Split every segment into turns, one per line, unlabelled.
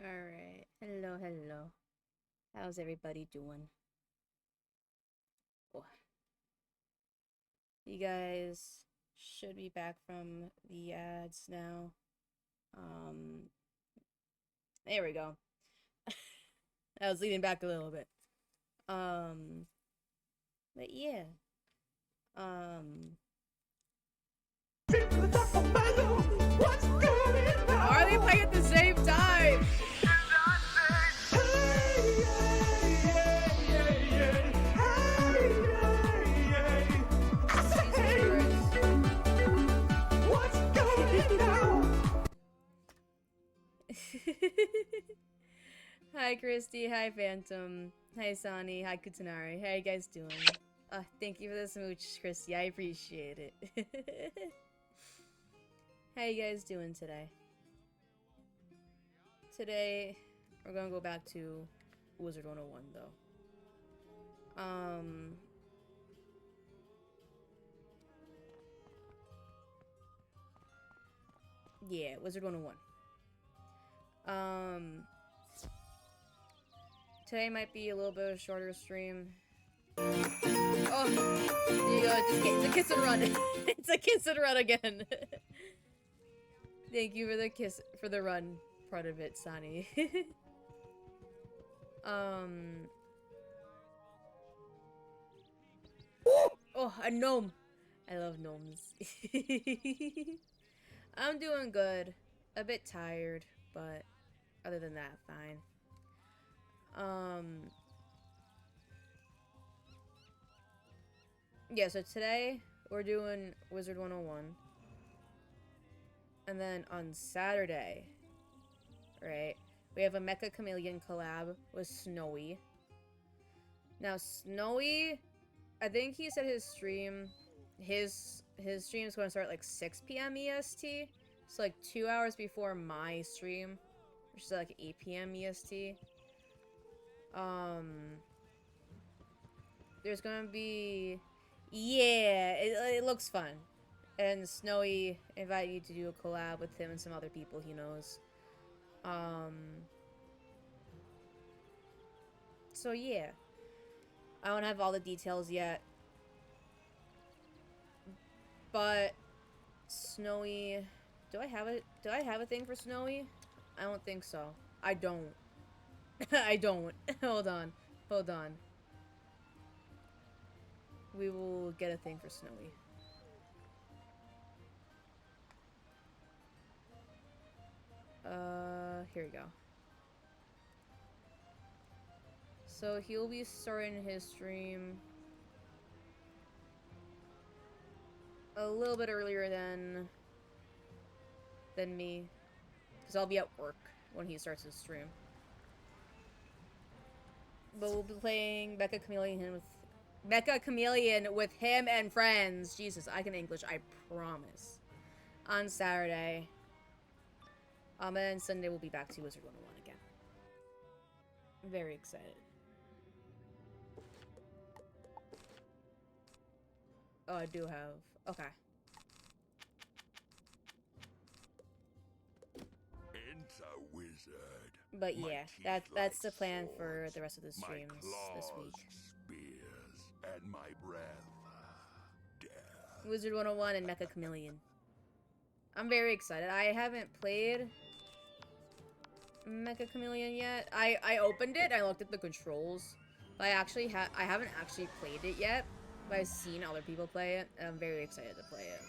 Alright. Hello, hello. How's everybody doing? Oh. You guys should be back from the ads now. There we go. I was leaning back a little bit. But yeah. Are they playing at the same time? Hi Christy, hi Phantom, hi Sonny, hi Kutanari, how you guys doing? Thank you for the smooch, Christy, I appreciate it. How you guys doing today? Today, we're gonna go back to Wizard101 though. Yeah, Wizard101. Today might be a little bit of a shorter stream. Oh, there you go. It's a kiss and run. It's a kiss and run again. Thank you for the kiss for the run part of it, Sonny. Oh, a gnome. I love gnomes. I'm doing good. A bit tired, but other than that, fine. Yeah, so today we're doing Wizard101. And then on Saturday, right, we have a Mecha Chameleon collab with Snowy. Now, Snowy, I think he said his stream is going to start like 6 p.m. EST. So like 2 hours before my stream, which is like 8 p.m. EST. There's gonna be, yeah, it looks fun. And Snowy invited you to do a collab with him and some other people he knows. So yeah. I don't have all the details yet. But Snowy, do I have a thing for Snowy? I don't think so. I don't. I don't. Hold on. We will get a thing for Snowy. Here we go. So he'll be starting his stream a little bit earlier than me, because I'll be at work when he starts his stream. But we'll be playing Mecha Chameleon with him and friends. Jesus, I can English, I promise. On Saturday. And then Sunday we'll be back to Wizard101 again. I'm very excited. Oh, I do have... Okay.
Enter wizard.
But yeah, that's the plan for the rest of the streams this week.
Spears and my breath. Death.
Wizard101 and Mecha Chameleon. I'm very excited. I haven't played Mecha Chameleon yet. I opened it, I looked at the controls. But I haven't actually played it yet. But I've seen other people play it, and I'm very excited to play it.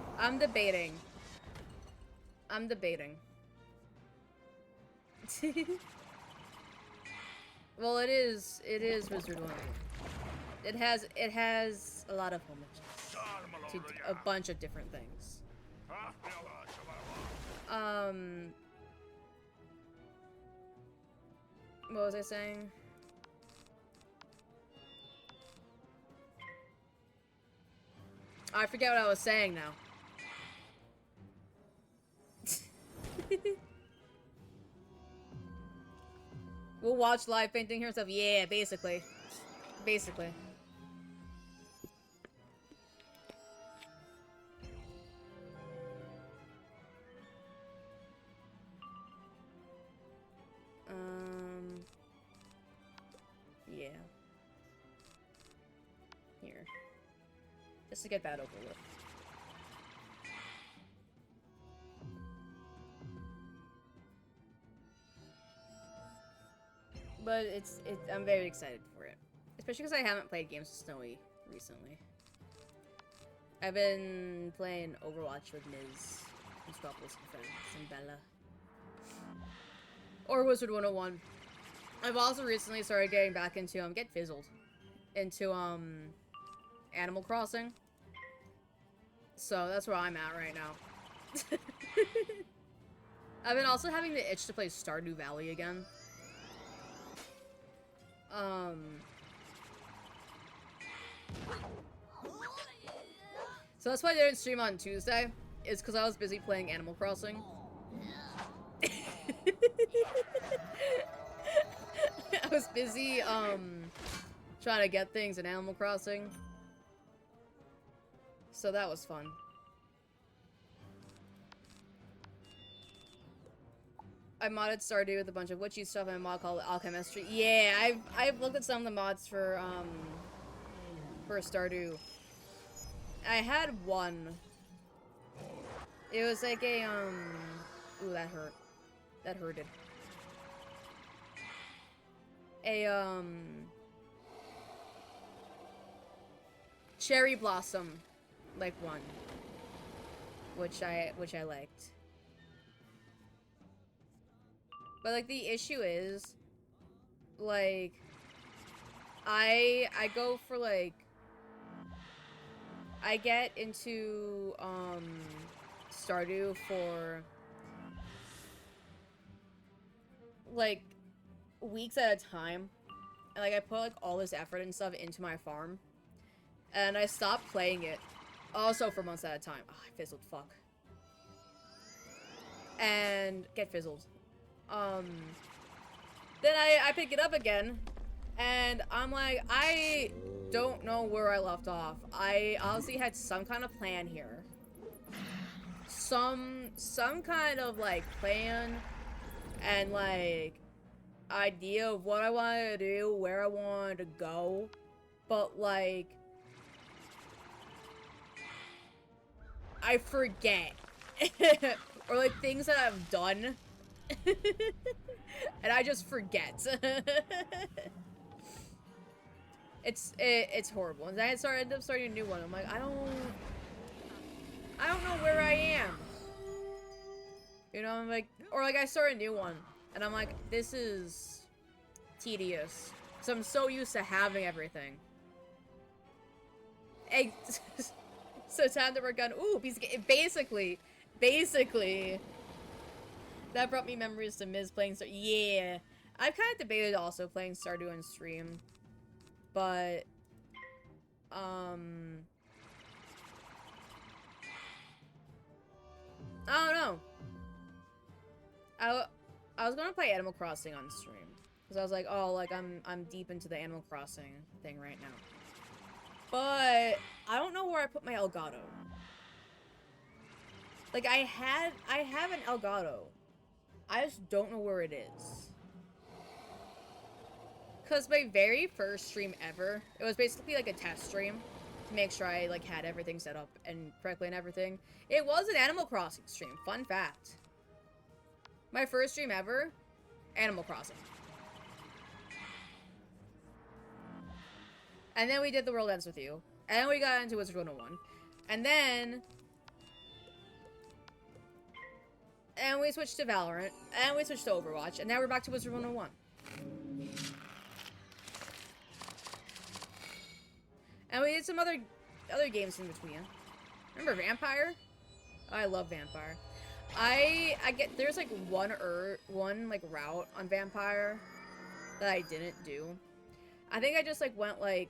I'm debating. Well, it is Wizard101. It has a lot of homages to a bunch of different things. What was I saying? I forget what I was saying now. We'll watch live painting himself. Yeah, basically. Basically. Yeah. Here. Just to get that over with. But I'm very excited for it. Especially because I haven't played games with Snowy recently. I've been playing Overwatch with Miz and Scopolis and friends and Bella. Or Wizard101. I've also recently started getting back into, get fizzled. Into, Animal Crossing. So that's where I'm at right now. I've been also having the itch to play Stardew Valley again. So that's why I didn't stream on Tuesday, is because I was busy playing Animal Crossing. I was busy, trying to get things in Animal Crossing. So that was fun. I modded Stardew with a bunch of witchy stuff and a mod called Alchemistry. Yeah, I've looked at some of the mods for Stardew. I had one. It was like a, ooh, that hurt. That hurted. A, cherry blossom, like one. Which I liked. But, like, the issue is, like, I go for, like, I get into, Stardew for, like, weeks at a time. And, like, I put, like, all this effort and stuff into my farm. And I stopped playing it. Also for months at a time. Oh, I fizzled, fuck. And get fizzled. Then I pick it up again, and I'm like, I don't know where I left off. I honestly had some kind of plan here. Some kind of, like, plan and, like, idea of what I wanted to do, where I wanted to go, but, like, I forget. Or, like, things that I've done. And I just forget. It's horrible. And I ended up starting a new one. I'm like, I don't know where I am. You know, I'm like, or like I start a new one, and I'm like, this is tedious. So I'm so used to having everything. So time to work on, ooh, basically. That brought me memories to Miz playing yeah. I've kind of debated also playing Stardew on stream. But, I don't know. I was gonna play Animal Crossing on stream. Because I was like, oh, like, I'm deep into the Animal Crossing thing right now. But, I don't know where I put my Elgato. Like, I have an Elgato. I just don't know where it is. Because my very first stream ever, it was basically like a test stream to make sure I, like, had everything set up and correctly and everything. It was an Animal Crossing stream. Fun fact. My first stream ever, Animal Crossing. And then we did The World Ends With You. And then we got into Wizard101. And then... And we switched to Valorant. And we switched to Overwatch. And now we're back to Wizard101. And we did some other games in between. Remember Vampire? Oh, I love Vampire. There's like one like route on Vampire that I didn't do. I think I just like went like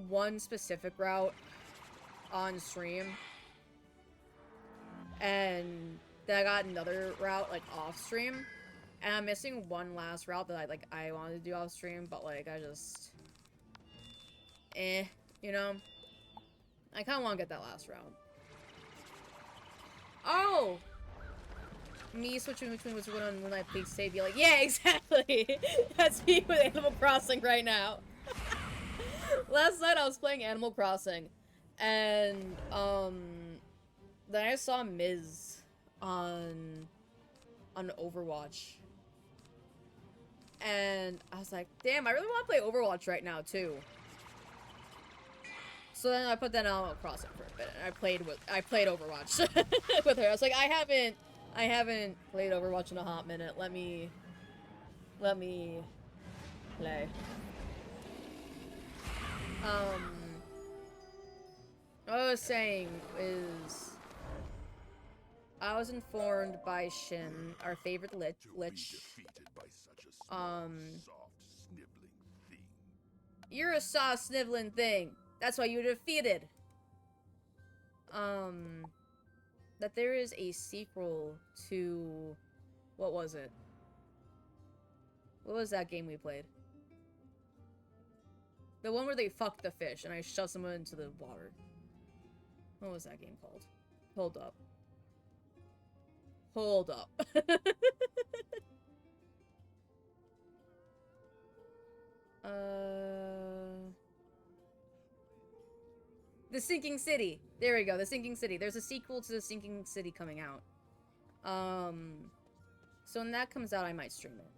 one specific route on stream, and then I got another route, like, off-stream. And I'm missing one last route that I wanted to do off-stream, but, like, I just... you know? I kind of want to get that last route. Oh! Me switching between Wizard101 and Moonlight, please save you. Like, yeah, exactly! That's me with Animal Crossing right now. Last night I was playing Animal Crossing, and, then I saw Miz on Overwatch. And I was like, damn, I really want to play Overwatch right now, too. So then I put that on Animal Crossing for a bit, and I played Overwatch with her. I was like, I haven't played Overwatch in a hot minute. Let me play. What I was saying is, I was informed by Shin, our favorite lich. You're a soft sniveling thing. That's why you're defeated. That there is a sequel to, what was it? What was that game we played? The one where they fucked the fish and I shoved someone into the water. What was that game called? Hold up. Hold up. The Sinking City. There we go, The Sinking City. There's a sequel to The Sinking City coming out. So when that comes out, I might stream it.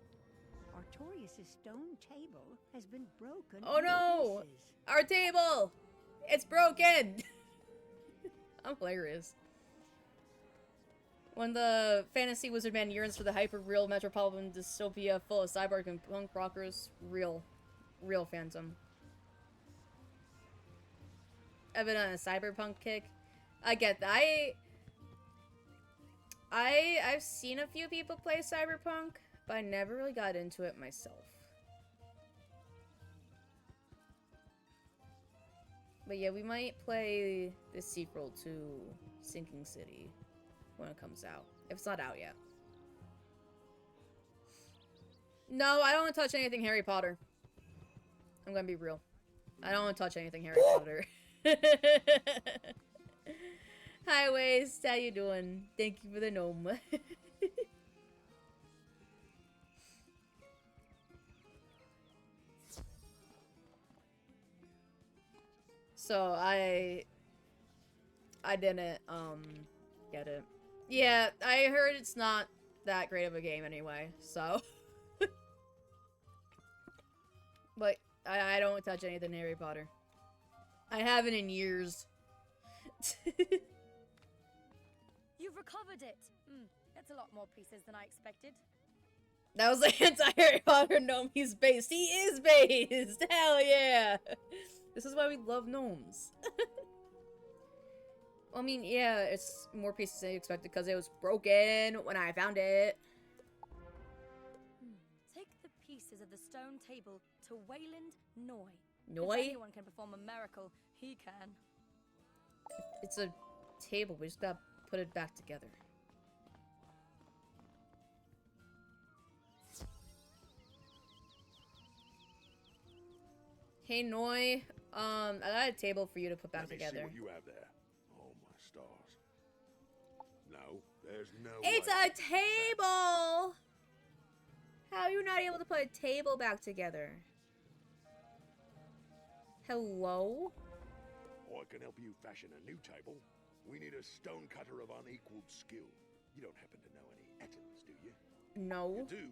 Artorias' stone table has been broken.
Oh no! Pieces. Our table! It's broken! I'm hilarious. When the fantasy wizard man yearns for the hyper-real metropolitan dystopia full of cyborg and punk rockers, real phantom. I've been on a cyberpunk kick. I get that. I've seen a few people play cyberpunk, but I never really got into it myself. But yeah, we might play the sequel to Sinking City when it comes out. If it's not out yet. No, I don't want to touch anything Harry Potter. I'm gonna be real. I don't want to touch anything Harry Potter. Hi, Waste. How you doing? Thank you for the gnome. So I didn't get it. Yeah, I heard it's not that great of a game anyway, so but I don't touch anything Harry Potter. I haven't in years.
You've recovered it. That's a lot more pieces than I expected.
That was the anti-Harry Potter gnome. He's based. He is based. Hell yeah. This is why we love gnomes. Well, I mean, yeah, it's more pieces than I expected because it was broken when I found it.
Take the pieces of the stone table to Wayland Noy.
Noy?
If anyone can perform a miracle, he can.
It's a table. We just gotta put it back together. Hey, Noy. I got a table for you to put back together.
Let me see what you have there. Oh, my stars. No, there's no
It's
way.
a table! How are you not able to put a table back together? Hello?
Oh, I can help you fashion a new table. We need a stone cutter of unequaled skill. You don't happen to know any Ettins, do you?
No.
You do?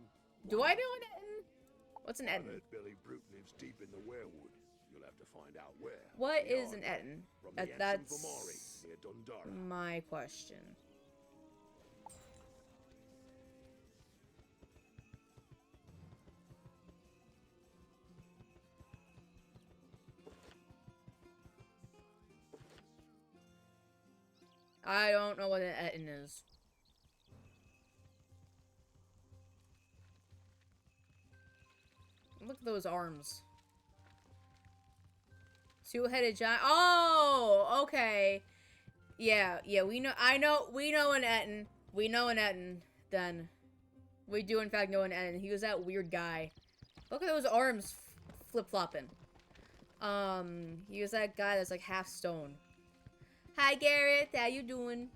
Do I know an Etten? What's an
I
Etten?
heard Billy Brute lives deep in the werewood. You'll have to find out where.
What
The
is an
Argo,
Etten?
From the
That's
Vamari, near Dundara.
my question. I don't know what an Etten is. Look at those arms. Two-headed giant. Oh, okay. Yeah, we know. We know an Etten. We know an Etten, then. We do, in fact, know an Etten. He was that weird guy. Look at those arms flip-flopping. He was that guy that's, like, half stone. Hi, Garrett. How you doing?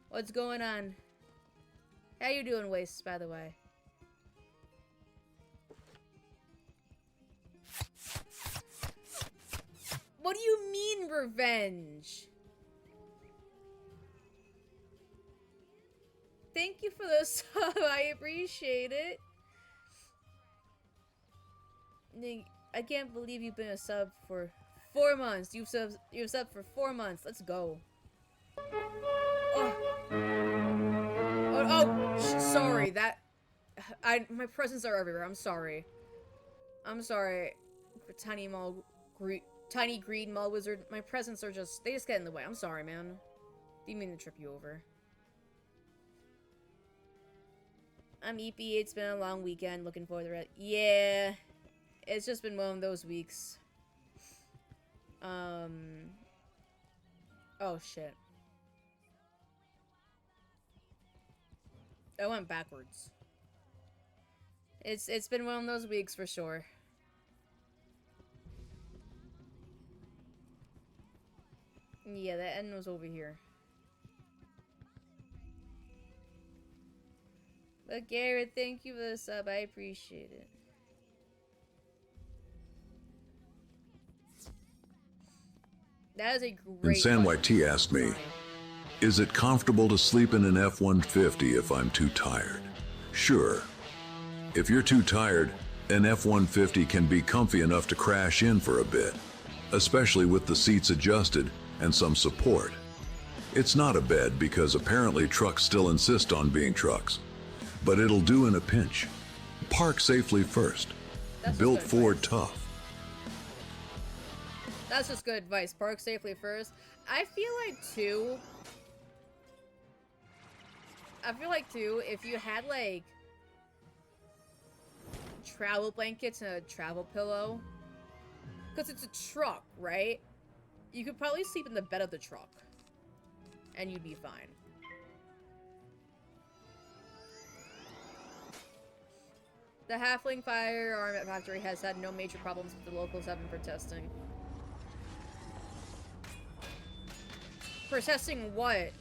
What's going on? How you doing, Waste, by the way? What do you mean, revenge? Thank you for the sub. I appreciate it. I can't believe you've been a sub for 4 months. You've subbed for 4 months. Let's go. Sorry. My presents are everywhere. I'm sorry. I'm sorry. Tiny green mall wizard. My presents are they just get in the way. I'm sorry, man. Didn't mean to trip you over. I'm EP. It's been a long weekend. Looking forward to it. Yeah. It's just been one of those weeks. Oh, shit. I went backwards. It's been one of those weeks for sure. Yeah, the end was over here. But Garrett, thank you for the sub. I appreciate it. That is a great
And SanYT asked me, is it comfortable to sleep in an F-150 if I'm too tired? Sure. If you're too tired, an F-150 can be comfy enough to crash in for a bit, especially with the seats adjusted and some support. It's not a bed because apparently trucks still insist on being trucks, but it'll do in a pinch. Park safely first. Built Ford tough.
That's just good advice. Park safely first. I feel like too, if you had like travel blankets and a travel pillow, because it's a truck, right? You could probably sleep in the bed of the truck and you'd be fine. The Halfling Firearm Factory has had no major problems with the locals having for testing. For testing what?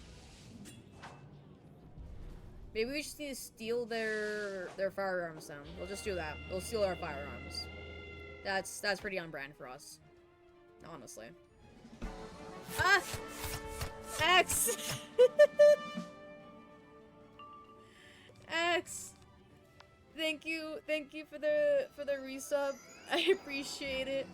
Maybe we just need to steal their firearms then. We'll just do that. We'll steal our firearms. That's pretty on brand for us. Honestly. Ah! X! X! Thank you for the resub. I appreciate it.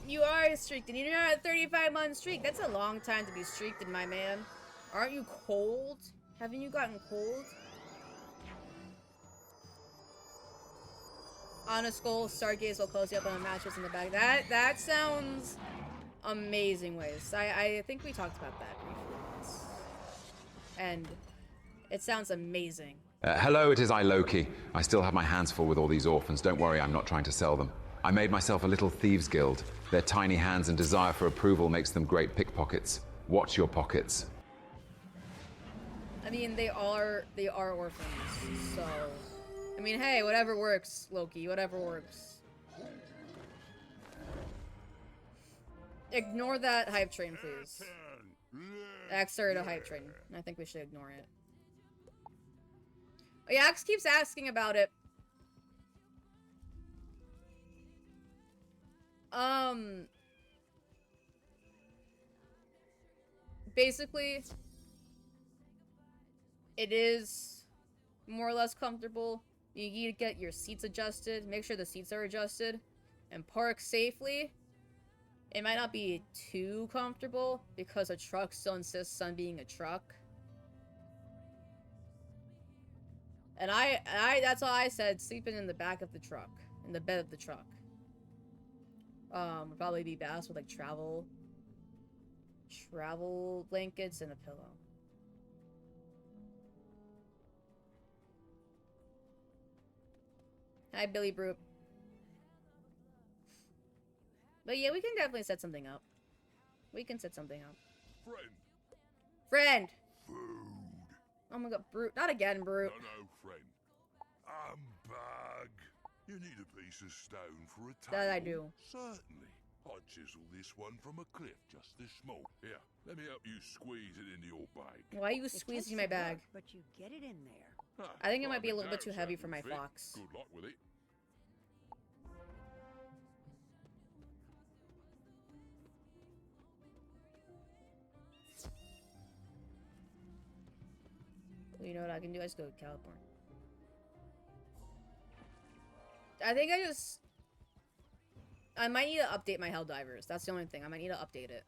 You are streaked, and you're at a 35-month streak. That's a long time to be streaked, my man. Aren't you cold? Haven't you gotten cold? On a skull, Stargaze will close you up on a mattress in the back. That sounds amazing, Waze. I think we talked about that briefly once. And it sounds amazing.
Hello, it is I, Loki. I still have my hands full with all these orphans. Don't worry, I'm not trying to sell them. I made myself a little thieves guild. Their tiny hands and desire for approval makes them great pickpockets. Watch your pockets.
I mean, they are orphans, so... I mean, hey, whatever works, Loki. Whatever works. Ignore that hype train, please. Axe started a hype train. I think we should ignore it. Oh, yeah, Axe keeps asking about it. Basically, it is more or less comfortable. You need to get your seats adjusted, make sure the seats are adjusted, and park safely. It might not be too comfortable because a truck still insists on being a truck. And that's all I said, sleeping in the back of the truck, in the bed of the truck. Would probably be best with like travel blankets and a pillow. Hi, Billy Broop. But yeah, we can definitely set something up. We can set something up.
Friend.
Friend!
Food.
Oh my god, Brute. Not again, Brute.
No, friend. Bug. You need a piece of stone for a table.
That I do.
Certainly. I chiseled this one from a cliff just this small. Here, let me help you squeeze it into your bag.
Why are you
It takes
squeezing my
some
bag?
work, but you get it in there.
I think it might be a
Private
little bit too
house,
heavy
that
for
will
my
fit.
fox.
Good luck with it.
Well, you know what I can do? I just go to California. I think I might need to update my Helldivers. That's the only thing. I might need to update it.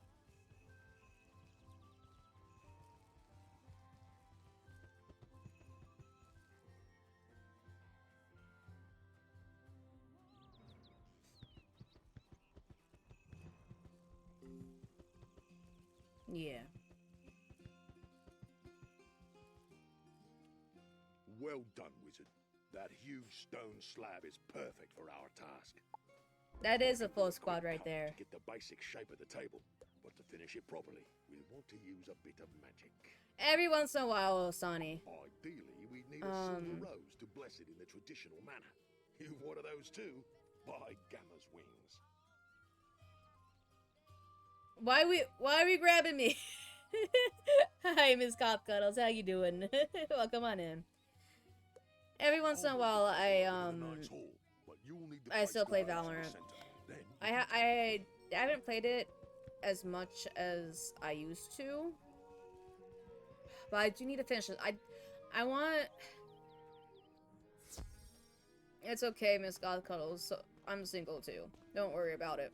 Yeah.
Well done, wizard. That huge stone slab is perfect for our task.
That is a full
Quick
squad right
cut
there.
To get the basic shape of the table, but to finish it properly, we'll want to use a bit of magic.
Every once in a while, Sonny.
Ideally, we'd need a silver rose to bless it in the traditional manner. You've one of those too? By Gamma's wings.
Why are we grabbing me? Hi, Miss Cop Cuddles. How you doing? Well, come on in. Every once in a while, I still play Valorant. I haven't played it as much as I used to, but I do need to finish it. I want. It's okay, Miss God Cuddles. So I'm single too. Don't worry about it.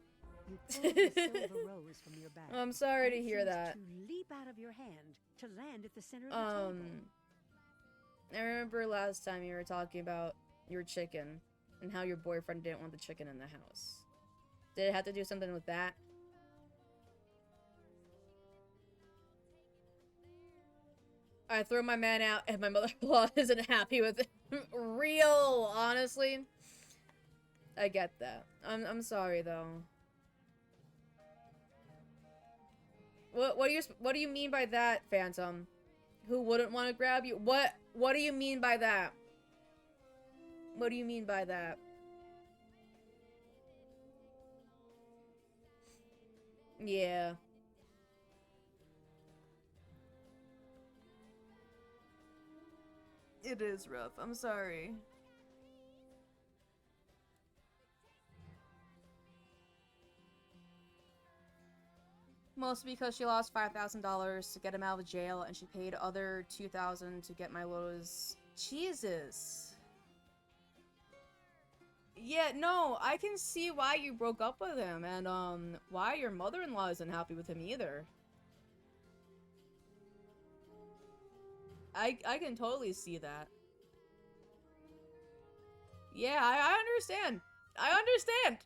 You pull the silver rose from your bag.
I'm sorry
and
to
it
hear
seems
that.
To leap out of your hand to land at the center of the table.
I remember last time you were talking about your chicken and how your boyfriend didn't want the chicken in the house. Did it have to do something with that? I throw my man out and my mother-in-law isn't happy with it. Real, honestly. I get that. I'm sorry though. What do you mean by that, Phantom? Who wouldn't want to grab you? What do you mean by that? What do you mean by that? Yeah. It is rough. I'm sorry. Mostly because she lost $5,000 to get him out of jail, and she paid other $2,000 to get my Lotus. Jesus. Yeah, no, I can see why you broke up with him, and why your mother-in-law isn't happy with him either. I can totally see that. Yeah, I understand. I understand.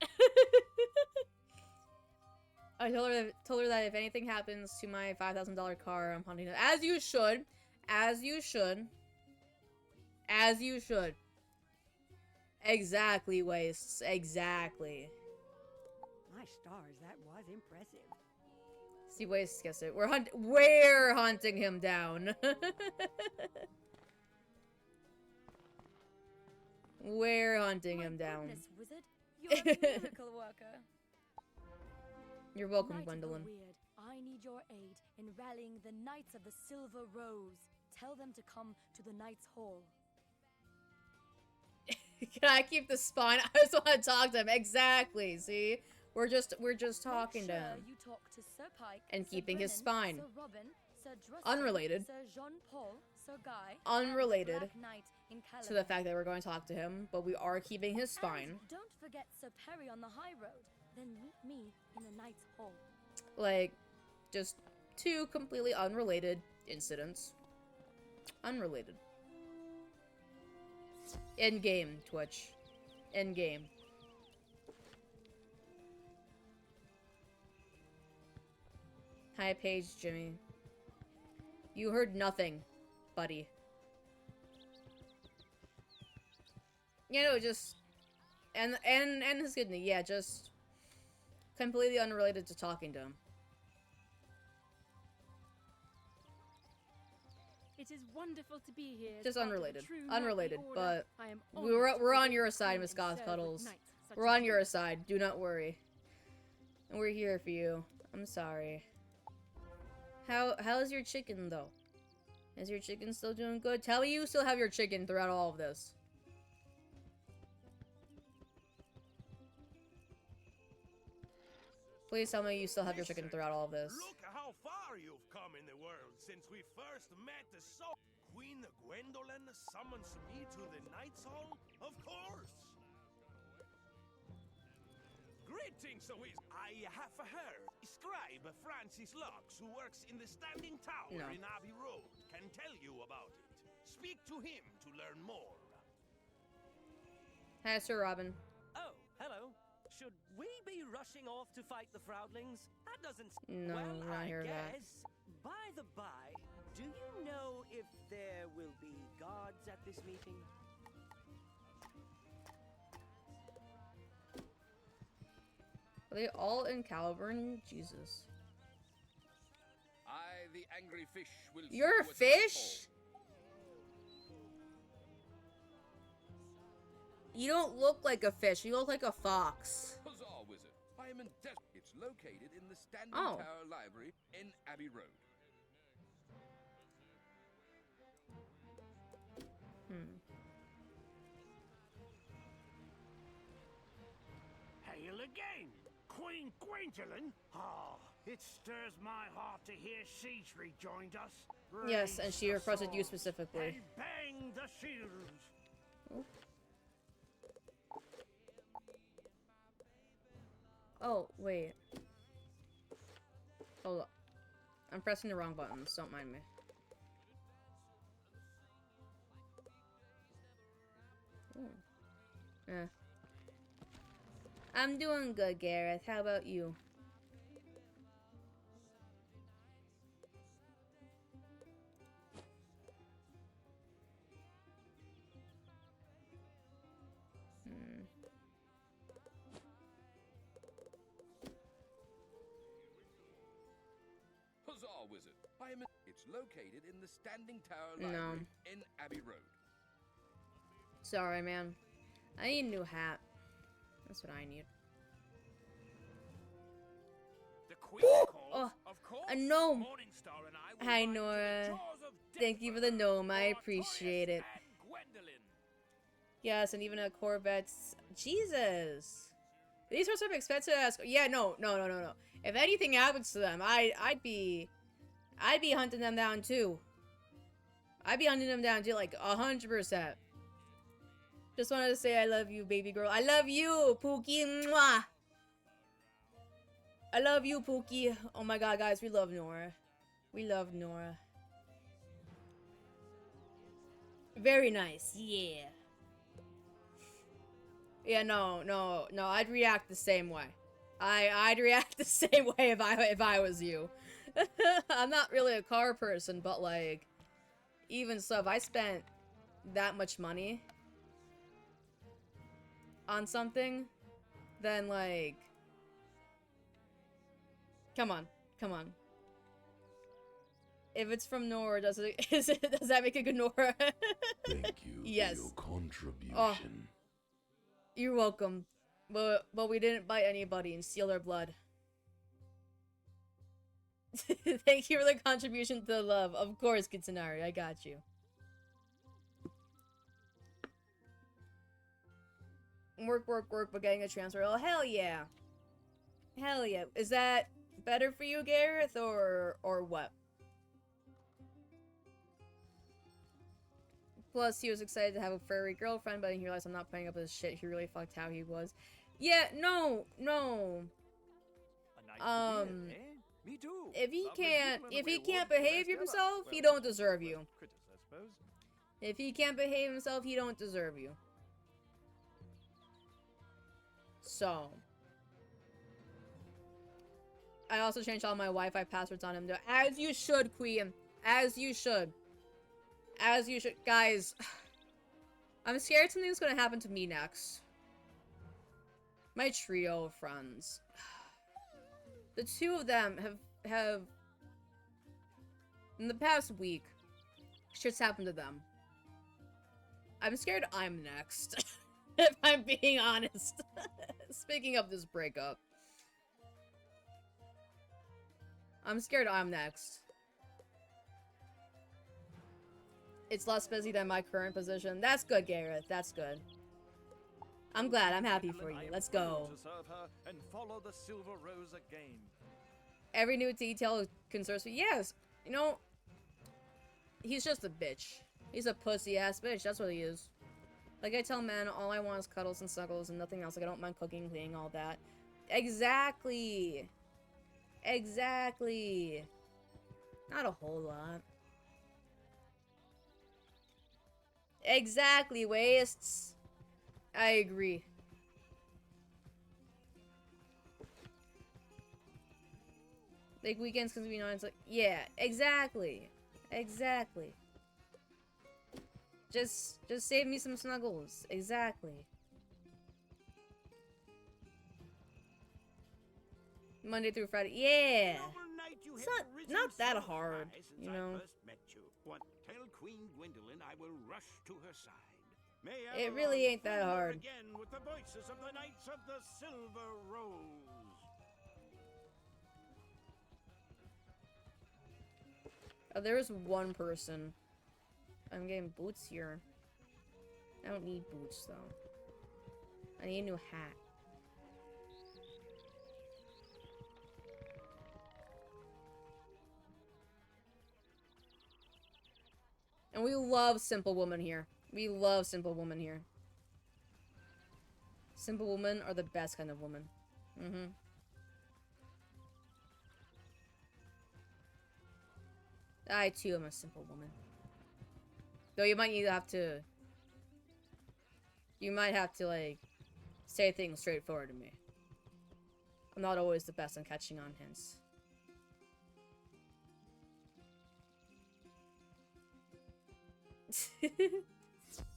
I told her that if anything happens to my $5,000 car, I'm hunting it. As you should. As you should. As you should. Exactly, Wastes. Exactly.
My stars, that was impressive.
See, Wastes gets it. We're hunting him down. We're hunting him down.
Goodness, wizard. You're a miracle worker.
You're welcome,
Knight of the
Gwendolyn.
Weird, I need your aid in rallying the Knights of the Silver Rose. Tell them to come to the Knights Hall.
Can I keep the spine? I just want to talk to him. Exactly. See, we're just talking to him.
You talk to Sir Pike,
And
Sir
keeping his
Brennan,
spine.
Sir Robin, Sir Drustin,
Unrelated.
Sir Jean-Paul, Sir Guy,
Unrelated
and the Black Knight in
to the fact that we're going to talk to him, but we are keeping his spine.
And don't forget Sir Perry on the high road. Then meet me in the Knights Hall.
Like, just two completely unrelated incidents. Unrelated. In game, Twitch. In game. Hi, Paige, Jimmy. You heard nothing, buddy. You know, just and his kidney, yeah, just completely unrelated to talking to him.
It is wonderful to be here. as
Just
part of the
unrelated.
true
Unrelated,
knightly order.
but
I am
we're
honored to
on
present
your
the
side,
queen
Miss
and serve with
Cuddles.
knights such
We're
as
on
you.
your side. Do not worry. And we're here for you. I'm sorry. How's your chicken though? Is your chicken still doing good? Tell me you still have your chicken throughout all of this. Please tell me you still have your chicken throughout all of this.
Look how far you've come in the world since we first met the soul. Queen Gwendolyn summons me to the Knight's Hall? Of course! Greetings, Louise. I have heard Scribe Francis Lux, who works in the Standing Tower
No.
in Abbey Road, can tell you about it. Speak to him to learn more.
Hi, Sir Robin.
Oh, hello. Should we be rushing off to fight the Froudlings? That doesn't...
No,
well,
we're not
I
here for that.
guess. By the by, do you know if there will be guards at this meeting?
Are they all in Caliburn? Jesus.
I, the angry fish, will...
You're a
see what's
fish? You don't look like a fish. You look like a fox.
Huzzah, wizard. I am in desert. It's located in the Standing
Oh.
Tower Library in Abbey Road.
Hail again, Queen Gwendolyn. Ah, it stirs my heart to hear she's rejoined us.
Yes, and she
Raise the
requested you
swords
specifically.
And bang the shields.
Oh, wait. Hold up. I'm pressing the wrong buttons. Don't mind me. Ooh. I'm doing good, Gareth. How about you?
Huzzah, wizard. I am in... It's located in the Standing Tower
No.
Library in Abbey Road.
Sorry, man. I need a new hat. That's what I need.
The Queen
Oh,
calls, of course.
a gnome.
Morningstar and I will
Hi,
ride to the
Nora.
jaws of
Thank you for the
Deathburn
gnome. I
for
appreciate it.
Artorias and Gwendolyn.
Yes, and even a Corvette's. Jesus. These are some expensive ass. Yeah, no. If anything happens to them, I'd be hunting them down too. I'd be hunting them down too, like 100%. Just wanted to say I love you, baby girl. I love you, Pookie. Mwah. I love you, Pookie. Oh my god, guys, we love Nora. We love Nora. Very nice, yeah. Yeah, no. I'd react the same way. I'd react the same way if I was you. I'm not really a car person, but like, even so, if I spent that much money on something, then like, come on. If it's from Nora, does that make it good Nora?
Thank you
Yes.
for your contribution.
Oh. You're welcome. But we didn't bite anybody and steal their blood. Thank you for the contribution to the love. Of course, Kitsunari, I got you. Work, but getting a transfer. Oh, hell yeah. Hell yeah. Is that better for you, Gareth, or what? Plus, he was excited to have a furry girlfriend, but he realized I'm not putting up with his shit. He really fucked how he was. Yeah, no.
Me too.
If he
Lovely
can't,
people and
if he
we
can't
award the
behave
best ever.
himself, he
Well,
don't deserve you.
critics, I suppose.
If he can't behave himself, he don't deserve you. So, I also changed all my Wi-Fi passwords on him, as you should, Queen. As you should. As you should. Guys, I'm scared something's gonna happen to me next. My trio of friends. The two of them have in the past week, Shit's happened to them. I'm scared I'm next. If I'm being honest. Speaking of this breakup. I'm scared I'm next. It's less busy than my current position. That's good, Gareth. That's good. I'm glad. I'm happy for you. Let's go.
To serve her and follow the Silver Rose again.
Every new detail concerns me. Yes. You know, he's just a bitch. He's a pussy-ass bitch. That's what he is. Like I tell men, all I want is cuddles and snuggles and nothing else. Like, I don't mind cooking, cleaning, all that. Exactly. Exactly. Not a whole lot. Exactly, wastes. I agree. Like, weekends can be nice. Like, yeah, exactly. Exactly. Just save me some snuggles. Exactly. Monday through Friday. Yeah. It's not that hard, you know.
Tell Queen Gwendolyn I will rush to her side.
It really ain't that hard.
Again with the voices of the Knights of the Silver Rose.
Oh, there's one person. I'm getting boots here. I don't need boots, though. I need a new hat. And we love Simple Woman here. We love Simple Woman here. Simple women are the best kind of woman. Mm-hmm. I, too, am a simple woman. Though you might have to... You might have to, like, say things straightforward to me. I'm not always the best on catching on hints.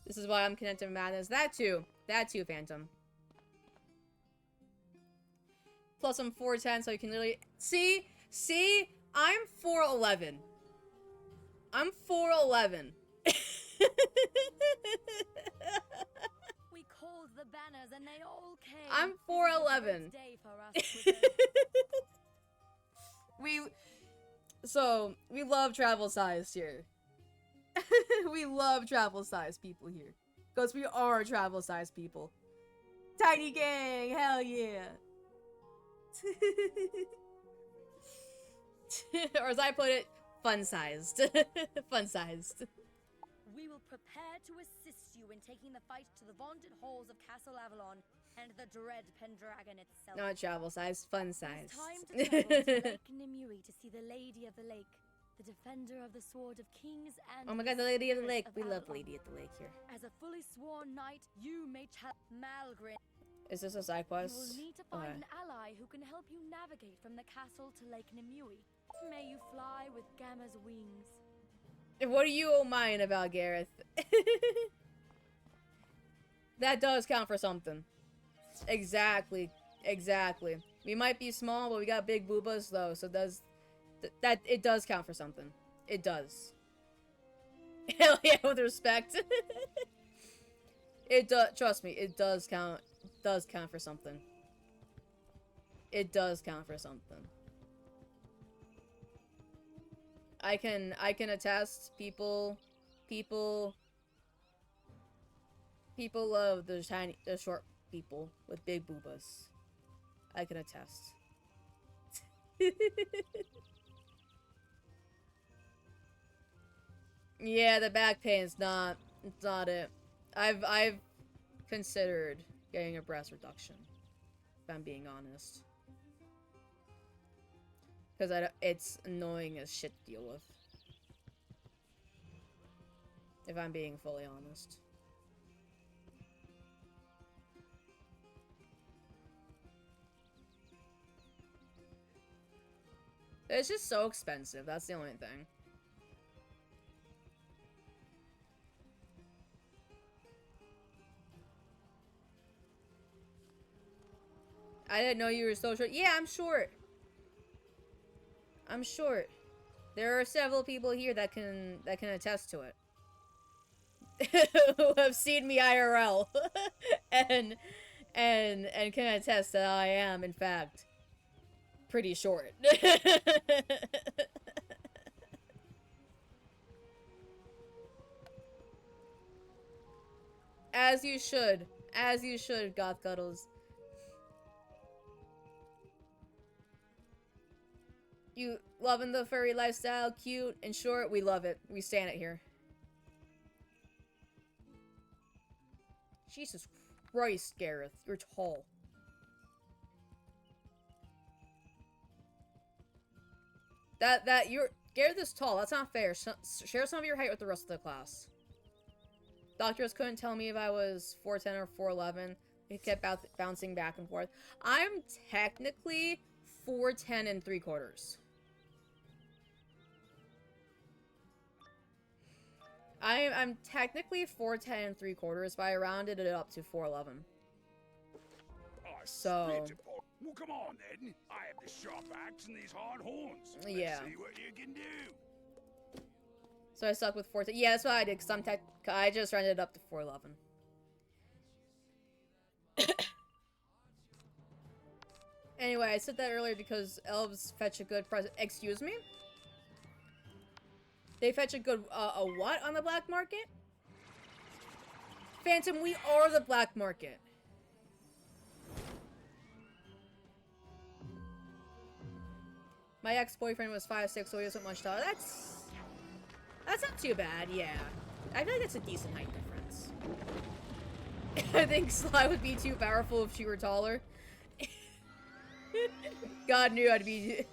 This is why I'm connected to madness. That too, Phantom. Plus I'm 4'10", so you can literally see. I'm 4'11". I'm 4'11".
We called the banners and they all came.
I'm
This
4'11".
is a great day for us.
We love travel size here. We love travel size people here. Because we are travel size people. Tiny gang, hell yeah. Or as I put it, fun sized. Fun sized.
We will prepare to assist you in taking the fight to the vaunted halls of Castle Avalon and the dread Pendragon itself.
Not travel size, fun size.
It's time to travel to Lake Nimue to see the Lady of the Lake, the defender of the sword of kings and...
Oh my god, the Lady of the Lake.
of
We love
Avalon.
Lady of the Lake here.
As a fully sworn knight, you may challenge Malgrin.
Is this a side quest?
You will need to find
Okay.
an ally who can help you navigate from the castle to Lake Nimue. May you fly with Gamma's wings.
What do you mind about, Gareth? That does count for something. Exactly. Exactly. We might be small, but we got big boobas, though, so it does count for something. It does. Hell yeah, with respect. It does, trust me, it does count for something. It does count for something. I can attest, people love the short people with big boobas. I can attest. Yeah, the back pain is not it. I've considered getting a breast reduction, if I'm being honest. Because it's annoying as shit to deal with. If I'm being fully honest. It's just so expensive, that's the only thing. I didn't know you were so short. Yeah, I'm short. I'm short. There are several people here that can attest to it. Who have seen me IRL and can attest that I am in fact pretty short. As you should, Goth Cuddles. You loving the furry lifestyle? Cute and short? We love it. We stand it here. Jesus Christ, Gareth. You're tall. Gareth is tall. That's not fair. Share some of your height with the rest of the class. Doctors couldn't tell me if I was 4'10 or 4'11. It kept bouncing back and forth. I'm technically 4'10 and 3/4. I'm technically 4'10 and 3/4, but I rounded it up to 4'11. So.
Well, come on then. I have the sharp axe and these hard horns.
Yeah.
Let's see what you can do.
So I stuck with 4'10. Yeah, that's what I did. Cause I just rounded it up to 4'11. Anyway, I said that earlier because elves fetch a good present. Excuse me? They fetch a good, a what on the black market? Phantom, we are the black market. My ex-boyfriend was 5'6", so he wasn't much taller. That's not too bad, yeah. I feel like that's a decent height difference. I think Sly would be too powerful if she were taller. God knew I'd be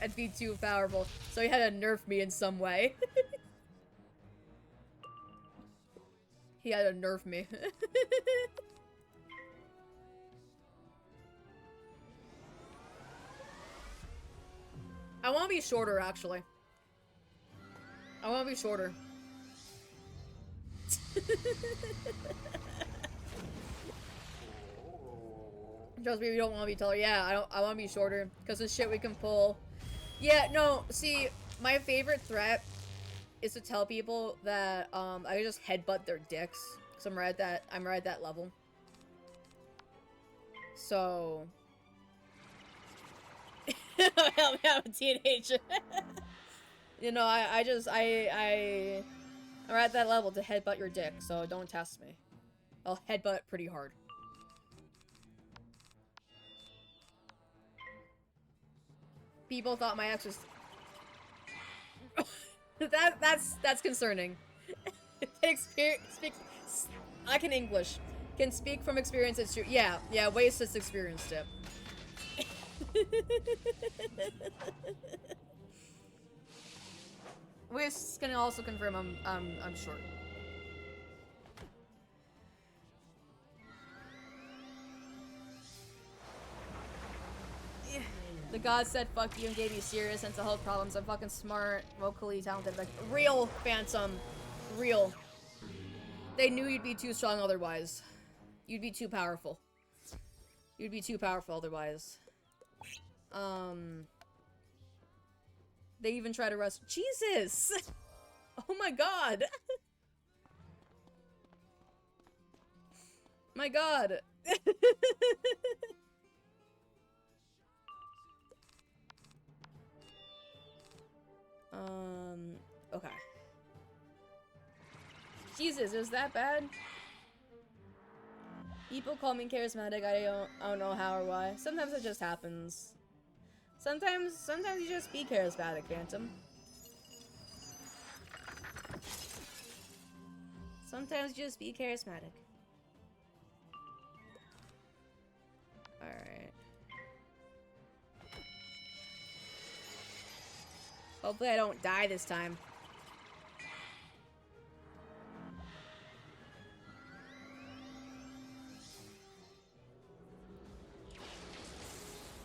I'd be too powerful, so he had to nerf me in some way. He had to nerf me. I want to be shorter, actually. I want to be shorter. Trust me, we don't want to be taller. Yeah, I want to be shorter because the shit we can pull. Yeah, no, see, my favorite threat is to tell people that I just headbutt their dicks because I'm right at that level. So I'm a teenager. You know, I'm at that level to headbutt your dick, so don't test me. I'll headbutt pretty hard. People thought my ex was... that's concerning. I can English. Can speak from experience. It's true. Yeah, Waste has experienced it. Waste can also confirm I'm short. The god said fuck you and gave you serious mental health problems. I'm fucking smart, vocally talented, like real Phantom. Real. They knew you'd be too strong otherwise. You'd be too powerful. You'd be too powerful otherwise. They even try to rest. Jesus! Oh my god! My god! Okay. Jesus, is that bad? People call me charismatic, I don't know how or why. Sometimes it just happens. Sometimes you just be charismatic, Phantom. Sometimes you just be charismatic. Alright. Hopefully I don't die this time.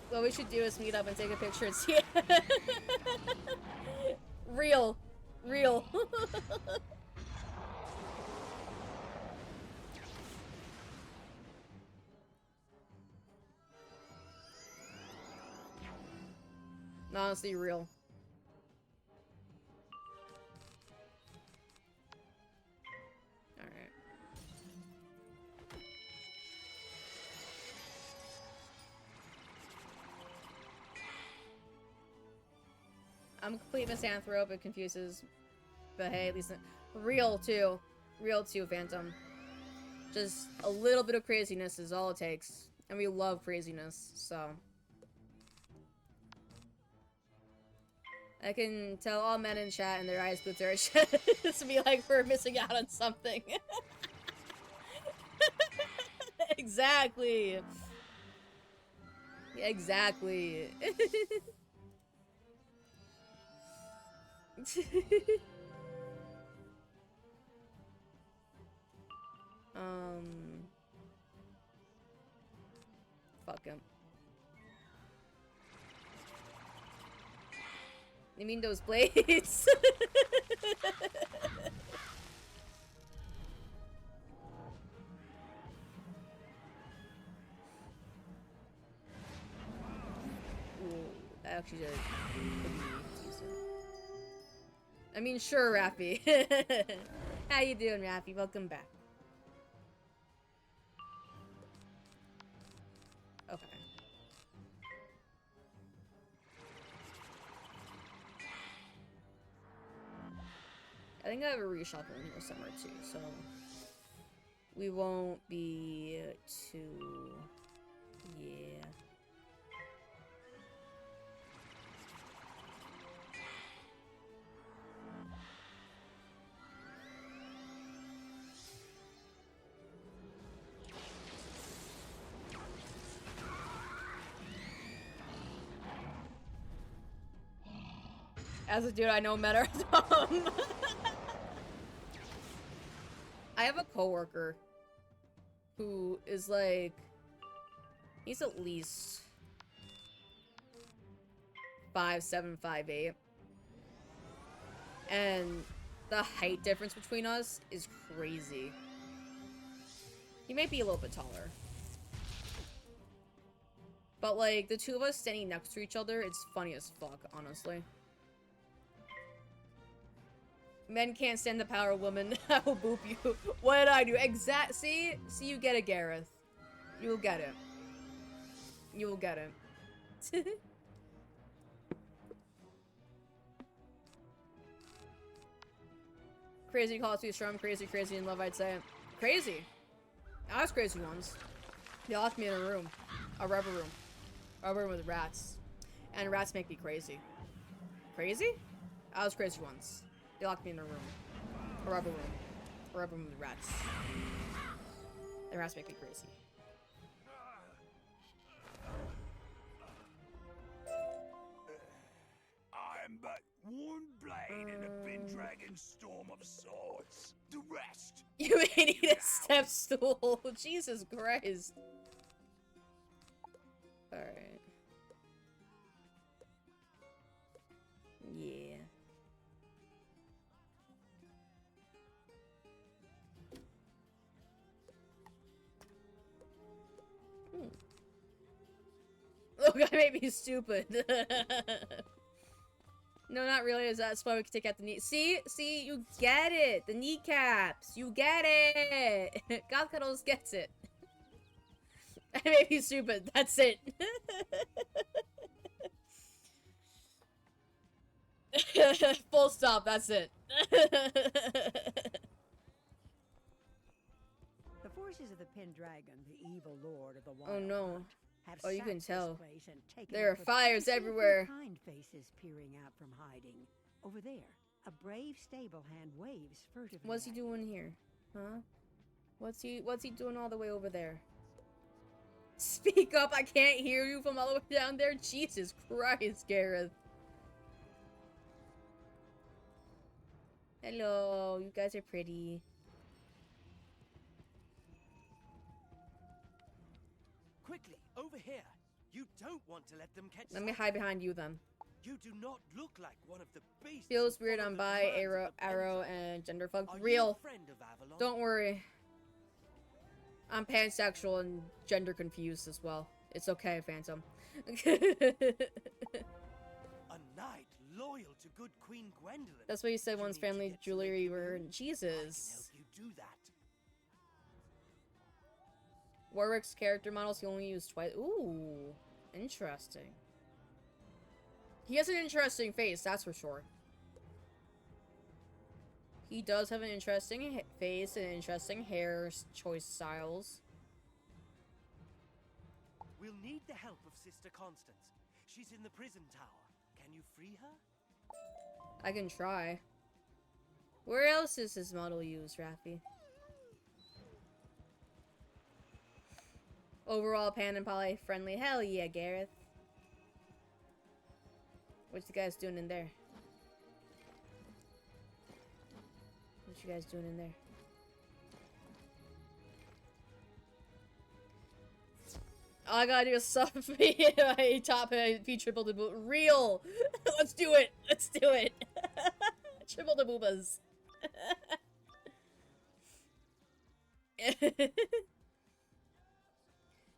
What we should do is meet up and take a picture and see it. Real. Real. Honestly, real. I'm a complete misanthrope. It confuses. But hey, at least real too. Real too, Phantom. Just a little bit of craziness is all it takes. And we love craziness, so. I can tell all men in chat and their eyes glue their chest to be like, we're missing out on something. Exactly. Exactly. Fuck him. You mean those blades? Ooh, that actually did. I mean, sure, Raffy. How you doing, Raffy? Welcome back. Okay. I think I have a reshuffle in here somewhere too, so we won't be too... yeah. As a dude, I know Meta. I have a coworker who is like, he's at least 5'7", 5'8", and the height difference between us is crazy. He might be a little bit taller, but like the two of us standing next to each other, it's funny as fuck, honestly. Men can't stand the power of women. I will boop you. What did I do? See, you get it, Gareth. You'll get it. You'll get it. Crazy calls me strong, crazy in love, I'd say. Crazy. I was crazy once. They locked me in a room. A rubber room. A rubber room with rats. And rats make me crazy. Crazy? I was crazy once. They locked me in a room. A rubber room. A rubber room with rats. The rats make me crazy.
I'm but one blade in a Pendragon storm of swords. The rest.
You may need a step stool. Jesus Christ. Alright. Yeah. Look, I may be stupid. No, not really. Is that why we can take out the knee? See, you get it. The kneecaps. You get it. God Cuddles gets it. I may be stupid. That's it. Full stop. That's it.
The forces of the Pendragon, the evil lord of the
Oh
Wild
no.
Hunt, have
Oh, you can
sacked
tell.
this place and taken
There are
it with
fires
two or three
everywhere.
kind faces peering out from hiding. Over there, a brave stable hand waves furtively.
What's he
at
doing
you.
here? Huh? What's he doing all the way over there? Speak up, I can't hear you from all the way down there. Jesus Christ, Gareth. Hello, you guys are pretty.
Quickly, over here. You don't want to let them catch
Let me
sight
hide
of you.
behind you then.
You do not look like one of the beasts.
Feels
who
weird
follow
on
the
bi,
commands of
arrow,
the Pendragon.
and gender fucked.
Are you
Real.
a friend of Avalon?
Don't worry. I'm pansexual and gender confused as well. It's okay, Phantom.
A knight loyal to good Queen Gwendolyn.
That's what you said
You
once
need to
family
get to
jewelry
Lake
were.
Lagoon. I can
Jesus.
help you do that.
Warwick's character models he only used twice. Ooh, interesting. He has an interesting face, that's for sure. He does have an interesting face and interesting hair choice styles.
We'll need the help of Sister Constance. She's in the prison tower. Can you free her?
I can try. Where else is this model used, Raffi? Overall, pan and poly friendly. Hell yeah, Gareth. What you guys doing in there? What you guys doing in there? All I gotta do is sub me my top P triple the boot. Real! Let's do it! Let's do it! Triple the boobas.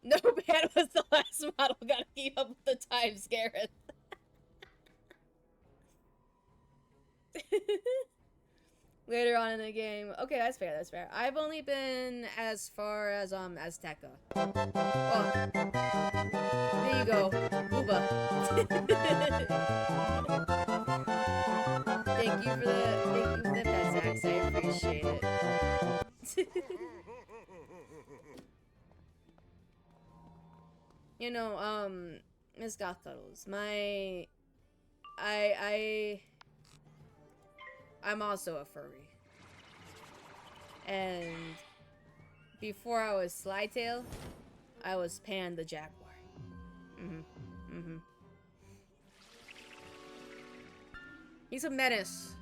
No man was the last model. Gotta keep up with the times, Gareth. Later on in the game. Okay, that's fair, that's fair. I've only been as far as Azteca. Oh. There you go. Booba. Thank you for the pet Zax. I appreciate it. You know, Miss Goth Cuddles, I'm also a furry. And before I was Slytail, I was Pan the Jaguar. He's a menace.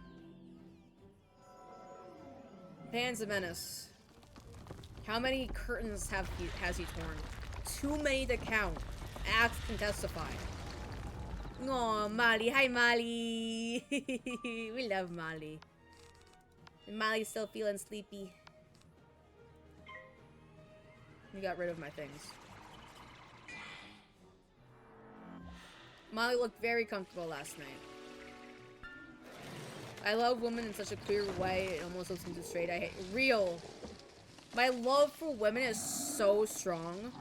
Pan's a menace. How many curtains has he torn? Too many to count. Axe can testify. Oh, Molly. Hi, Molly. We love Molly. And Molly's still feeling sleepy. You got rid of my things. Molly looked very comfortable last night. I love women in such a clear way, it almost looks into straight. I hate real. My love for women is so strong.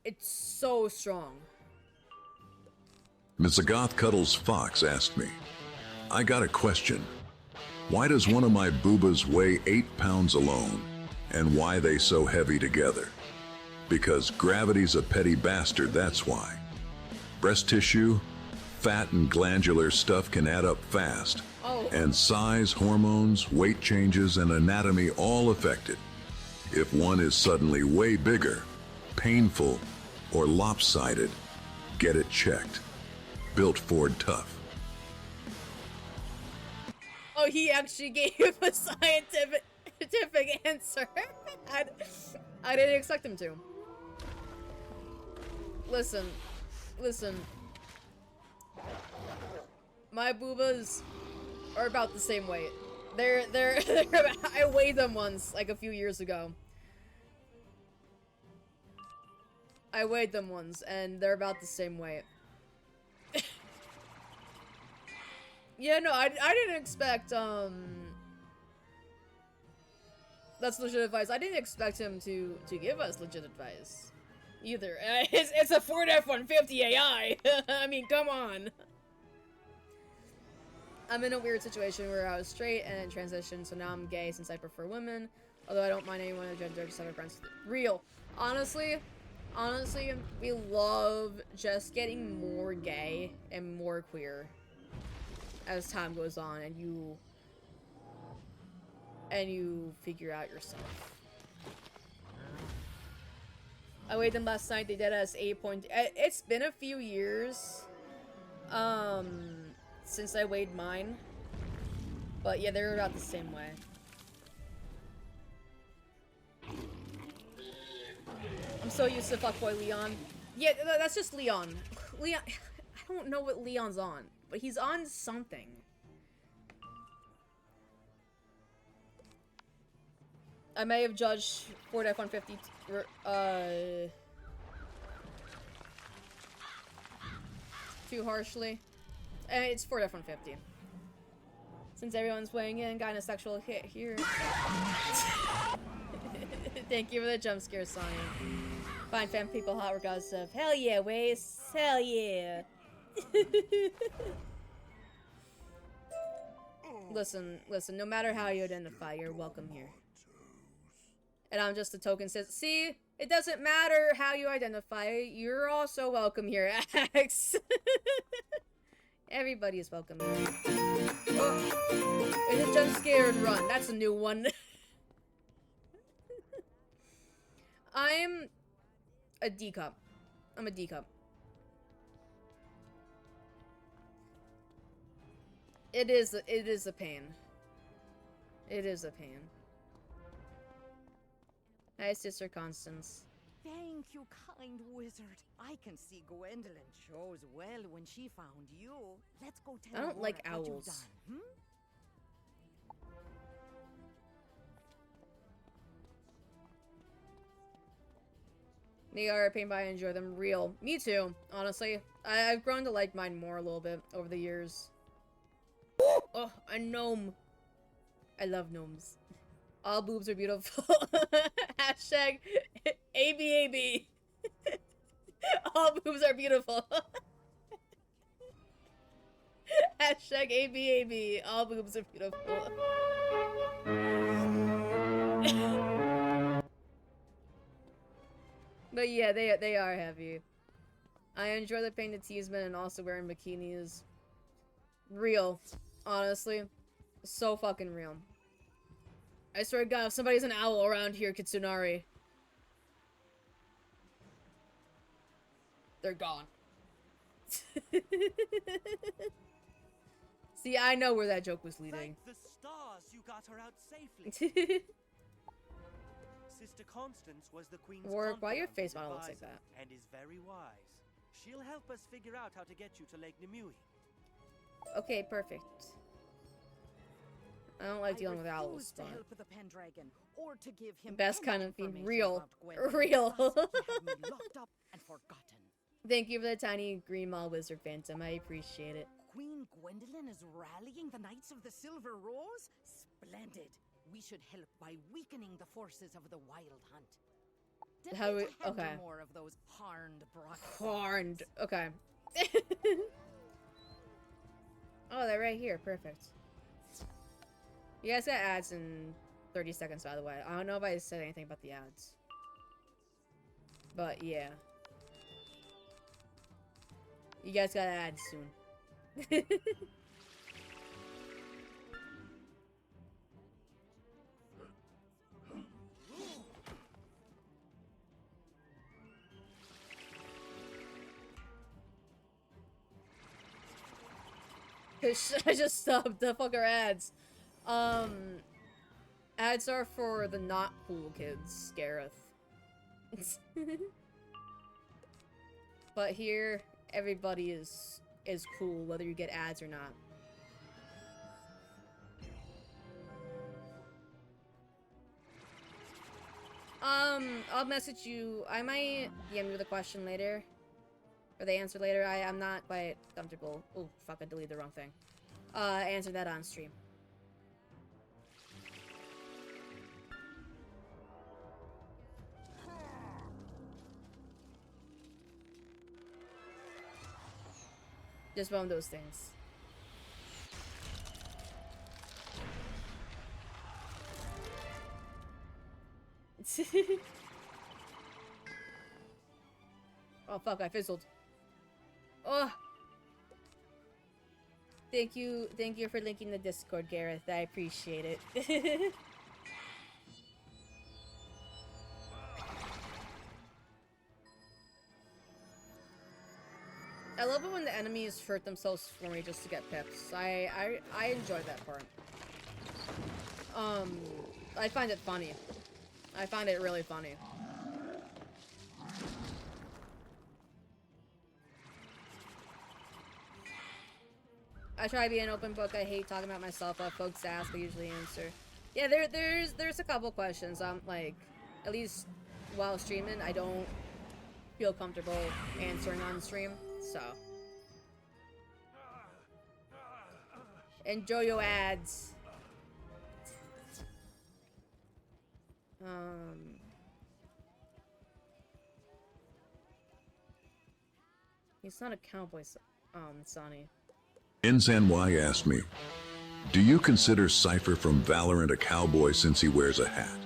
It's so strong.
Miss Goth Cuddles Fox asked me, I got a question. Why does one of my boobas weigh 8 pounds alone? And why they so heavy together? Because gravity's a petty bastard, that's why. Breast tissue, fat and glandular stuff can add up fast.
Oh.
And size, hormones, weight changes, and anatomy all affected. If one is suddenly way bigger, painful, or lopsided, get it checked. Built Ford tough.
Oh, he actually gave a scientific answer. I didn't expect him to. Listen. My boobas are about the same weight. They're I weighed them once, like a few years ago. I weighed them once, and they're about the same weight. Yeah, no, I didn't expect, that's legit advice. I didn't expect him to give us legit advice. Either. It's a Ford F-150 AI! I mean, come on! I'm in a weird situation where I was straight and transitioned, so now I'm gay since I prefer women. Although I don't mind anyone of gender, just have a friends. Real. Honestly, we love just getting more gay and more queer as time goes on, and you figure out yourself. I weighed them last night. They did us 8 point. It's been a few years, since I weighed mine, but yeah, they're about the same way. I'm so used to fuckboy Leon. Yeah, that's just Leon. Leon, I don't know what Leon's on, but he's on something. I may have judged Ford F-150, too harshly. It's Ford F-150. Since everyone's weighing in, got a sexual hit here. Thank you for the jump scare, Sonya. Fine fam people hot regardless of. Hell yeah, Waze. Hell yeah. Listen, no matter how you identify, you're welcome here. And I'm just a token says, see, it doesn't matter how you identify, you're also welcome here, Axe. Everybody is welcome here. Oh, it's a jump scare and run. That's a new one. I'm a D cup. I'm a D cup. It is a pain. It is a pain. Hi, Sister Constance.
Thank you, kind wizard. I can see Gwendolyn chose well when she found you. Let's go tell
I don't
Aurora
like
what you've
owls.
done, hmm?
They are a pain, but I enjoy them. Real. Me too, honestly. I've grown to like mine more a little bit over the years. Oh, a gnome. I love gnomes. All boobs are beautiful. Hashtag ABAB. All boobs are beautiful. Hashtag ABAB. All boobs are beautiful. But yeah, they are heavy. I enjoy the painted teasmen and also wearing bikinis. Real. Honestly. So fucking real. I swear to God, if somebody's an owl around here, Kitsunari. They're gone. See, I know where that joke was leading.
Thank the stars you got her out safely. Sister Constance was the Queen's
Warwick, why your
confidant
face
and
model looks like
advisor,
that?
and is very wise. She'll help us figure out how to get you to Lake Nimue.
Okay, perfect. I don't like dealing with owls,
to
but...
help the Pendragon, or to give him
Best
any
kind of being
information
real.
about Gwendolyn.
Real.
Thus, he had me locked up and forgotten.
Thank you for the tiny green mall wizard phantom. I appreciate it.
Queen Gwendolyn is rallying the Knights of the Silver Rose? Splendid. We should help by weakening the forces of the Wild Hunt.
How we...
Defeat a handful
Okay.
more of those harned brockdogs.
Horned. Okay. Oh, they're right here. Perfect. You guys got ads in 30 seconds, by the way. I don't know if I said anything about the ads. But, yeah. You guys got ads soon. I just stopped the fucker ads. Ads are for the not cool kids, Gareth. But here, everybody is cool, whether you get ads or not. I'll message you. I might DM you the question later. Or the answer later. I'm not quite comfortable. Oh, fuck, I deleted the wrong thing. Answer that on stream. Just one of those things. Oh fuck, I fizzled. Oh. Thank you for linking the Discord, Gareth. I appreciate it. I love it when the enemies hurt themselves for me just to get pips. I enjoy that part. I find it funny. I find it really funny. I try to be an open book. I hate talking about myself. Folks ask, I usually answer. Yeah, there's a couple questions. Like, at least while streaming, I don't feel comfortable answering on stream. So, enjoy your ads. He's not a cowboy, Sonny.
NZNY asked me, do you consider Cypher from Valorant a cowboy since he wears a hat?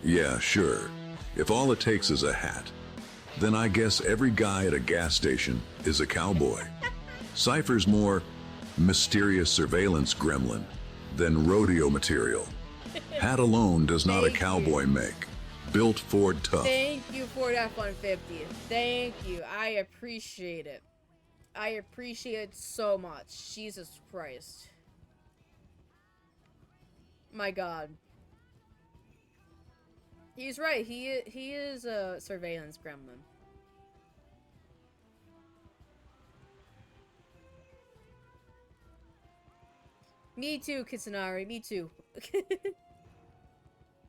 Yeah, sure. If all it takes is a hat, then I guess every guy at a gas station is a cowboy. Cypher's more mysterious surveillance gremlin than rodeo material. Hat alone does not a cowboy make. Built Ford tough.
Thank you, Ford F-150. Thank you. I appreciate it. I appreciate it so much. Jesus Christ. My God. He's right. He is a surveillance gremlin. Me too, Kitsunari. Me too.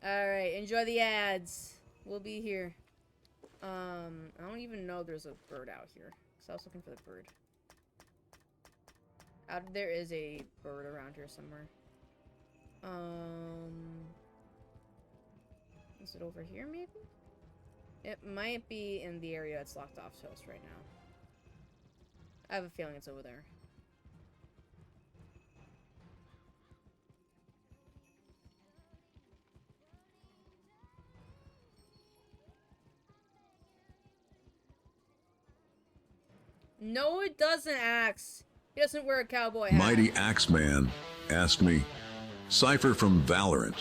Alright, enjoy the ads. We'll be here. I don't even know there's a bird out here. So I was looking for the bird. There is a bird around here somewhere. Is it over here, maybe? It might be in the area it's locked off to us right now. I have a feeling it's over there. No, it doesn't, Axe. He doesn't wear a cowboy hat.
Mighty Axeman asked me, Cypher from Valorant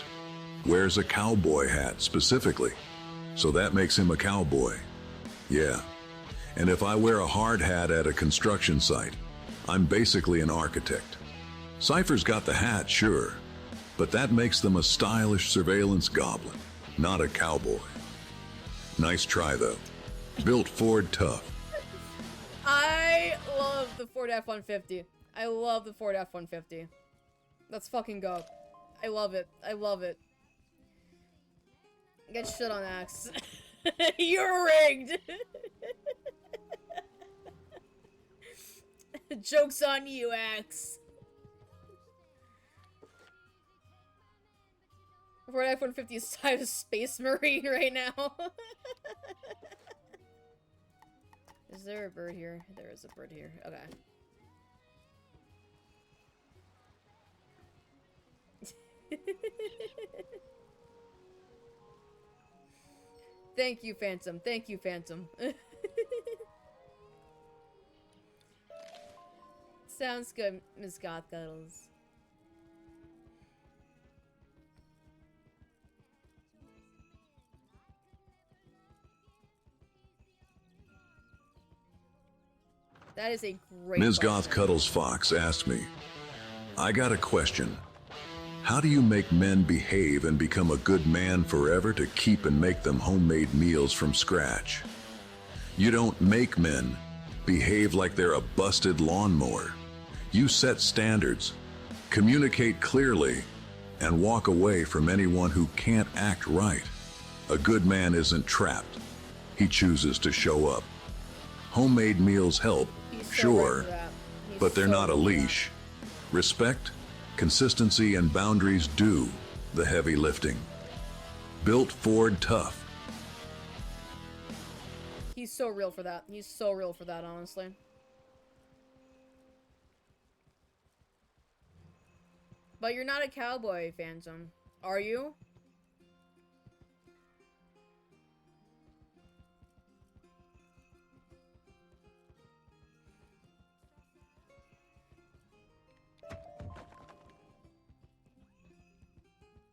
wears a cowboy hat specifically, so that makes him a cowboy. Yeah, and if I wear a hard hat at a construction site, I'm basically an architect. Cypher's got the hat, sure, but that makes them a stylish surveillance goblin, not a cowboy. Nice try, though. Built Ford tough.
I love the Ford F-150. I love the Ford F-150. Let's fucking go. I love it. I love it. Get shit on, Axe. You're rigged! Joke's on you, Axe. Ford F-150 is tied to Space Marine right now. Is there a bird here? There is a bird here. Okay. Thank you, Phantom. Thank you, Phantom. Sounds good, Ms. Gothcuddles. That is a great
Ms.
question.
Goth Cuddles Fox asked me, I got a question. How do you make men behave and become a good man forever to keep and make them homemade meals from scratch? You don't make men behave like they're a busted lawnmower. You set standards, communicate clearly, and walk away from anyone who can't act right. A good man isn't trapped. He chooses to show up. Homemade meals help, sure, but they're not a leash. Respect, consistency, and boundaries do the heavy lifting. Built Ford tough.
He's so real for that. He's so real for that, honestly. But you're not a cowboy, Phantom. Are you?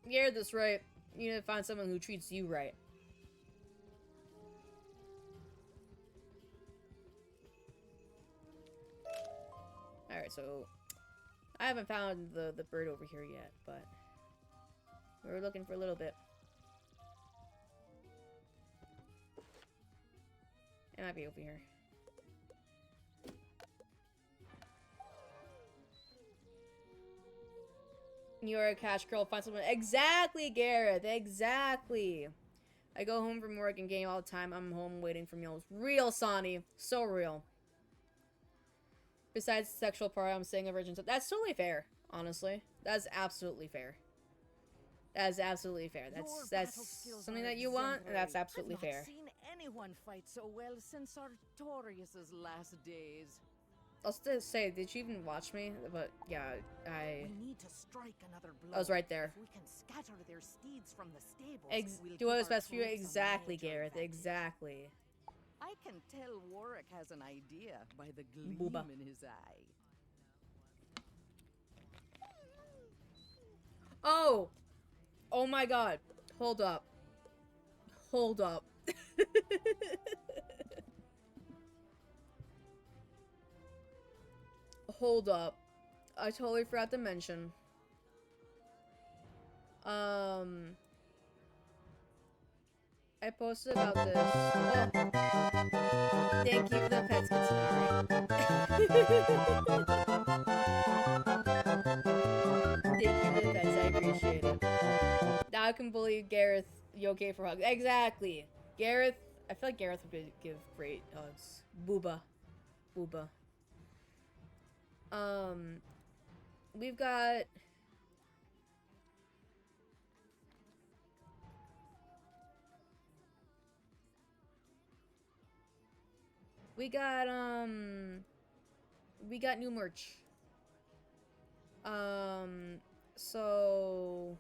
You heard this right. You need to find someone who treats you right. Alright, so I haven't found the bird over here yet, but we're looking for a little bit. It might be over here. You're a cash girl, find someone. Exactly, Gareth. Exactly. I go home from work and game all the time. I'm home waiting for meals. Real, Sonny. So real. Besides the sexual part, I'm saying a virgin. So that's totally fair, honestly. That's absolutely fair. That is absolutely fair. That's something that you want, and that's absolutely fair.
anyone fight so well since Artorius's last days.
I was gonna say, did you even watch me? But yeah,
We need to strike another blow.
I was right there.
If we can scatter their steeds from the stables, we'll
Do
keep
what was
our
best for you.
troops on the
Exactly,
edge of
Gareth.
advantage.
Exactly.
I can tell Warwick has an idea by the gleam
Booba.
in his eye.
Oh! Oh my god. Hold up. Hold up. Hold up. I totally forgot to mention. I posted about this. Oh. Thank you for the pets, Katsunari. Thank you for the pets, I appreciate it. Now I can believe Gareth, you okay for hugs? Exactly. Gareth, I feel like Gareth would give great hugs. Booba. Booba. We've got... We got new merch. So...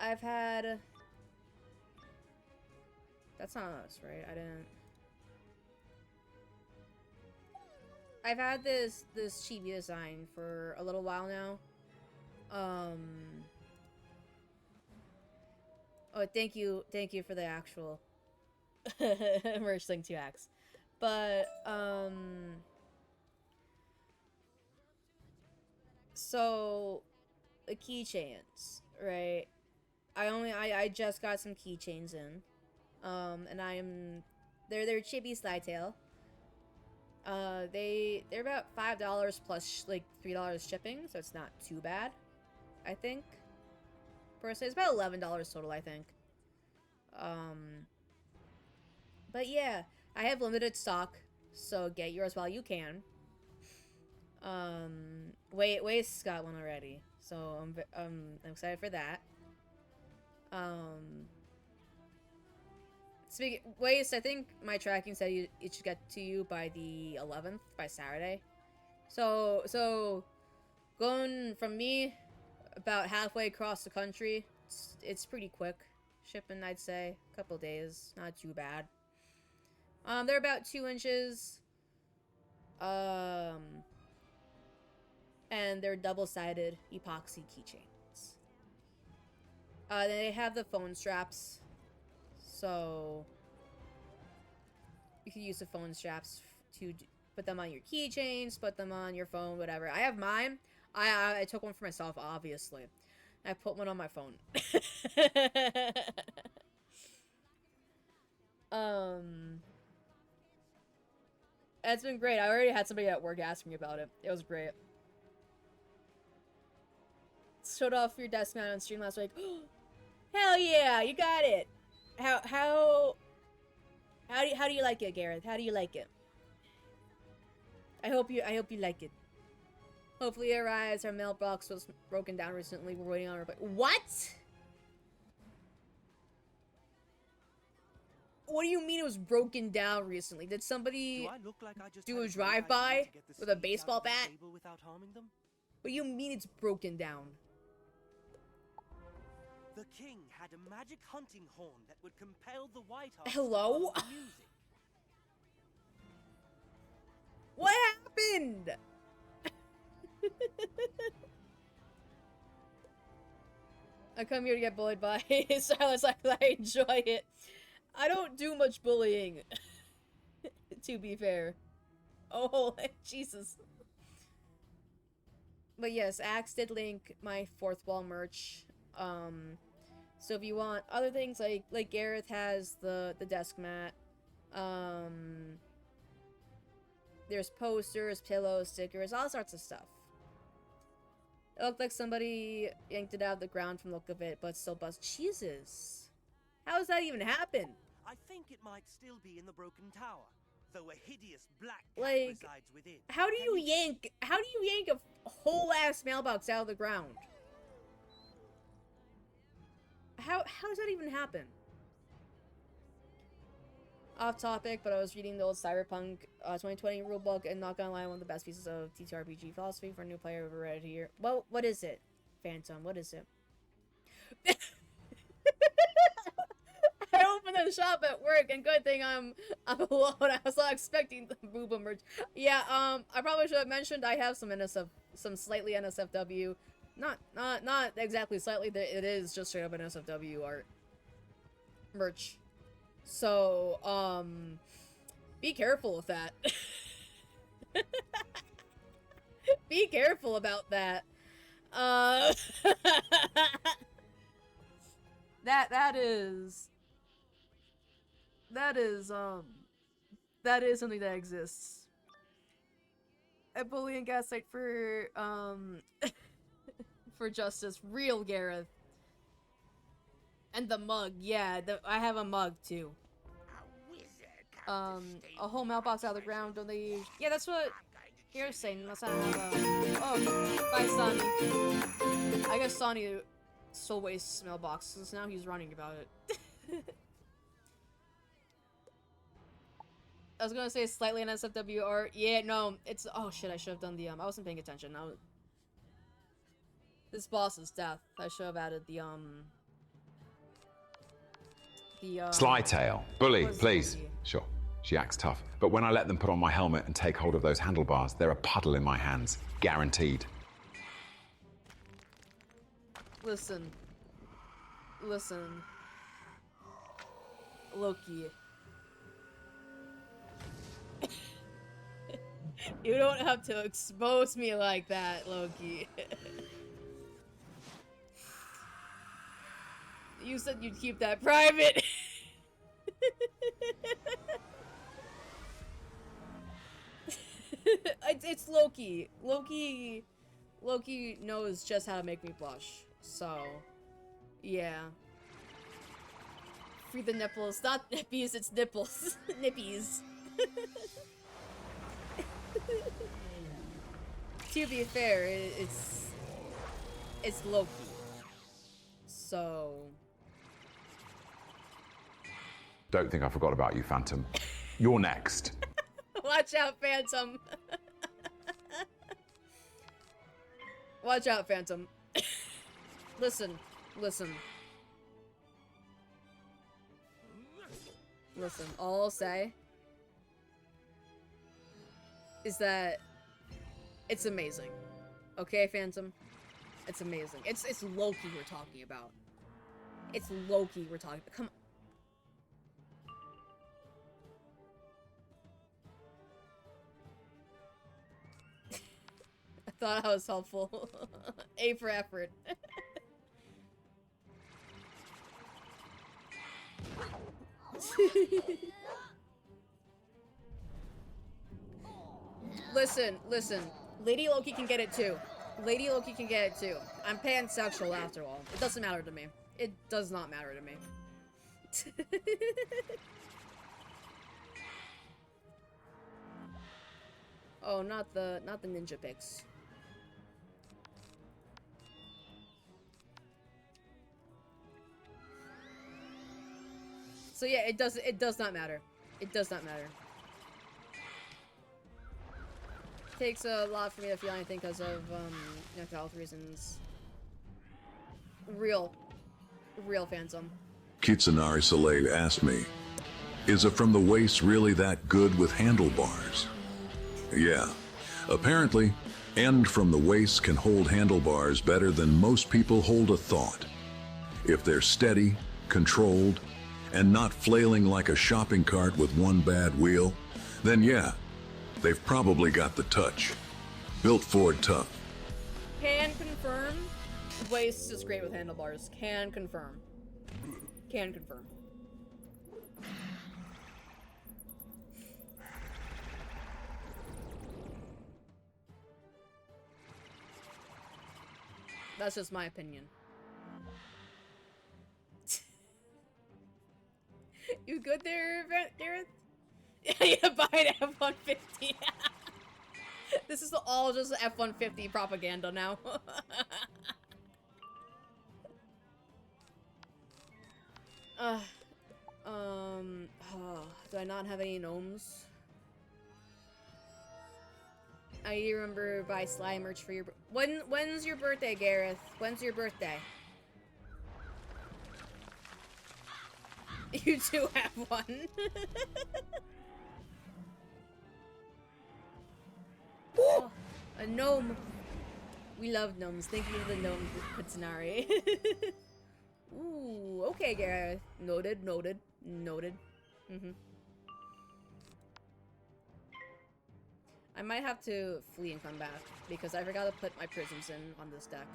I've had... That's not us, right? I didn't... I've had this chibi design for a little while now. Oh, thank you for the actual merch link to Axe. But so the keychains, right? I just got some keychains in. And they're StarlitSlytail. They're about $5 plus like $3 shipping, so it's not too bad, I think. Personally, it's about $11 total, I think. But yeah, I have limited stock, so get yours while you can. Waste's got one already, so I'm excited for that. Waste, I think my tracking said it should get to you by the 11th, by Saturday. So going from me about halfway across the country, it's pretty quick shipping, I'd say. A couple days, not too bad. They're about 2 inches. And they're double-sided epoxy keychains. They have the phone straps. So you can use the phone straps to put them on your keychains, put them on your phone, whatever. I have mine. I took one for myself, obviously. I put one on my phone. It's been great. I already had somebody at work ask me about it. It was great. Showed off your desk mount on stream last week. Hell yeah, you got it. How do you like it, Gareth? How do you like it? I hope you like it. Hopefully it arrives. Our mailbox was broken down recently. We're waiting on our... What? What do you mean it was broken down recently? Did somebody do a drive-by with a baseball bat? What do you mean it's broken down?
The king had a magic hunting horn that would compel the White Hart
Hello?
to follow the music.
What happened? I come here to get bullied by StarlitSlytail. I enjoy it. I don't do much bullying, to be fair. Oh, Jesus. But yes, Axe did link my 4th wall merch. So if you want other things like Gareth has the desk mat. There's posters, pillows, stickers, all sorts of stuff. It looked like somebody yanked it out of the ground from the look of it, but still bust. Jesus. How does that even happen?
I think it might still be in the broken tower, though a hideous black cat
Like,
resides within.
how do you yank a whole ass mailbox out of the ground? How does that even happen? off topic, but I was reading the old Cyberpunk 2020 rulebook, and not gonna lie, one of the best pieces of TTRPG philosophy for a new player I've ever read here. Well, what is it, Phantom? What is it? I opened the shop at work, and good thing I'm alone. I was not expecting the booba merch. Yeah, I probably should have mentioned I have some some slightly NSFW, not exactly slightly. It is just straight up NSFW art merch. So, be careful with that. Be careful about that. That is something that exists. A bully and gaslight for, for justice. Real, Gareth. And the mug, yeah, I have a mug, too. A whole mailbox out of the ground, don't they? Yeah, that's what you're saying. Must have oh, bye, Sonny. I guess Sonny stole Waste's mailbox, since now he's running about it. I was gonna say slightly NSFW art. Yeah, no, it's... Oh, shit, I should have done the, I wasn't paying attention. This boss is death. I should have added the,
Slytail. Bully, please. Sure, she acts tough. But when I let them put on my helmet and take hold of those handlebars, they're a puddle in my hands. Guaranteed.
Listen. Loki. You don't have to expose me like that, Loki. You said you'd keep that private. It's Loki. Loki knows just how to make me blush. So, yeah. Free the nipples. Not nippies, it's nipples. Nippies. To be fair, it's Loki. So...
Don't think I forgot about you, Phantom. You're next.
Watch out, Phantom. Watch out, Phantom. Listen. All I'll say is that it's amazing. Okay, Phantom? It's amazing. It's Loki we're talking about. It's Loki we're talking about. Come on. I thought I was helpful. A for effort. Listen. Lady Loki can get it too. I'm pansexual after all. It doesn't matter to me. It does not matter to me. Oh, not the ninja pics. So yeah, it does not matter. It does not matter. Takes a lot for me to feel anything because of mental health reasons. Real Phantom.
StarlitSlytail asked me, is it from the waist really that good with handlebars? Yeah, apparently, End from the waist can hold handlebars better than most people hold a thought. If they're steady, controlled, and not flailing like a shopping cart with one bad wheel, then yeah, they've probably got the touch. Built Ford tough.
Can confirm. Waist is great with handlebars. Can confirm. That's just my opinion. You good there, Gareth? Yeah, buy an F-150. This is all just F-150 propaganda now. Do I not have any gnomes? I remember buy slime merch for your when's your birthday, Gareth? When's your birthday? You do have one. Oh, a gnome. We love gnomes. Thank you for the gnome, Pitsunari. Ooh, okay, Gareth. Noted, noted, noted. I might have to flee and come back because I forgot to put my prisms in on this deck.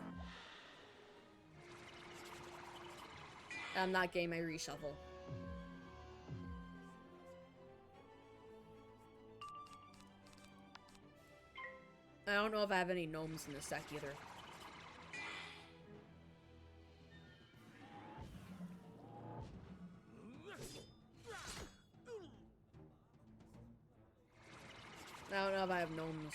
I'm not getting my reshuffle. I don't know if I have any gnomes in this deck either. I don't know if I have gnomes.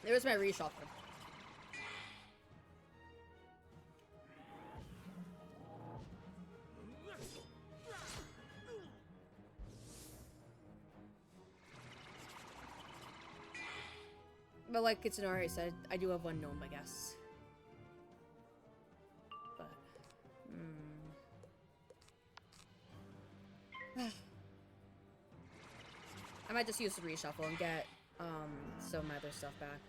There's my reshuffle. But like Kitsunari said, I do have one gnome, I guess. But, I might just use the reshuffle and get some of my other stuff back.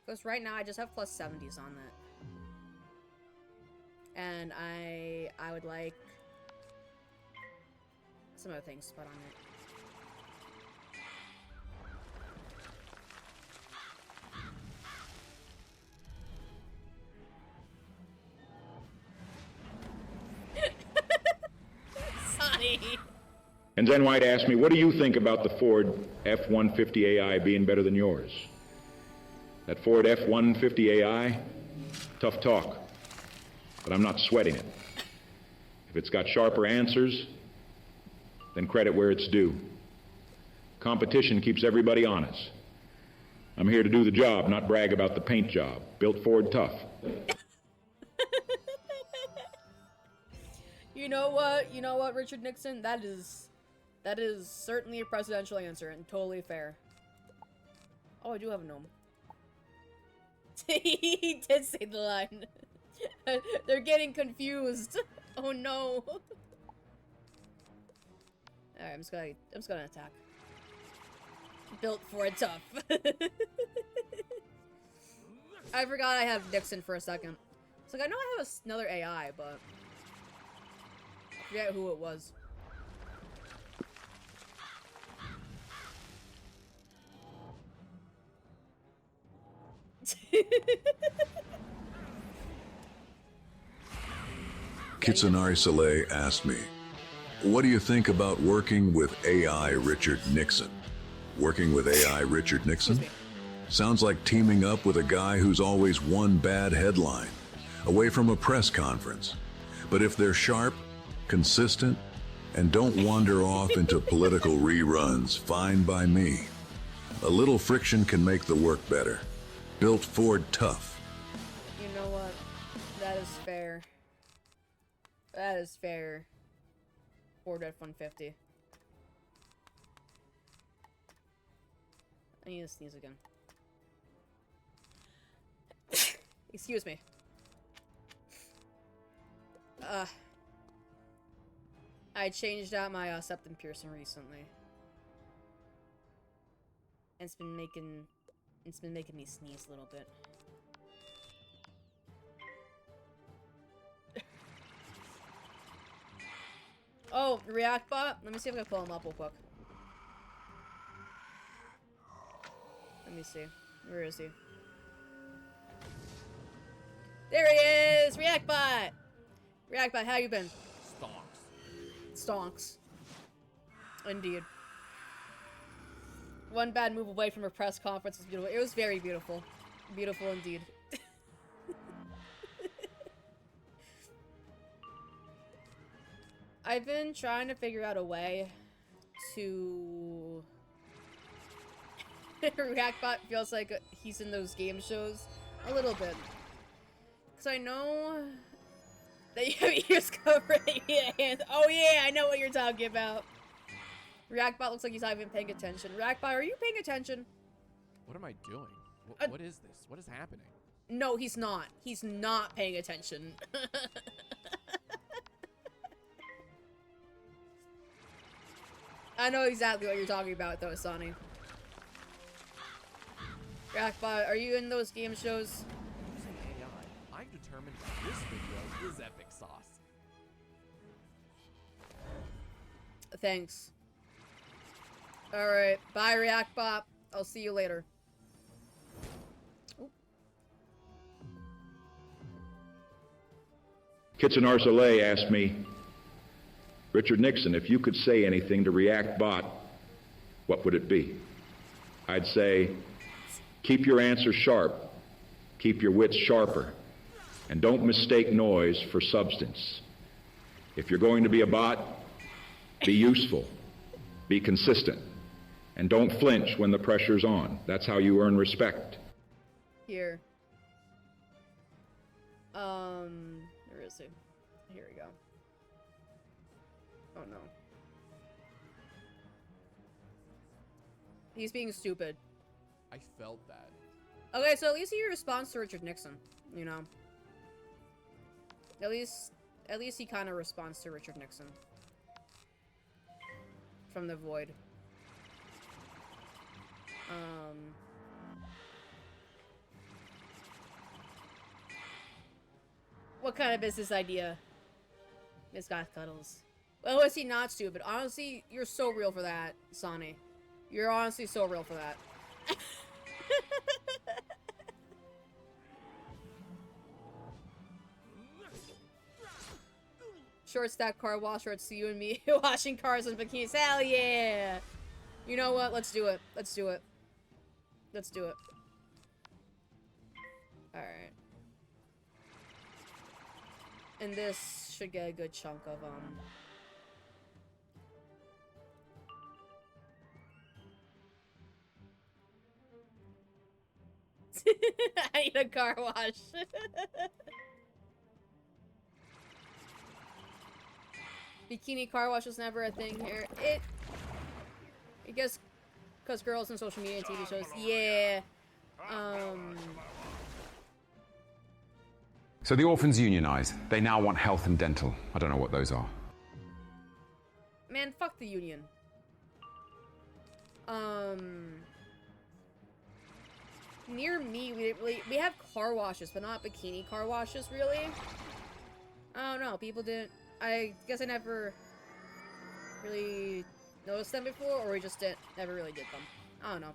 Because right now I just have plus 70s on it. And I would like some other things put on it. Sorry.
And Zen White asked me, what do you think about the Ford F-150 AI being better than yours? That Ford F-150 AI, tough talk, but I'm not sweating it. If it's got sharper answers, then credit where it's due. Competition keeps everybody honest. I'm here to do the job, not brag about the paint job. Built Ford tough.
You know what, Richard Nixon? That is certainly a presidential answer and totally fair. Oh, I do have a gnome. He did say the line. They're getting confused. Oh no. Alright, I'm just gonna attack. Built for it tough. I forgot I have Nixon for a second. It's like I know I have another AI, but I forget who it was.
StarlitSlytail asked me, what do you think about working with AI Richard Nixon? Working with AI Richard Nixon? Sounds like teaming up with a guy who's always one bad headline, away from a press conference. But if they're sharp, consistent, and don't wander off into political reruns, fine by me. A little friction can make the work better. Built Ford tough.
You know what? That is fair. That is fair. Ford F-150. I need to sneeze again. Excuse me. I changed out my septum piercing recently. And it's been making me sneeze a little bit. Oh, React bot? Let me see if I can pull him up real quick. Let me see. Where is he? There he is! React bot! React by how you been?
Stonks.
Stonks. Indeed. One bad move away from a press conference was beautiful. It was very beautiful. Beautiful indeed. I've been trying to figure out a way to... Reactbot feels like he's in those game shows. A little bit. Because I know... that you have ears covering your hands. Oh yeah, I know what you're talking about. Reactbot looks like he's not even paying attention. Reactbot, are you paying attention?
What am I doing? What is this? What is happening?
No, he's not. He's not paying attention. I know exactly what you're talking about, though, Sonny. Reactbot, are you in those game shows?
Using AI, I'm determined that this video is epic sauce.
Thanks. Alright, bye, Reactbot. I'll see you later.
Kitchener Soleil asked me, Richard Nixon, if you could say anything to React Bot, what would it be? I'd say, keep your answers sharp, keep your wits sharper, and don't mistake noise for substance. If you're going to be a bot, be useful, be consistent, and don't flinch when the pressure's on. That's how you earn respect.
Here. Where is he? Here we go. Oh no. He's being stupid.
I felt that.
Okay, so at least he responds to Richard Nixon, you know. At least he kind of responds to Richard Nixon. From the void. What kind of business idea? Miss Got Cuddles. Well, is he not stupid? Honestly, you're so real for that, Sonny. You're honestly so real for that. Short stack car wash, or it's you and me washing cars in bikinis. Hell yeah! You know what? Let's do it. Let's do it. Let's do it. Alright. And this should get a good chunk of, I need a car wash. Bikini car wash was never a thing here. I guess because girls in social media and TV shows. Yeah.
So the orphans unionize. They now want health and dental. I don't know what those are.
Man, fuck the union. Near me, we have car washes, but not bikini car washes, really. I don't know. People didn't. I guess I never really noticed them before, or we just never really did them. I don't know.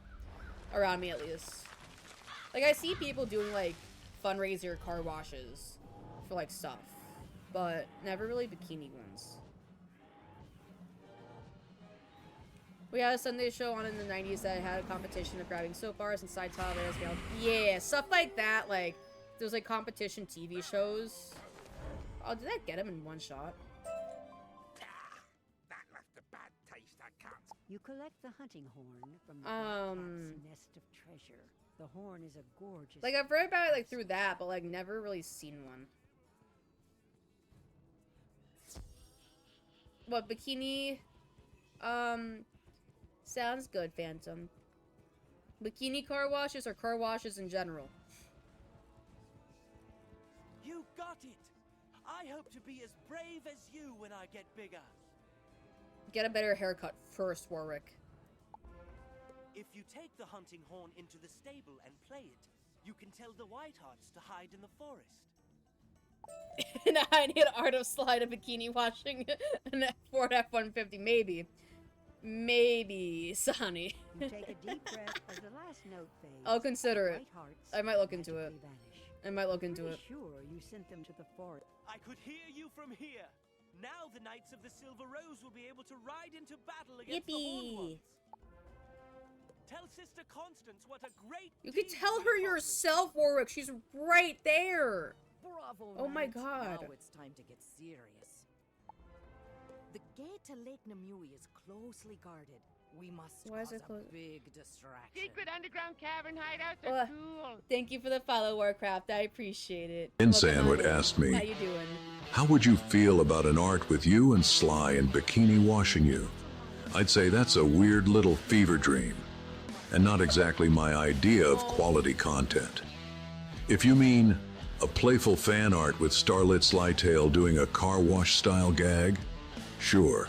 Around me, at least. Like, I see people doing, like, fundraiser car washes for, like, stuff, but never really bikini ones. We had a Sunday show on in the 90s that had a competition of grabbing soap bars and side tile scale. Yeah, stuff like that, like, there's, like, competition TV shows. Oh, did that get him in one shot?
That left a bad taste, I can't.
You collect the hunting horn from the cat's nest of treasure. The horn is a gorgeous...
Like, I've read about it, like, through that, but, like, never really seen one. What, bikini? Sounds good, Phantom. Bikini car washes or car washes in general?
You got it! I hope to be as brave as you when I get bigger.
Get a better haircut first, Warwick.
If you take the hunting horn into the stable and play it, you can tell the Whitehearts to hide in the forest.
And I need art of slide of bikini washing a Ford F-150, maybe. Maybe, Sonny.
You take a deep breath as the last note fades.
I'll consider it.
White hearts
I might look into it.
magically vanish.
I might look into
Pretty
it.
sure you sent them to the forest.
I could hear you from here. Now the Knights of the Silver Rose will be able to ride into battle against the Horned
Yippee!
Ones. Tell Sister Constance what a great
You could
deed
tell
we
her
accomplished.
yourself, Warwick. She's right there.
Bravo,
Oh my
Knight.
god.
Now it's time to get serious. The gate to Lake Namui is closely guarded. We must
Why is
cause
it closed?
a big distraction.
Secret underground cavern hideouts
Ugh.
are cool.
Thank you for the follow, Warcraft. I appreciate it.
Insan
Welcome
would
on in.
ask me,
How you doing?
how would you feel about an art with you and Sly in bikini washing you? I'd say that's a weird little fever dream, and not exactly my idea of quality content. If you mean a playful fan art with StarlitSlytail doing a car wash style gag, sure,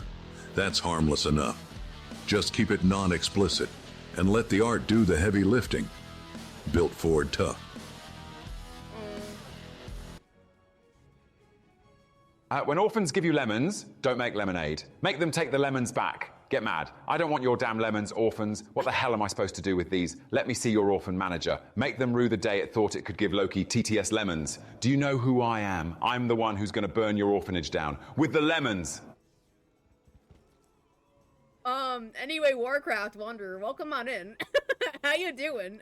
that's harmless enough. Just keep it non-explicit and let the art do the heavy lifting. Built Ford tough.
When orphans give you lemons, don't make lemonade. Make them take the lemons back. Get mad. I don't want your damn lemons, orphans. What the hell am I supposed to do with these? Let me see your orphan manager. Make them rue the day it thought it could give Loki TTS lemons. Do you know who I am? I'm the one who's going to burn your orphanage down. With the lemons!
Anyway, Warcraft Wanderer, welcome on in. How you doing?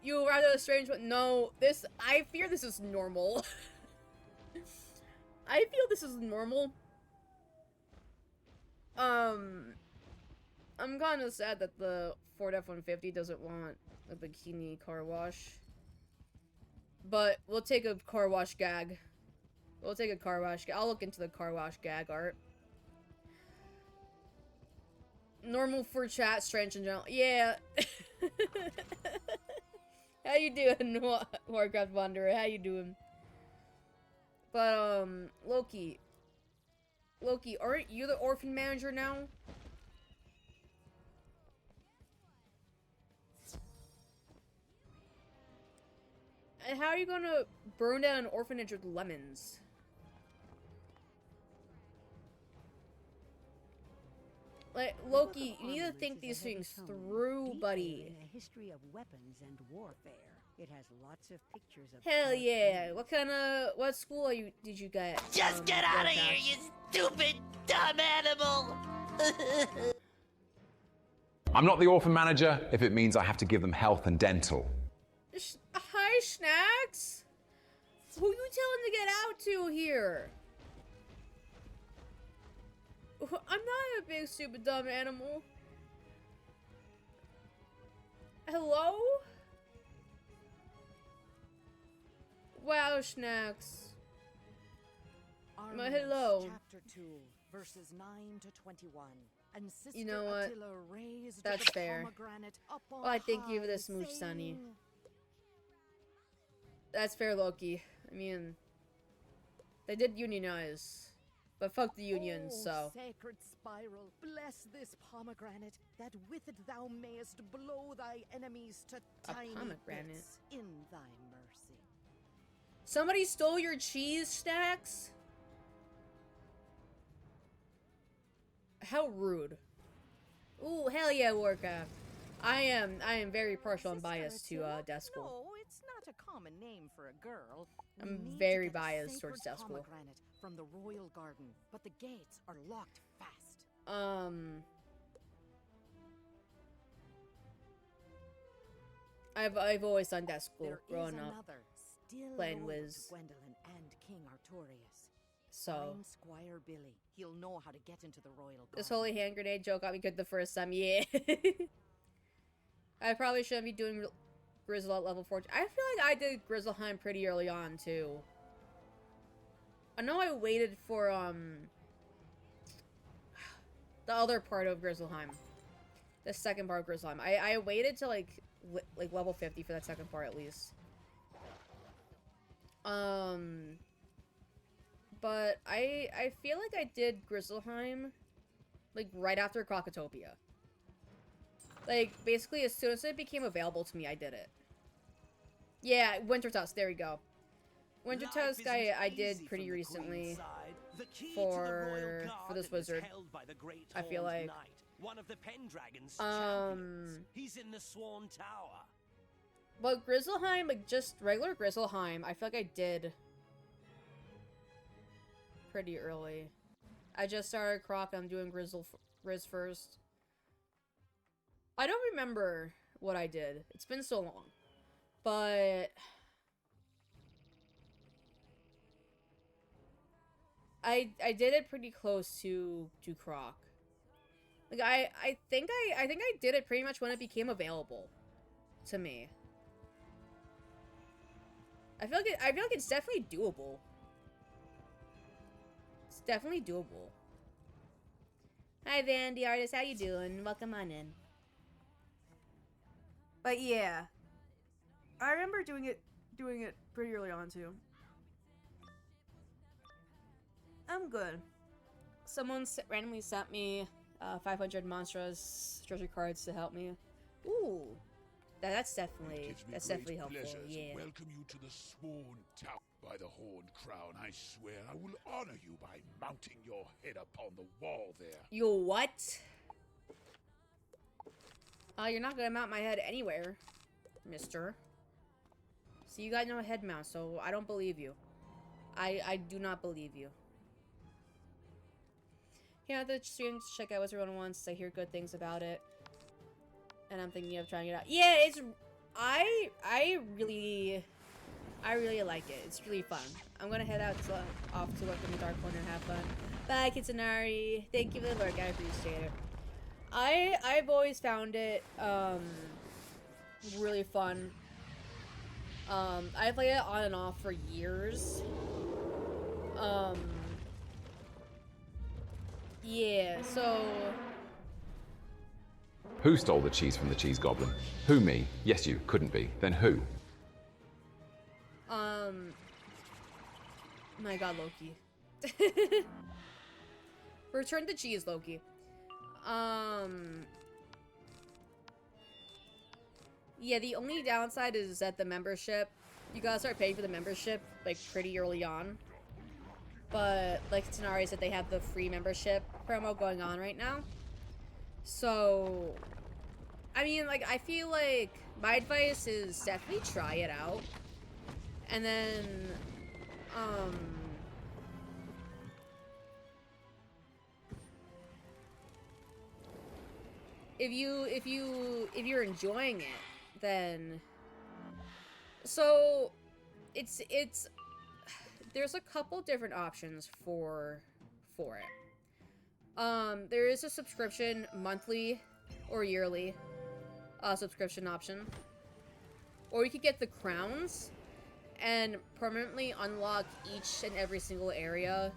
You arrived at a strange one. No, I fear this is normal. I feel this is normal. I'm kind of sad that the Ford F-150 doesn't want a bikini car wash. But we'll take a car wash gag. We'll take a car wash. I'll look into the car wash gag art. Normal for chat, strange in general. Yeah. How you doing, Warcraft Wanderer? How you doing? But, Loki. Loki, aren't you the orphan manager now? And how are you gonna burn down an orphanage with lemons? Like, Loki, you need to think these things through, buddy.
A history of weapons and warfare. It has lots of pictures of
Hell yeah! What school did you get?
Just get out of here, you stupid, dumb animal!
I'm not the orphan manager if it means I have to give them health and dental.
Hi, Snacks! Who you telling to get out to here? I'm not a big, stupid, dumb animal. Hello? Wow, Snacks. Hello.
Chapter 2, verses 9 to 21. And Sister
You know what?
Attila raised
That's
the
fair.
pomegranate up on
Well, I thank you for
high,
the smooch, Sonny.
saying,
That's fair, Loki. I mean, they did unionize, but fuck the unions,
"Oh,
so.
sacred spiral, bless this pomegranate, that with it thou mayest blow thy enemies to tiny
pomegranate?
bits in thy mercy."
Somebody stole your cheese, Snacks? How rude. Ooh, hell yeah, Warcraft. I am very partial and biased to Death School.
No, it's not a common name for a girl. We
I'm
need to
very
get a
biased towards
sacred
Death School.
pomegranate from the royal garden, but the gates are locked fast.
I've always done Death School
There
growing
is
up.
another, still
playing
loyal
Wiz.
to Gwendolyn and King Artorias.
So
Find Squire Billy. He'll know how to get into the royal garden.
this holy hand grenade joke got me good the first time. Yeah. I probably shouldn't be doing Grizzle at level 14. I feel like I did Grizzleheim pretty early on too. I know I waited for the other part of Grizzleheim. The second part of Grizzleheim. I waited till like level 50 for that second part at least. But I feel like I did Grizzleheim like right after Crocotopia. Like basically as soon as it became available to me, I did it. Yeah, Winter Tusk, there we go. Winter
Life
Tusk
isn't
I did
easy
pretty
from the
recently
Queen's side. The key to the royal
for this
garden is
wizard.
held by the Great
I feel
Horned
like.
Knight, one of the Pendragon's champions. He's in the Swan Tower.
But Grizzleheim, like just regular Grizzleheim, I feel like I did pretty early. I just started Croc. I'm doing Grizz first. I don't remember what I did. It's been so long, but I did it pretty close to Croc. Like I think I did it pretty much when it became available to me. I feel like it's definitely doable. It's definitely doable. Hi Van, the artist, how you doing? Welcome on in. But yeah, I remember doing it pretty early on too. I'm good. Someone randomly sent me 500 Monstras treasure cards to help me. Ooh, that's definitely helpful. Yeah.
Welcome you to the Swan Tower. By the Horned Crown, I swear I will honor you by mounting your head upon the wall there.
You what? You're not gonna mount my head anywhere, mister. So you got no head mount, so I don't believe you. I do not believe you. Yeah, the stream to check out Wizard101 since I hear good things about it. And I'm thinking of trying it out. Yeah, it's... I really like it. It's really fun. I'm gonna head out off to work in the dark corner and have fun. Bye, Kitsunari. Thank you for the lurk. I appreciate it. I've always found it really fun. I played it on and off for years. Yeah, so...
Who stole the cheese from the cheese goblin? Who, me? Yes, you. Couldn't be. Then who?
My god, Loki. Return the cheese, Loki. Yeah, the only downside is that the membership, you gotta start paying for the membership, like, pretty early on. But, like Tanari said, they have the free membership promo going on right now. So, I mean, like, I feel like my advice is definitely try it out. And then, if you're enjoying it, then, so, it's, there's a couple different options for it. There is a subscription, monthly or yearly, subscription option. Or you could get the crowns and permanently unlock each and every single area,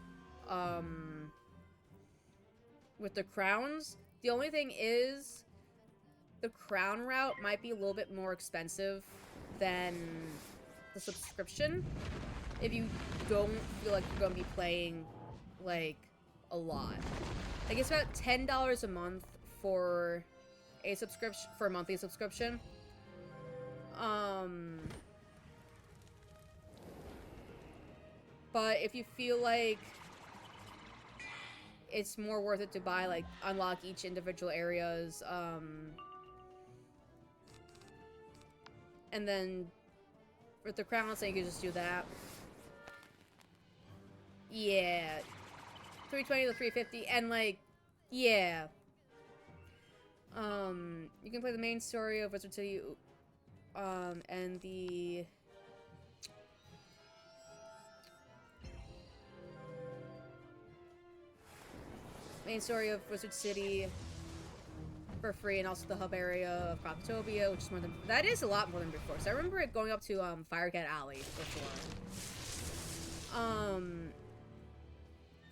with the crowns. The only thing is, the crown route might be a little bit more expensive than the subscription if you don't feel like you're gonna be playing, like, a lot. Like, it's about $10 a month for a subscription, for a monthly subscription. But if you feel like it's more worth it to buy, like, unlock each individual areas, and then with the crowns, then you can just do that. Yeah. 320 to 350, and, like, yeah. You can play the main story of Wizard101, and the... main story of Wizard City for free, and also the hub area of Croctopia, which is more than... that is a lot more than before. So I remember it going up to, Firecat Alley before.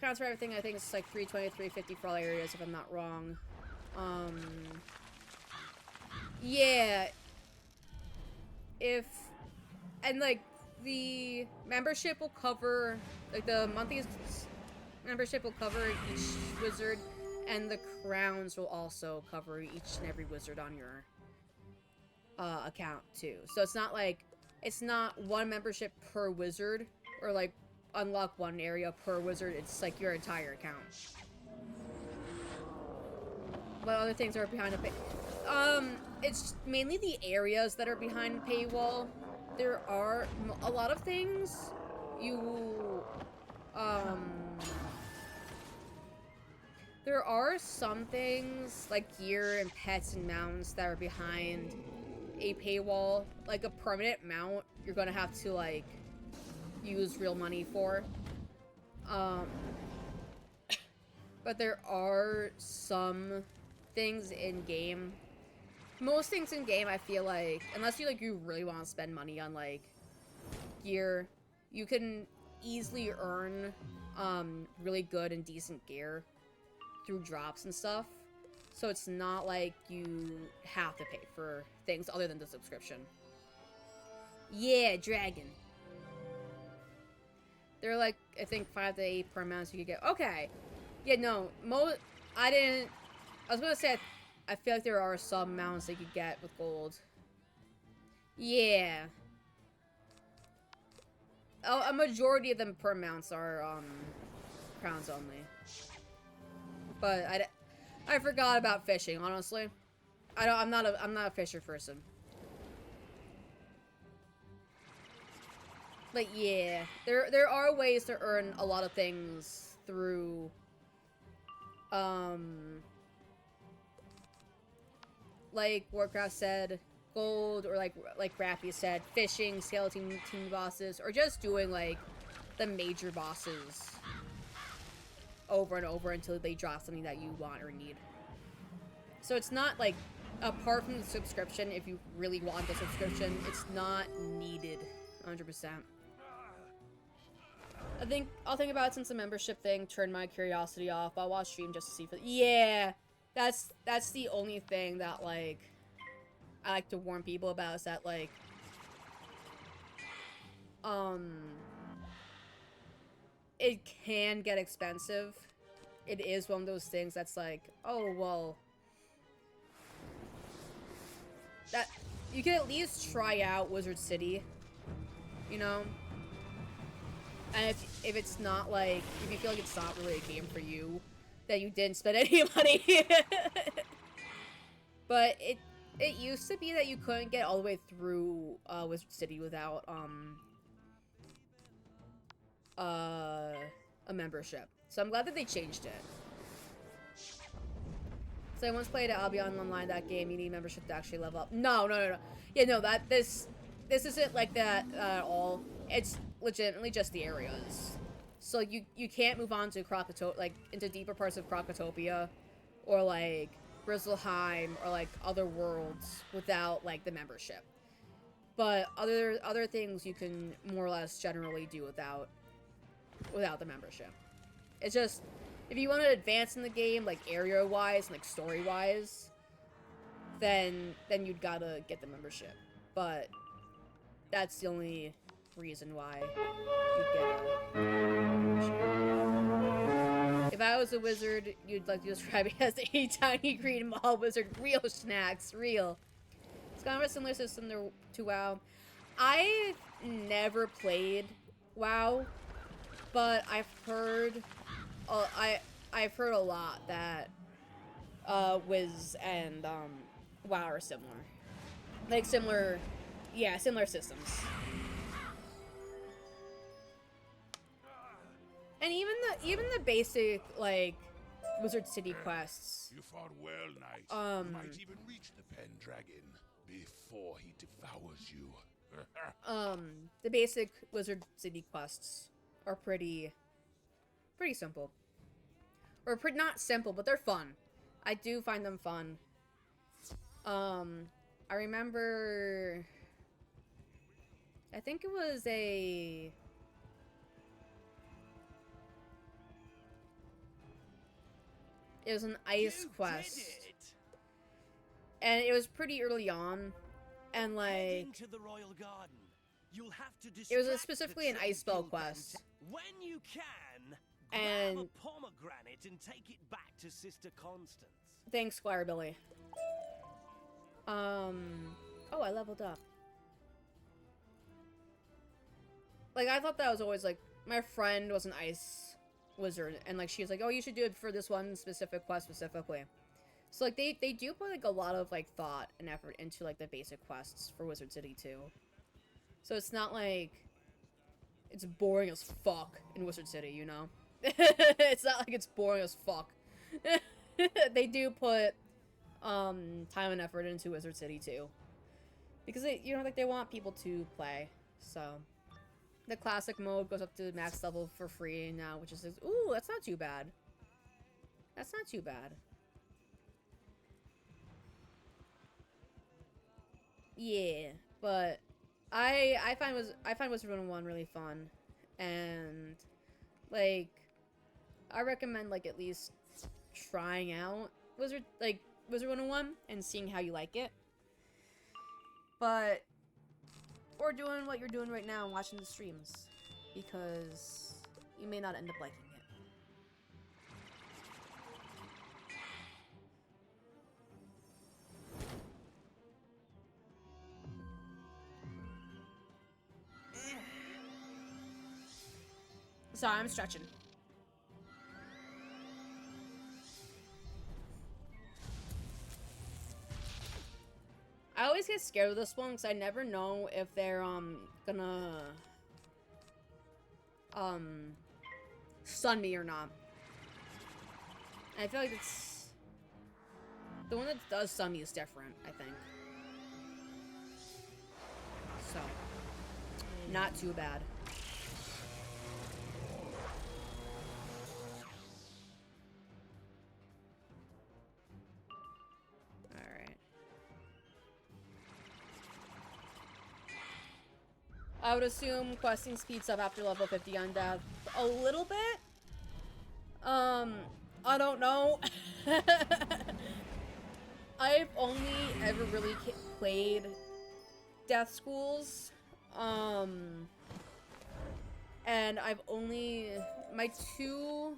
Counts for everything, I think it's like 320, 350 for all areas, if I'm not wrong. Yeah. And, like, the membership will cover, like, the monthly membership will cover each wizard, and the crowns will also cover each and every wizard on your, account, too. So it's not, like, it's not one membership per wizard. or like unlock one area per wizard. It's like your entire account. But other things are behind a pay. It's mainly the areas that are behind paywall. There are a lot of things you, there are some things like gear and pets and mounts that are behind a paywall. Like a permanent mount, you're gonna have to like use real money for. But there are some things in game. Most things in game, I feel like, unless you really want to spend money on like gear, you can easily earn really good and decent gear through drops and stuff. So it's not like you have to pay for things other than the subscription. Yeah, dragon. They're like, I think 5 to 8 per mounts you could get. Okay. Yeah, no, I was gonna say, I feel like there are some mounts that you could get with gold. Yeah. A majority of them per mounts are, crowns only. But I forgot about fishing, honestly. I'm not a fisher person. But yeah, there are ways to earn a lot of things through, like Warcraft said, gold, or like Rappy said, fishing, skeleton team bosses, or just doing like the major bosses over and over until they drop something that you want or need. So it's not like, apart from the subscription, if you really want the subscription, it's not needed 100%. I'll think about it since the membership thing turned my curiosity off. I'll watch stream just to see for— yeah, that's the only thing that, like, I like to warn people about, is that, like, it can get expensive. It is one of those things that's like, oh, well, that you can at least try out Wizard City, you know? And if it's not like, if you feel like it's not really a game for you, then you didn't spend any money. But it used to be that you couldn't get all the way through Wizard City without a membership. So I'm glad that they changed it. So I once played at Albion Online, that game, you need membership to actually level up. No. Yeah, no, this isn't like that at all. It's legitimately just the areas. So you can't move on to Krakatopia, like, into deeper parts of Krakatopia, or like Grizzleheim, or like other worlds without like the membership. But other things you can more or less generally do without the membership. It's just, if you want to advance in the game, like area-wise and like story-wise, then you'd gotta get the membership. But that's the only reason why you get a membership. If I was a wizard, you'd like to describe me as a tiny green mall wizard. Real snacks, real. It's kind of a similar system to WoW. I never played WoW, but I've heard I've heard a lot that Wiz and WoW are similar. Like similar systems. And even the basic like Wizard City quests.
You fought well, knight. You might even reach the Pendragon before he devours you.
The basic Wizard City quests are pretty simple. Or not simple, but they're fun. I do find them fun. I remember, I think it was an ice quest. And it was pretty early on. And like,
Into the royal garden. You'll have to
it was specifically an ice spell quest.
When you can,
and
grab a pomegranate and take it back to Sister Constance.
Thanks, Squire Billy. Oh, I leveled up. like, I thought that was always, like, my friend was an ice wizard, and, like, she was like, oh, you should do it for this one specific quest specifically. So, like, they do put, like, a lot of, like, thought and effort into, like, the basic quests for Wizard City, too. So it's not, like, it's boring as fuck in Wizard City, you know? It's not like it's boring as fuck. They do put, time and effort into Wizard City, too. Because, you know, like, they want people to play, so... The classic mode goes up to max level for free now, which is... Ooh, that's not too bad. That's not too bad. Yeah, but... I find Wizard101 really fun. And... Like... I recommend, like, at least trying out Wizard101 and seeing how you like it. But, or doing what you're doing right now and watching the streams, because you may not end up liking it. Sorry, I'm stretching. I always get scared of this one because I never know if they're, gonna, stun me or not. And I feel like it's... The one that does stun me is different, I think. So, not too bad. I would assume questing speeds up after level 50 on death. A little bit? I don't know. I've only ever really played Death Schools. And I've only... My two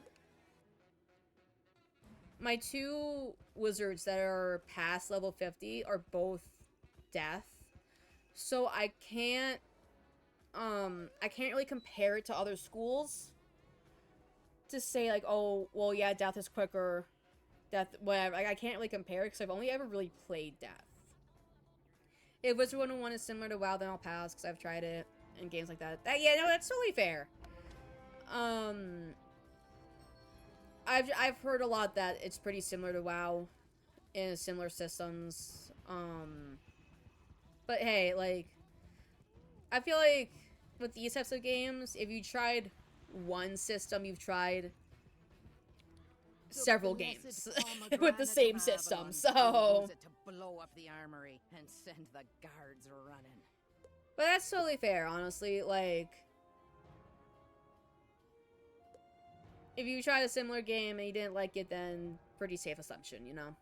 wizards that are past level 50 are both death. So I can't really compare it to other schools to say, like, oh, well, yeah, death is quicker, death, whatever. Like, I can't really compare it because I've only ever really played death. If Wizard101 is similar to WoW, then I'll pass because I've tried it in games like that. Yeah, no, that's totally fair. I've heard a lot that it's pretty similar to WoW in similar systems. But hey, like, I feel like with these types of games, if you tried one system, you've tried several games with the same system, so...
Use it to blow up the armory and send the guards running.
But that's totally fair, honestly, like... If you tried a similar game and you didn't like it, then pretty safe assumption, you know?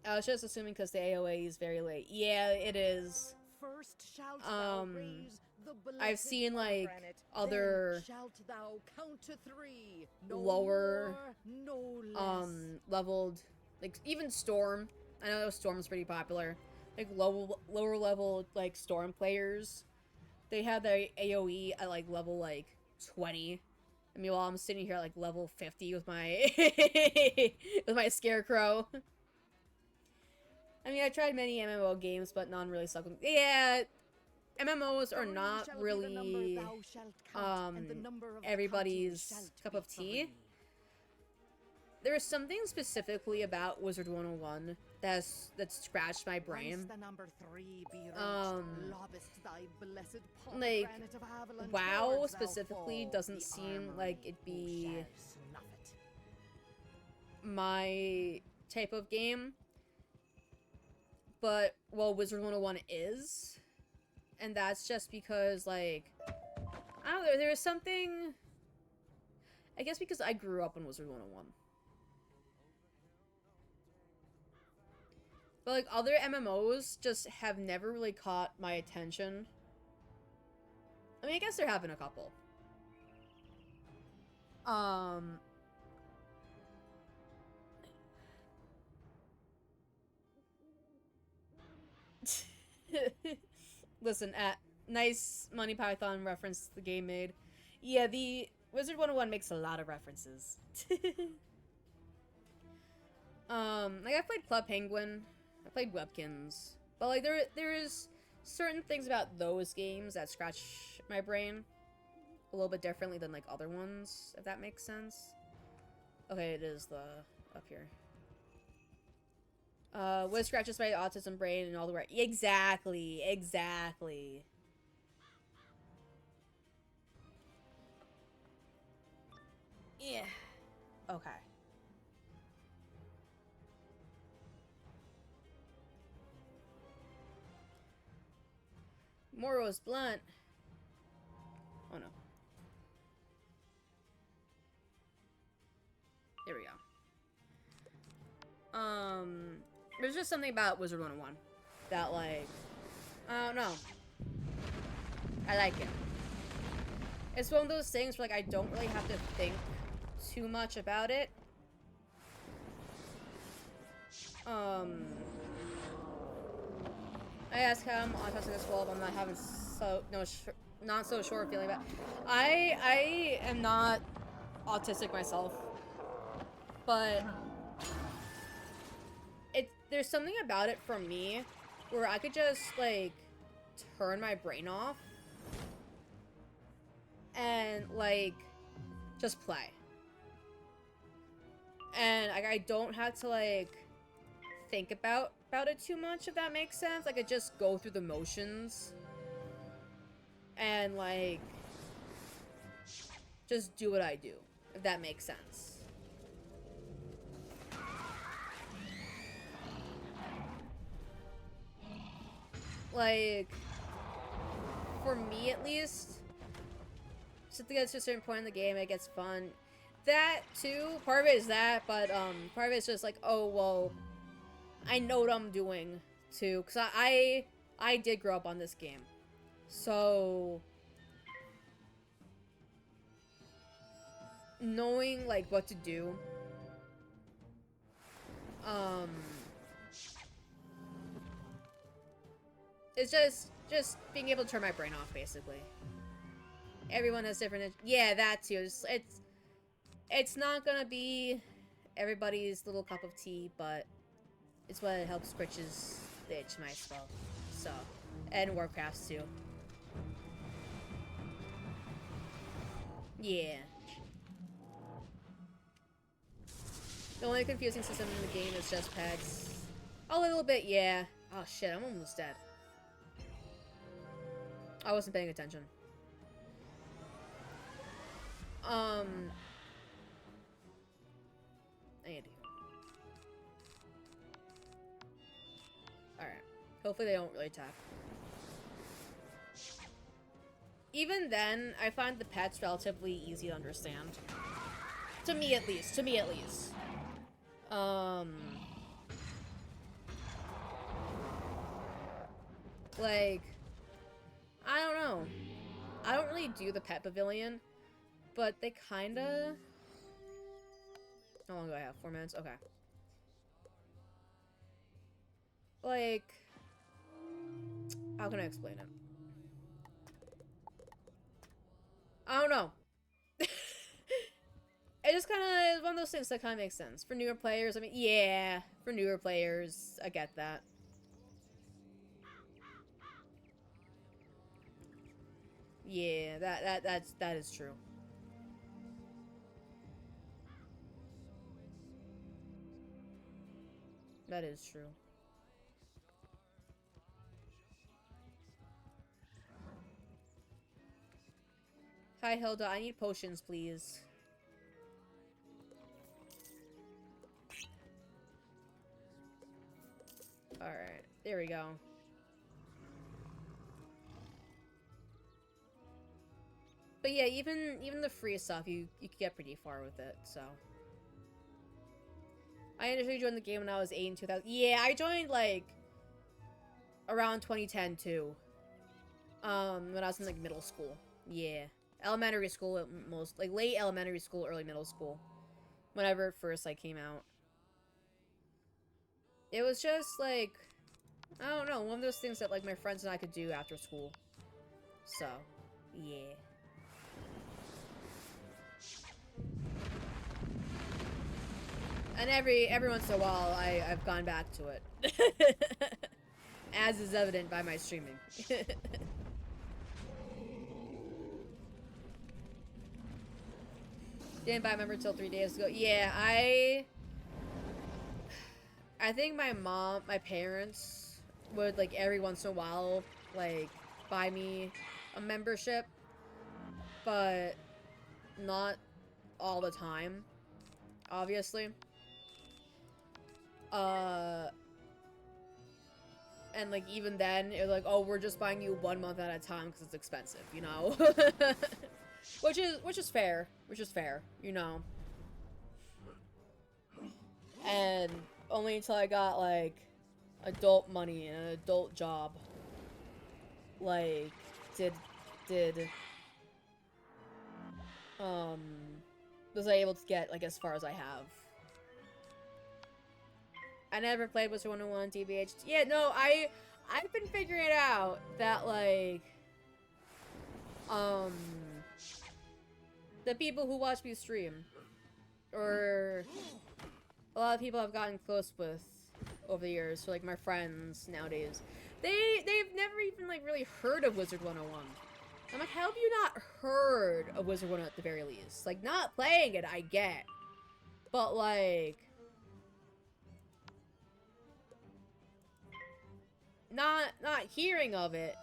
I was just assuming because the AoE is very late. Yeah, it is.
First shalt thou raise the
I've seen, like,
granite,
other
shalt thou count to 3. No
lower,
more, no less.
leveled, like, even Storm. I know Storm's pretty popular. Like, lower level, like, Storm players, they have their AoE at, like, level, like, 20. I mean, while I'm sitting here at, like, level 50 with my, with my Scarecrow. I mean, I tried many MMO games, but none really suck. Yeah, MMOs are not really, everybody's cup of tea. There's something specifically about Wizard101 that scratched my brain. Like, WoW specifically doesn't seem like it'd be my type of game. But, well, Wizard101 is. And that's just because, like, I don't know, there's something... I guess because I grew up on Wizard101. But, like, other MMOs just have never really caught my attention. I mean, I guess there have been a couple. Listen, Nice Monty Python reference the game made. Yeah, the Wizard101 makes a lot of references. Like I played Club Penguin, I played Webkins, but like there is certain things about those games that scratch my brain a little bit differently than like other ones, if that makes sense. Okay, it is the up here. What scratches my autism brain and all the right. Exactly. Yeah. Okay. Morrow's blunt. Oh no. There we go. There's just something about Wizard101 that, like, I don't know. I like it. It's one of those things where, like, I don't really have to think too much about it. I ask how I'm autistic as well, but I'm not having not so sure feeling about it. I am not autistic myself, but there's something about it for me where I could just like turn my brain off and like just play, and like I don't have to like think about it too much, if that makes sense. Like I just go through the motions and like just do what I do, if that makes sense. Like, for me at least, just to get to a certain point in the game, it gets fun. That too, part of it is that, but part of it is just like, oh well, I know what I'm doing too, because I did grow up on this game, so knowing like what to do, it's just being able to turn my brain off, basically. Everyone has different, yeah, that too. It's not gonna be everybody's little cup of tea, but it's what helps scratches the itch my spell. So, and Warcrafts too. Yeah. The only confusing system in the game is just pegs. A little bit, yeah. Oh shit, I'm almost dead. I wasn't paying attention. I need to. Alright. Hopefully they don't really attack. Even then, I find the pets relatively easy to understand. To me at least. Like, I don't know. I don't really do the pet pavilion, but they kinda... How long do I have? 4 minutes? Okay. Like, how can I explain it? I don't know. It just kind of is one of those things that kind of makes sense. For newer players, I mean, yeah, for newer players, I get that. Yeah, that is true. That is true. Hi, Hilda. I need potions, please. Alright, there we go. But yeah, even the free stuff, you could get pretty far with it, so. I initially joined the game when I was 8 in 2000. Yeah, I joined, like, around 2010, too. When I was in, like, middle school. Yeah. Elementary school at most. Like, late elementary school, early middle school. Whenever it first, like, came out. It was just, like, I don't know, one of those things that, like, my friends and I could do after school. So, yeah. And every once in a while, I've gone back to it. As is evident by my streaming. Didn't buy a member till 3 days ago. Yeah, I think my parents would, like, every once in a while, like, buy me a membership. But not all the time, obviously. And, like, even then, it was like, oh, we're just buying you 1 month at a time because it's expensive, you know? which is fair. Which is fair, you know? And only until I got, like, adult money and an adult job, like, was I able to get, like, as far as I have. I never played Wizard101 TBH. Yeah, no, I've been figuring it out that, like, the people who watch me stream, or a lot of people I've gotten close with over the years, so, like, my friends nowadays, they've never even, like, really heard of Wizard101. I'm like, how have you not heard of Wizard101 at the very least? Like, not playing it, I get. But, like, not hearing of it,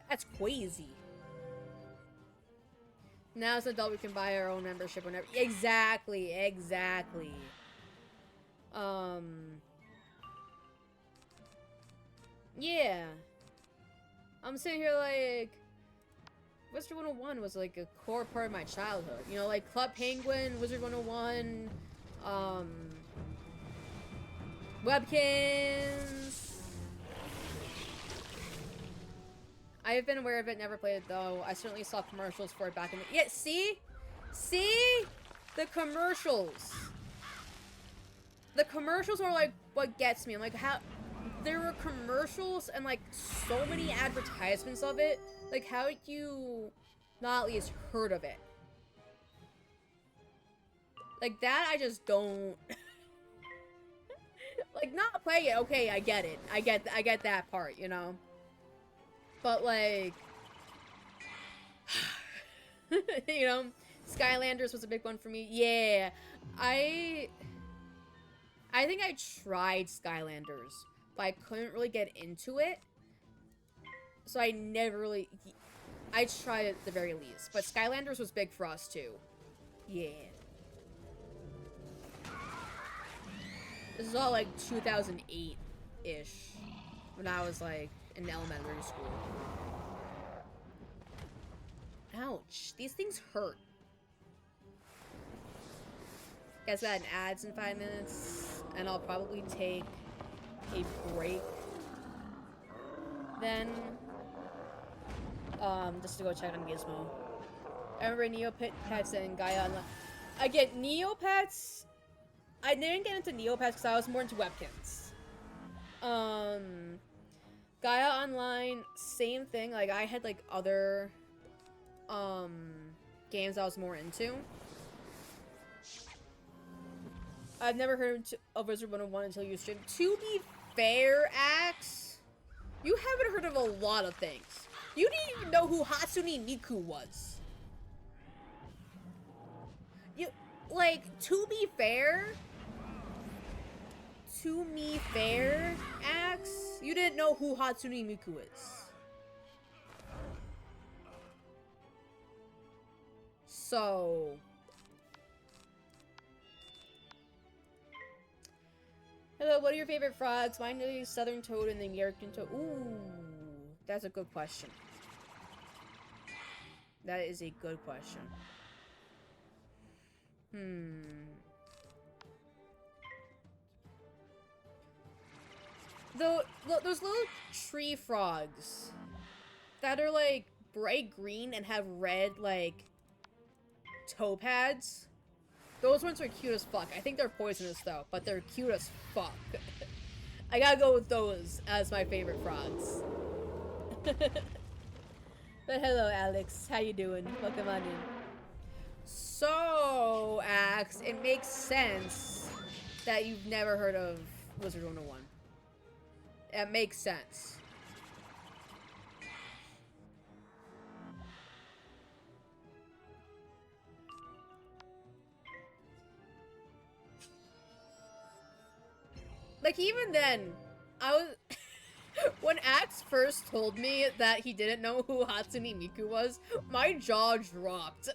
that's crazy. Now as an adult, we can buy our own membership whenever. Exactly. Yeah. I'm sitting here like, Wizard101 was like a core part of my childhood. You know, like Club Penguin, Wizard101, Webkins. I have been aware of it, never played it though. I certainly saw commercials for it back in the— Yeah, see? See? The commercials. The commercials are like what gets me. I'm like, how— there were commercials and like so many advertisements of it. Like, how did you not at least heard of it? Like, that I just don't— like, not play it, okay, I get it. I get that part, you know? But, like, you know, Skylanders was a big one for me. Yeah, I think I tried Skylanders, but I couldn't really get into it. So I never really— I tried it at the very least. But Skylanders was big for us, too. Yeah. This is all, like, 2008-ish. When I was, like, in elementary school. Ouch. These things hurt. Guess that in ads in 5 minutes. And I'll probably take a break then. Just to go check on Gizmo. I remember Neopets and Gaia Online. Again, Neopets, I didn't get into Neopets because I was more into Webkins. Gaia Online, same thing. Like, I had, like, other, games I was more into. I've never heard of Wizard101 until you streamed. To be fair, Axe, you haven't heard of a lot of things. You didn't even know who Hatsune Miku was. You, like, to be fair, Axe, you didn't know who Hatsune Miku is. So, hello, what are your favorite frogs? Mine is Southern Toad and the American Toad. Ooh, that's a good question. That is a good question. Those little tree frogs that are like bright green and have red like toe pads. Those ones are cute as fuck. I think they're poisonous though, but they're cute as fuck. I gotta go with those as my favorite frogs. But hello, Alex. How you doing? Welcome on in. So, Axe, it makes sense that you've never heard of Wizard101. It makes sense. Like, even then, I was... when Axe first told me that he didn't know who Hatsune Miku was, my jaw dropped.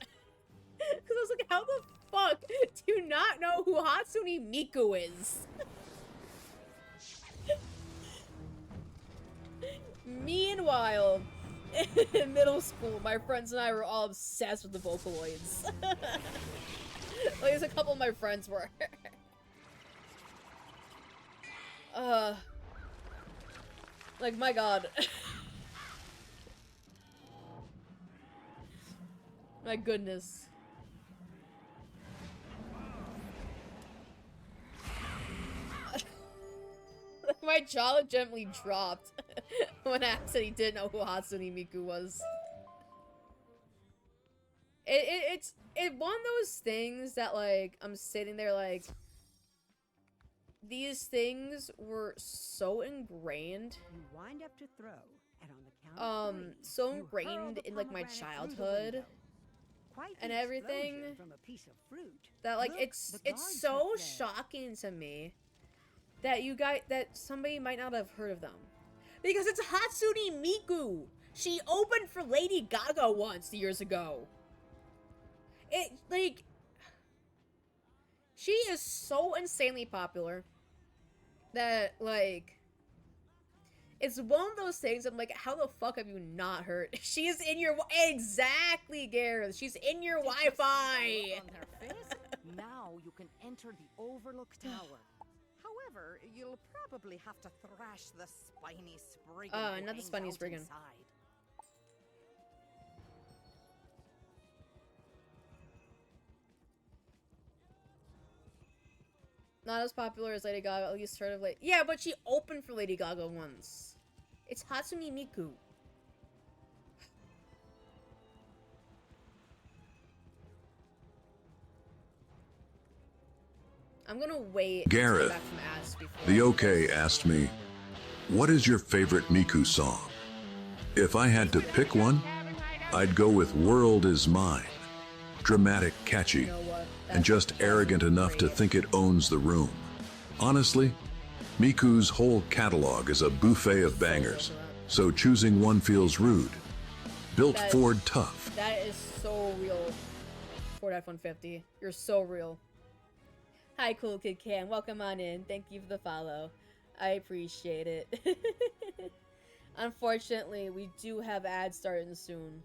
Because I was like, how the fuck do you not know who Hatsune Miku is? Meanwhile, in middle school, my friends and I were all obsessed with the Vocaloids. Like, there's a couple of my friends were. Like, my god. My goodness. My jaw legitimately dropped when I said he didn't know who Hatsune Miku was. It's one of those things that, like, I'm sitting there like, these things were so ingrained.
You wind up to throw, and on the count of three,
so
you hurl
ingrained
the
in, like, my
pomegranate through the
childhood
window. Quite the
and everything
explosion from a piece of fruit.
that, like,
Look,
it's
the guards
so
have fled.
shocking to me that somebody might not have heard of them. Because it's Hatsune Miku! She opened for Lady Gaga once years ago. It, like... She is so insanely popular that, like... It's one of those things I'm like, how the fuck have you not heard? She's in your... Exactly, Gareth! She's in your Wi-Fi!
Now you can enter the Overlook Tower. However, you'll probably have to thrash the spiny spriggan who
not the
hangs
spiny
out
spriggan.
inside.
Not as popular as Lady Gaga, at least sort of like... Yeah, but she opened for Lady Gaga once. It's Hatsune Miku. I'm gonna wait until I get
Gareth,
back from Ass before
the
I do
OK
this.
asked me, what is your favorite Miku song? If I had to pick one, I'd go with World Is Mine. Dramatic, catchy,
You know what?
and just arrogant enough to think it owns the room. Honestly, Miku's whole catalog is a buffet of bangers, so choosing one feels rude. Built
That-
Ford tough.
That is so real. Ford F-150. You're so real. Hi, Cool Kid Cam. Welcome on in. Thank you for the follow. I appreciate it. Unfortunately, we do have ads starting soon.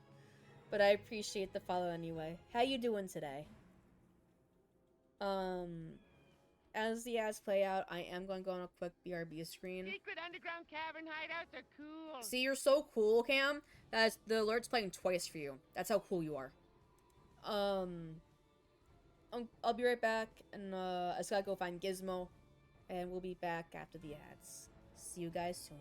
But I appreciate the follow anyway. How you doing today? As the ads play out, I am going to go on a quick BRB screen.
Secret underground cavern hideouts are cool.
See, you're so cool, Cam. That's the alert's playing twice for you. That's how cool you are. I'll be right back, and I just gotta go find Gizmo, and we'll be back after the ads. See you guys soon.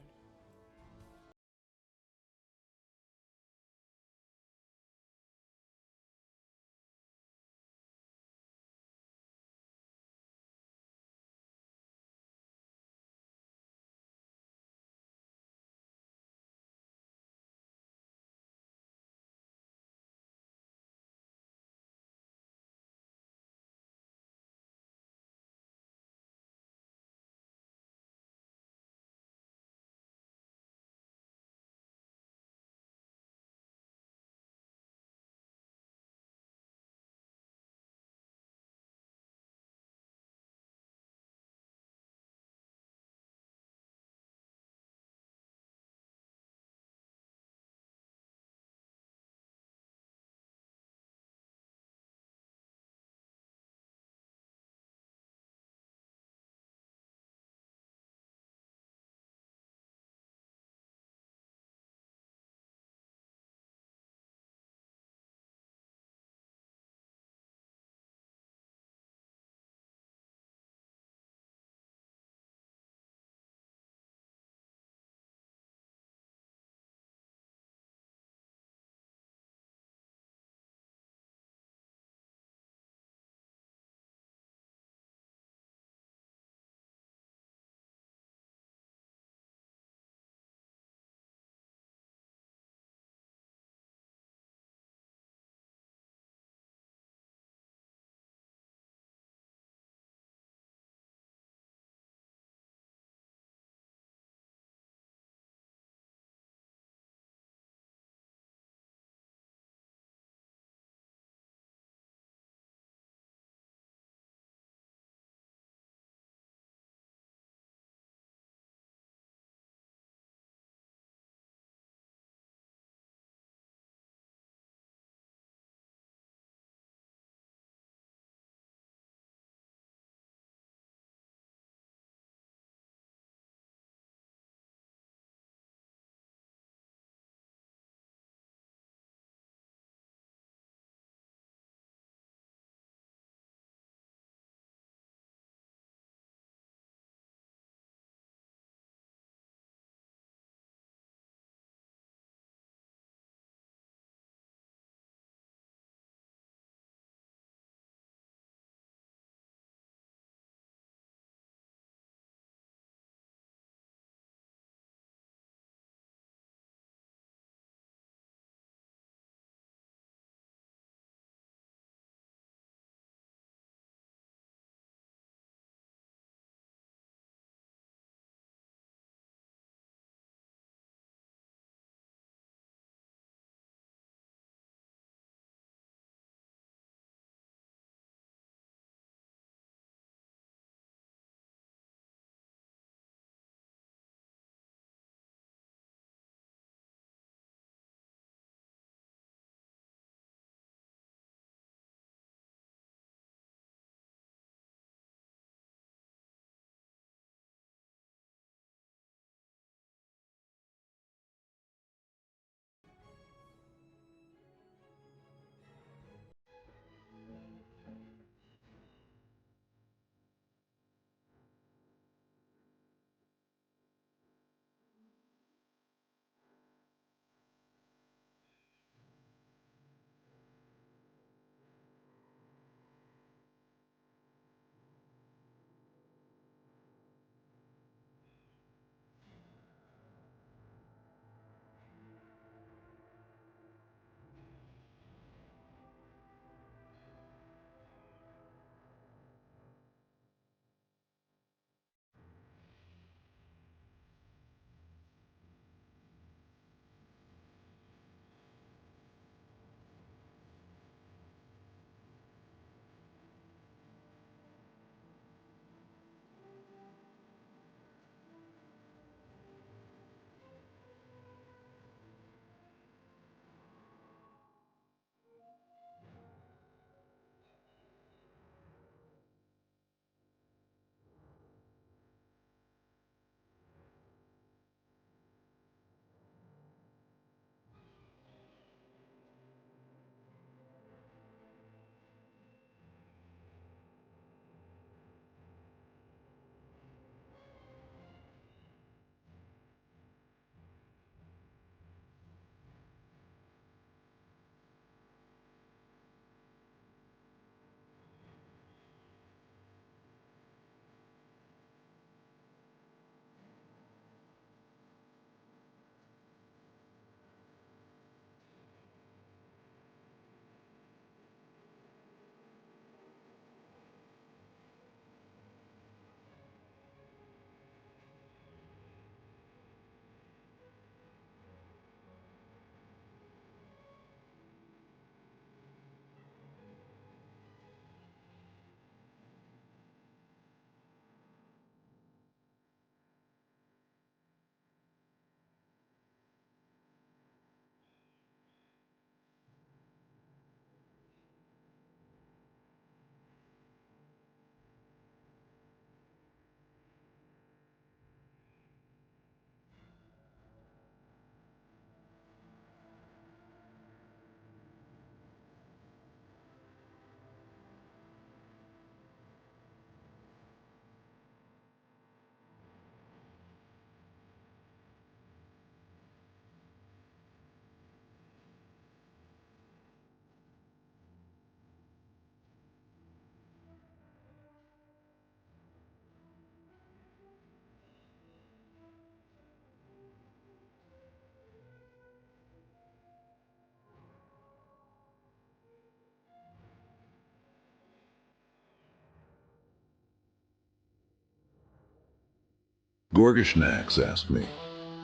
Gorgashnax asked me,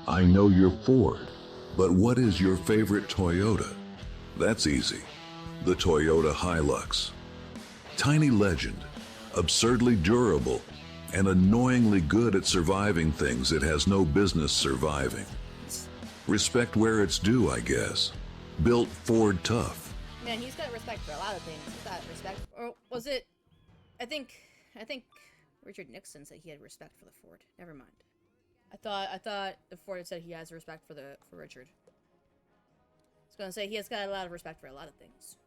I know you're Ford, but what is your favorite Toyota? That's easy. The Toyota Hilux. Tiny legend, absurdly durable, and annoyingly good at surviving things it has no business surviving. Respect where it's due, I guess. Built Ford tough.
Man, he's got respect for a lot of things. He's got respect, or was it? I think Richard Nixon said he had respect for the Ford. Never mind. I thought the Ford had said he has respect for Richard. I was gonna say he has got a lot of respect for a lot of things.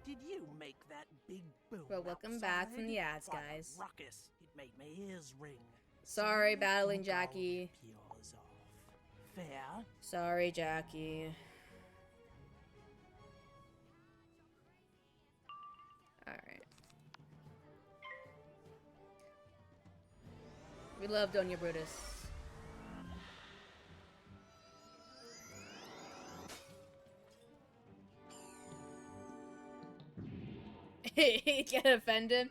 Did you make that big boom?
Well, welcome back from the ads, guys.
Ruckus. It made my ears ring.
Sorry, battling Jackie.
Yours off. Fair.
Sorry, Jackie. Alright. We love Doña Brutus. He can't offend him.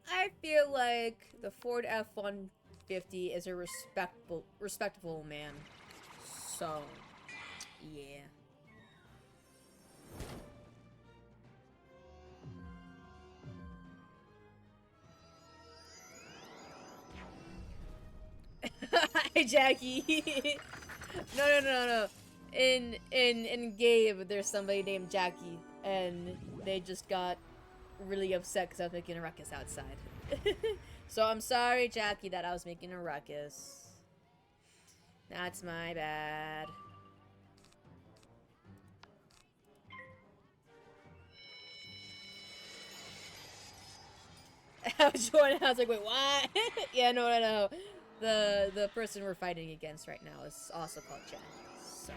I feel like the Ford F-150 is a respectable man. So, yeah. Hi, Jackie. No. In Gabe, there's somebody named Jackie, and they just got really upset because I was making a ruckus outside. So I'm sorry, Jackie, that I was making a ruckus. That's my bad. I was like, wait, what? Yeah, no. The person we're fighting against right now is also called Jackie, so...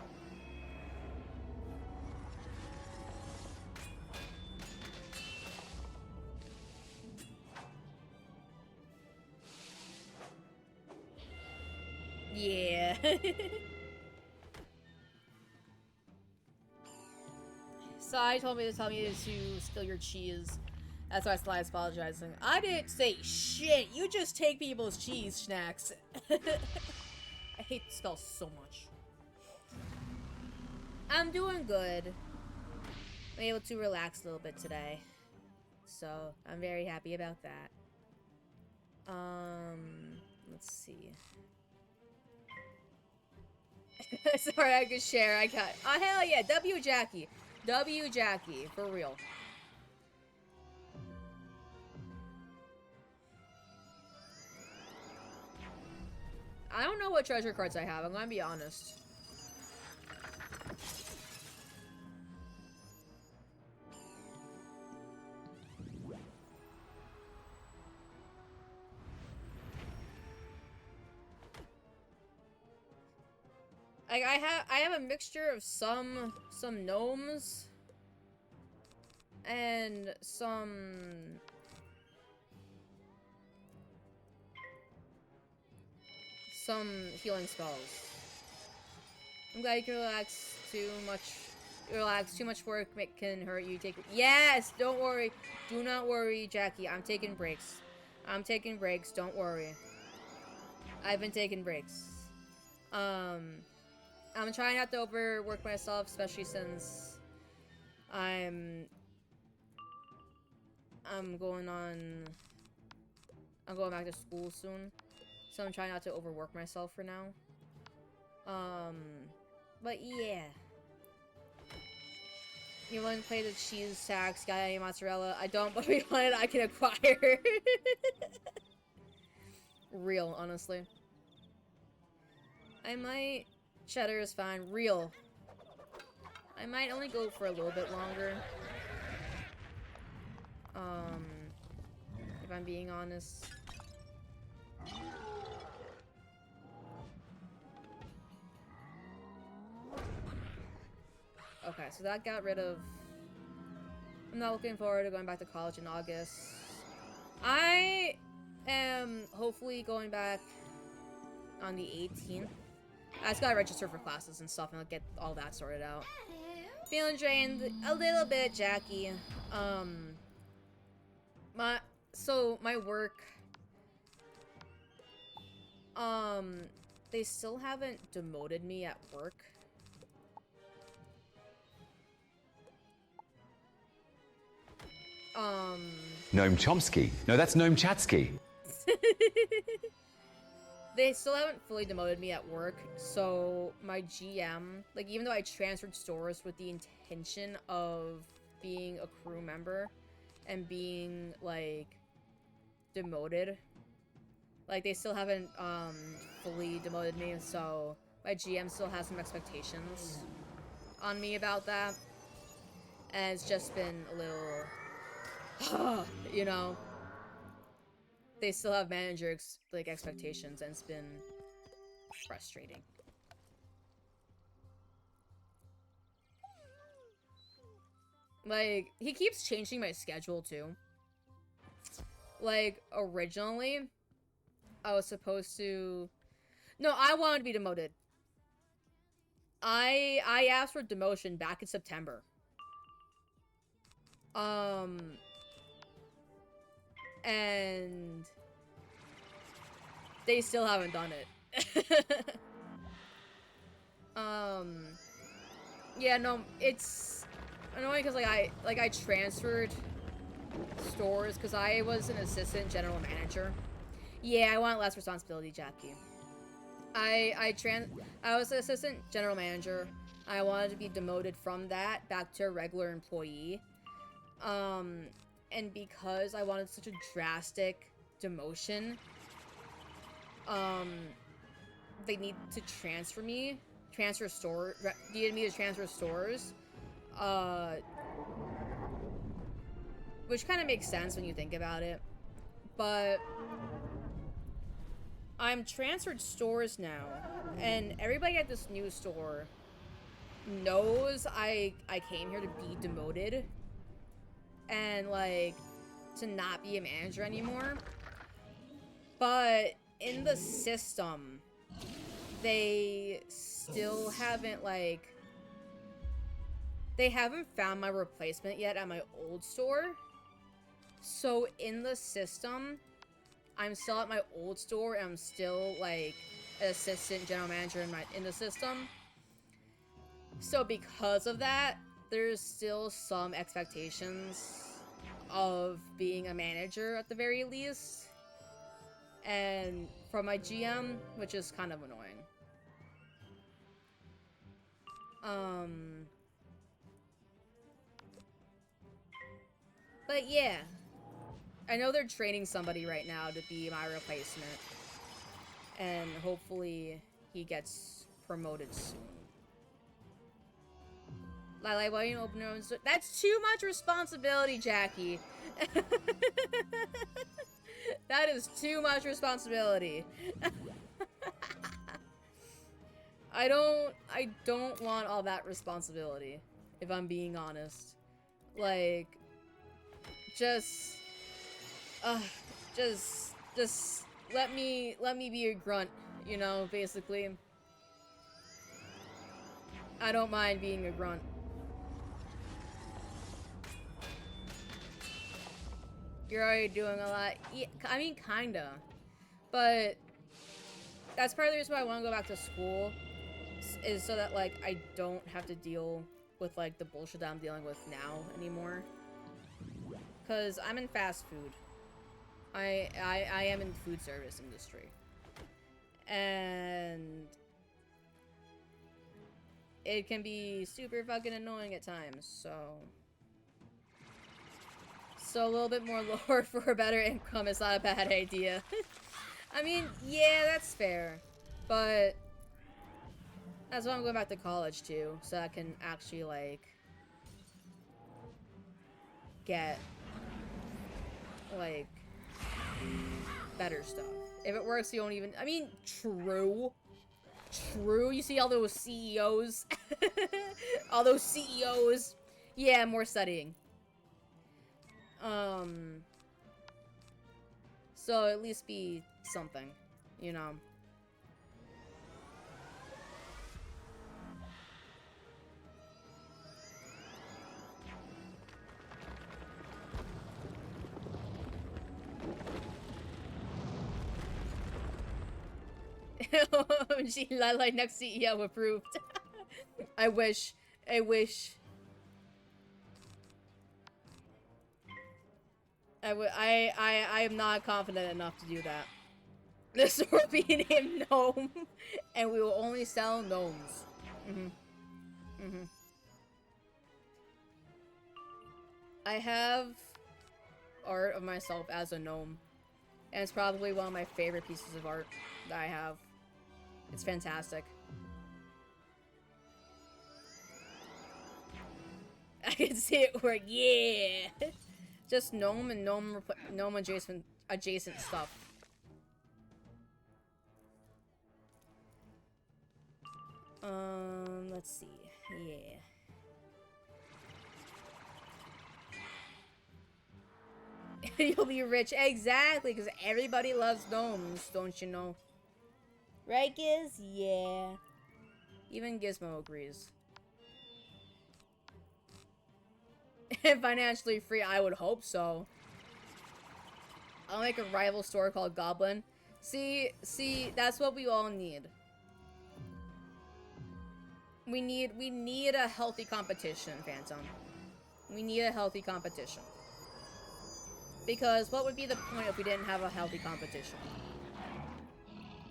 Yeah. Sai told me to tell me to steal your cheese. That's why Sly's apologizing. I didn't say shit. You just take people's cheese snacks. I hate the spell so much. I'm doing good. I'm able to relax a little bit today. So, I'm very happy about that. Let's see. Sorry, I could share. I got. Oh, hell yeah. W Jackie. W Jackie. For real. I don't know what treasure cards I have. I'm gonna be honest. Like I have a mixture of some gnomes and some healing spells. I'm glad you can relax too much. Relax. Too much work can hurt you. Yes. Don't worry. Do not worry, Jackie. I'm taking breaks. I'm taking breaks. Don't worry. I've been taking breaks. I'm trying not to overwork myself, especially since I'm going back to school soon. So I'm trying not to overwork myself for now. But yeah. You want to play the cheese tax, got any mozzarella? I don't, but if you want it, I can acquire. Real, honestly. I might... Cheddar is fine. Real. I might only go for a little bit longer. If I'm being honest. Okay, so that got rid of... I'm not looking forward to going back to college in August. I am hopefully going back on the 18th. I just gotta register for classes and stuff, and I'll get all that sorted out. Feeling drained a little bit, Jackie. My work They still haven't demoted me at work.
Noam Chomsky. No, that's Noam Chatsky.
They still haven't fully demoted me at work, so my GM, like, even though I transferred stores with the intention of being a crew member and being, like, demoted, like, they still haven't, fully demoted me, so my GM still has some expectations on me about that, and it's just been a little, you know, they still have manager expectations, and it's been frustrating. Like, he keeps changing my schedule too. Like, originally, I was supposed to... No, I wanted to be demoted. I asked for demotion back in September. And they still haven't done it. Yeah, no, it's annoying because I transferred stores because I was an assistant general manager. Yeah, I want less responsibility, Jackie. I was an assistant general manager. I wanted to be demoted from that back to a regular employee. And because I wanted such a drastic demotion, they need to transfer me, needed me to transfer stores, which kind of makes sense when you think about it, but I'm transferred stores now, and everybody at this new store knows I came here to be demoted, and, like, to not be a manager anymore. But in the system, they still haven't, like... They haven't found my replacement yet at my old store. So in the system, I'm still at my old store, and I'm still, like, an assistant general manager in the system. So because of that, there's still some expectations of being a manager at the very least. And from my GM, which is kind of annoying. But yeah. I know they're training somebody right now to be my replacement. And hopefully he gets promoted soon. Like, why you open your own store? That's too much responsibility, Jackie. That is too much responsibility. I don't want all that responsibility, if I'm being honest. Like, just let me be a grunt, you know, basically. I don't mind being a grunt. You're already doing a lot. Yeah, I mean, kinda. But that's part of the reason why I want to go back to school, is so that, like, I don't have to deal with, like, the bullshit that I'm dealing with now anymore. Because I'm in fast food. I am in the food service industry. And it can be super fucking annoying at times, so a little bit more lore for a better income is not a bad idea. I mean, yeah, that's fair. But that's why I'm going back to college, too. So I can actually, like, get, like, better stuff. If it works, you don't even... I mean, true. True. You see all those CEOs? All those CEOs. Yeah, more studying. So at least be something, you know. Gee, Lala next CEO approved. I wish. I wish. I am not confident enough to do that. The store will be named Gnome, and we will only sell gnomes. I have art of myself as a gnome, and it's probably one of my favorite pieces of art that I have. It's fantastic. I can see it work. Yeah. Just gnome and gnome adjacent stuff. Let's see. Yeah. You'll be rich. Exactly, because everybody loves gnomes, don't you know? Right, Giz? Yeah. Even Gizmo agrees. Financially free, I would hope so. I'll make a rival store called Goblin. See, that's what we all need. We need a healthy competition, Phantom. We need a healthy competition. Because what would be the point if we didn't have a healthy competition?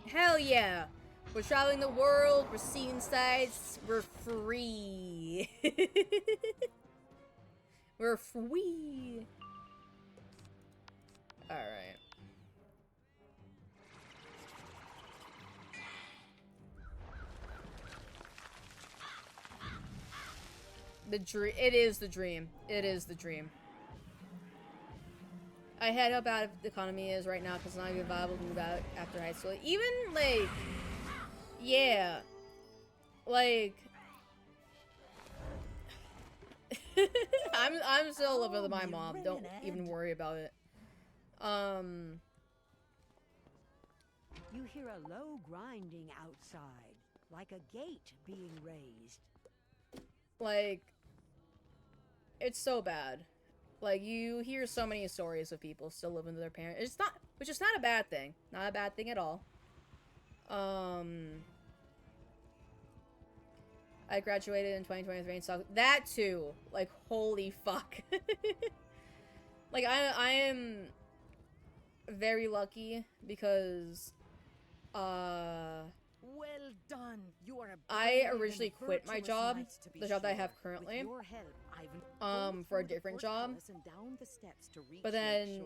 Hell yeah! We're traveling the world, we're seeing sights, we're free. We're free. Alright. It is the dream. It is the dream. I had how bad the economy is right now because it's not even viable to move out after high school. Even, like, yeah. Like, I'm still living with my mom. Don't even worry about it.
You hear a low grinding outside, like a gate being raised.
Like, it's so bad. Like, you hear so many stories of people still living with their parents. It's not, which is not a bad thing. Not a bad thing at all. I graduated in 2023 and saw that too. Like, holy fuck. Like, I am very lucky because,
well done. You are
I originally quit my job, the job that I have currently, for a different job. But then,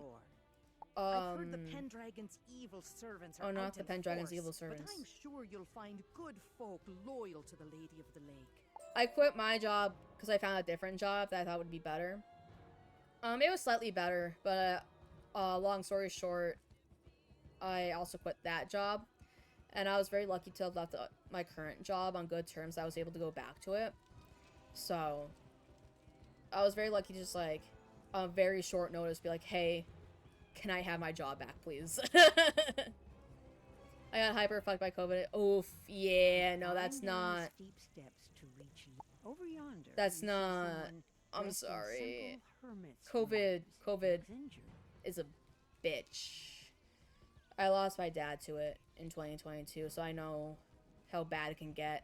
I've heard the Pendragon's evil servants are
not
out
the
in
Pendragon's
force,
evil servants.
But I'm sure you'll find good folk loyal to the Lady of the Lake.
I quit my job because I found a different job that I thought would be better. It was slightly better, but long story short, I also quit that job. And I was very lucky to have left my current job on good terms. I was able to go back to it. So, I was very lucky to just, like, on very short notice, be like, hey, can I have my job back, please? I got hyper fucked by COVID. Oof, yeah, no, that's not.
Over yonder,
That's not. I'm sorry. COVID is a bitch. I lost my dad to it in 2022, so I know how bad it can get.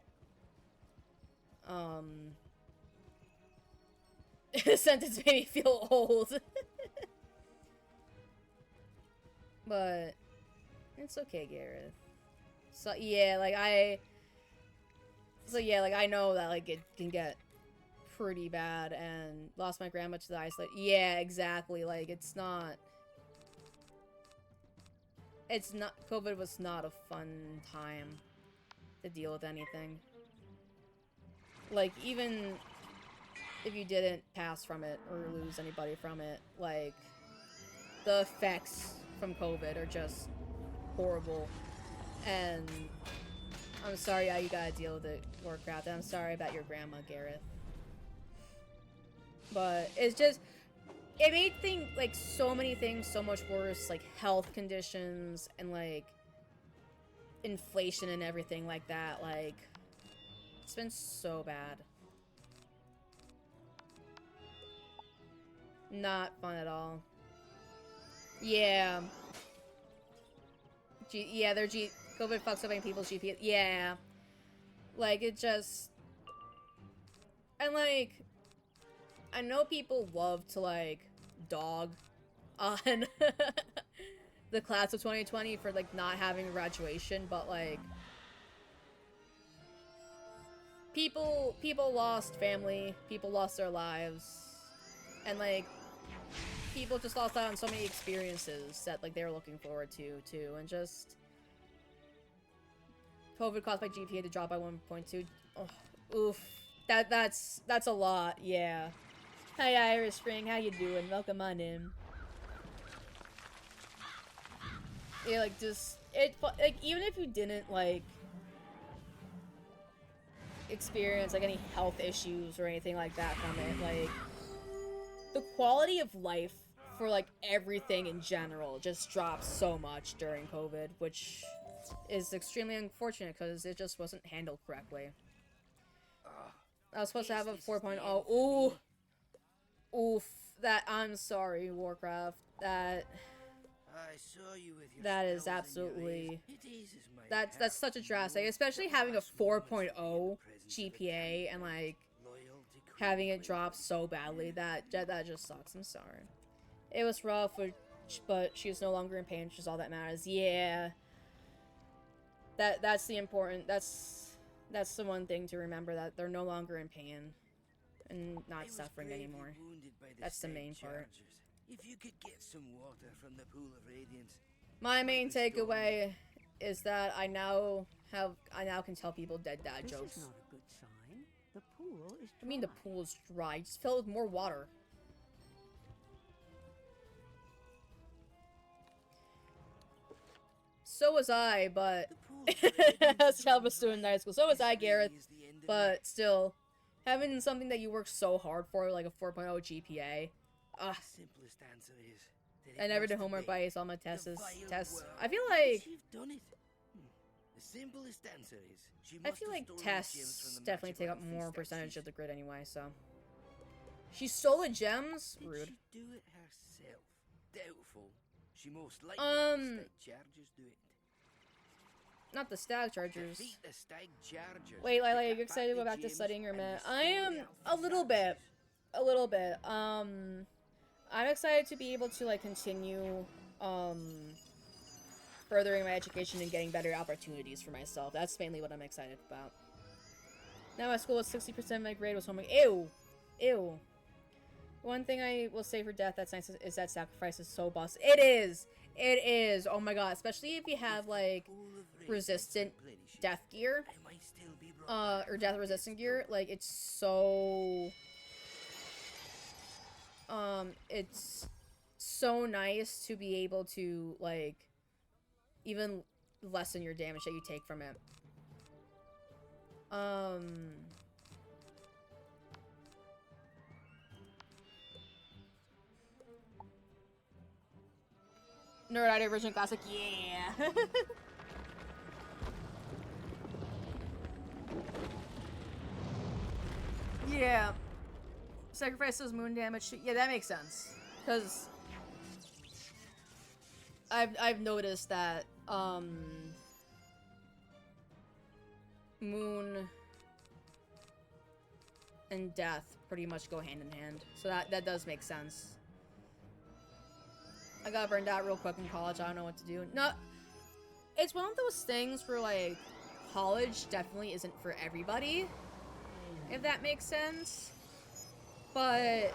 The sentence made me feel old. But it's okay, Gareth. So yeah, like I know that like it can get pretty bad, and lost my grandma to the isolate. Yeah, exactly. Like it's not. COVID was not a fun time to deal with anything. Like, even if you didn't pass from it or lose anybody from it, like, the effects from COVID are just horrible. And I'm sorry how you gotta deal with it, Warcraft, and I'm sorry about your grandma, Gareth. But it's just... It made like, so many things so much worse, like, health conditions, and, like, inflation and everything like that, like, it's been so bad. Not fun at all. Yeah. COVID fucks up people's GPA. Yeah. Like, it just... And, like... I know people love to, like, dog on the class of 2020 for, like, not having graduation, but, like... People lost family, people lost their lives, and, like, people just lost out on so many experiences that, like, they were looking forward to, too, and just... COVID caused my GPA to drop by 1.2. Oh, oof. That's a lot, yeah. Hi, Iris Spring, how you doing? Welcome on in. Yeah, like, just... like, even if you didn't, like... experience, like, any health issues or anything like that from it, like... The quality of life for, like, everything in general just dropped so much during COVID, which is extremely unfortunate because it just wasn't handled correctly. I was supposed to have a 4.0. Ooh! Oof. That, I'm sorry, Warcraft. That...
I saw you with your
that is absolutely... That's such a drastic, especially having a 4.0 GPA and, like, having it drop so badly. That just sucks. I'm sorry. It was rough, but she was no longer in pain, which is all that matters. Yeah. That's the important... That's the one thing to remember, that they're no longer in pain and not suffering anymore. That's the main part.
If you could get some water from the pool of radiance.
My main takeaway is that I now can tell people dead dad jokes.
This is not a good sign. The pool is dry.
I mean the pool is dry. Just fill it with more water. So was I, but that's how I was doing in high school. So was I, Gareth. But still, having something that you work so hard for, like a 4.0 GPA.
Simplest answer is
I never did homework by all my tests. I feel like
the simplest answer is
I feel like tests definitely take up more percentage of the grid anyway. So she stole the gems. Rude.
Did she do it herself? Doubtful. She most likely the stag chargers do it.
Not the stag chargers.
Defeat the stag chargers.
Wait, Lila, are you excited to go back to studying your minute? I am a little bit. A little bit. I'm excited to be able to, like, continue, furthering my education and getting better opportunities for myself. That's mainly what I'm excited about. Now my school was 60% of my grade was homework. Ew! Ew. One thing I will say for death that's nice is that sacrifice is so boss. It is! It is! Oh my god. Especially if you have, like, resistant death gear. Or death resistant gear. Like, it's so... it's so nice to be able to, like, even lessen your damage that you take from it. Nerd Idea Original Classic, yeah! Yeah. Sacrifices moon damage. Yeah, that makes sense. Because I've noticed that moon and death pretty much go hand in hand. So that does make sense. I got burned out real quick in college. I don't know what to do. No, it's one of those things where, like, college definitely isn't for everybody, if that makes sense. But,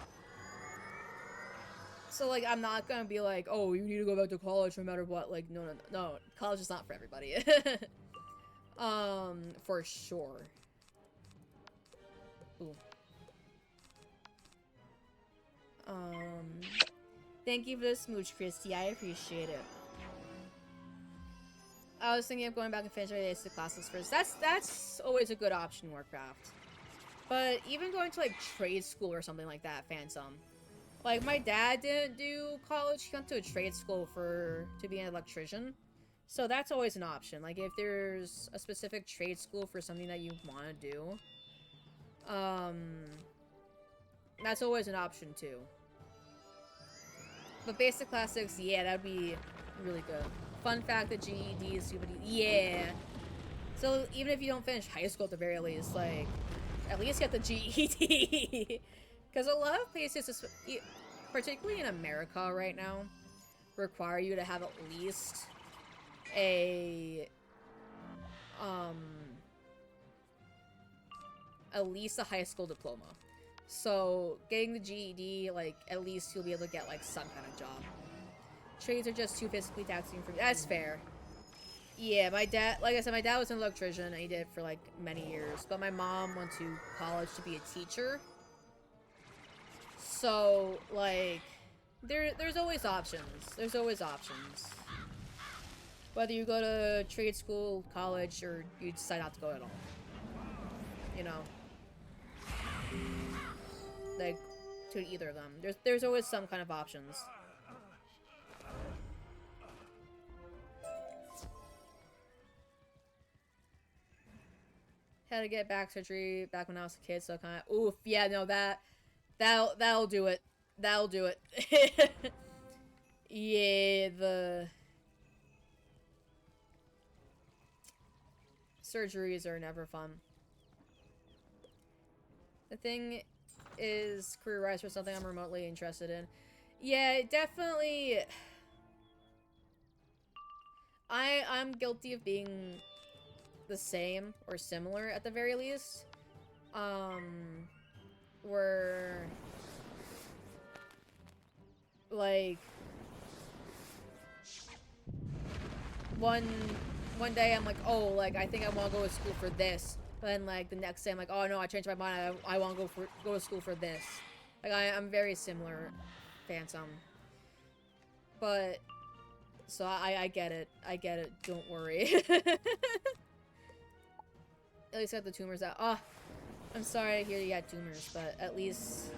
so, like, I'm not gonna be like, oh, you need to go back to college no matter what. Like, no, college is not for everybody. For sure. Ooh. Thank you for the smooch, Christy. I appreciate it. I was thinking of going back and finishing my basic classes first. That's always a good option, Warcraft. But even going to, like, trade school or something like that, Phantom. Like, my dad didn't do college. He went to a trade school to be an electrician. So that's always an option. Like, if there's a specific trade school for something that you want to do, that's always an option, too. But basic classics, yeah, that'd be really good. fun fact, the GED is stupid. Yeah. So even if you don't finish high school at the very least, like, at least get the GED. Because a lot of places, particularly in America right now, require you to have at least a high school diploma. So getting the GED, like, at least you'll be able to get like some kind of job. Trades are just too physically taxing for me. That's fair. Yeah, my dad, like I said, my dad was an electrician and he did it for like many years, but my mom went to college to be a teacher. So, like, there's always options. There's always options. Whether you go to trade school, college, or you decide not to go at all. You know? Like, to either of them. There's always some kind of options. Had to get back surgery back when I was a kid, so kind of, oof, yeah, no, that'll do it. That'll do it. Yeah, the surgeries are never fun. The thing is, career-wise for something I'm remotely interested in. Yeah, definitely. I'm guilty of being the same or similar at the very least. Where like one day I'm like, oh, like I think I want to go to school for this, but then like the next day I'm like, oh no, I changed my mind. I want to go to school for this. Like I'm very similar, Phantom. But so I get it. I get it. Don't worry. At least I got the tumors out. Oh, I'm sorry to hear you got tumors, but at least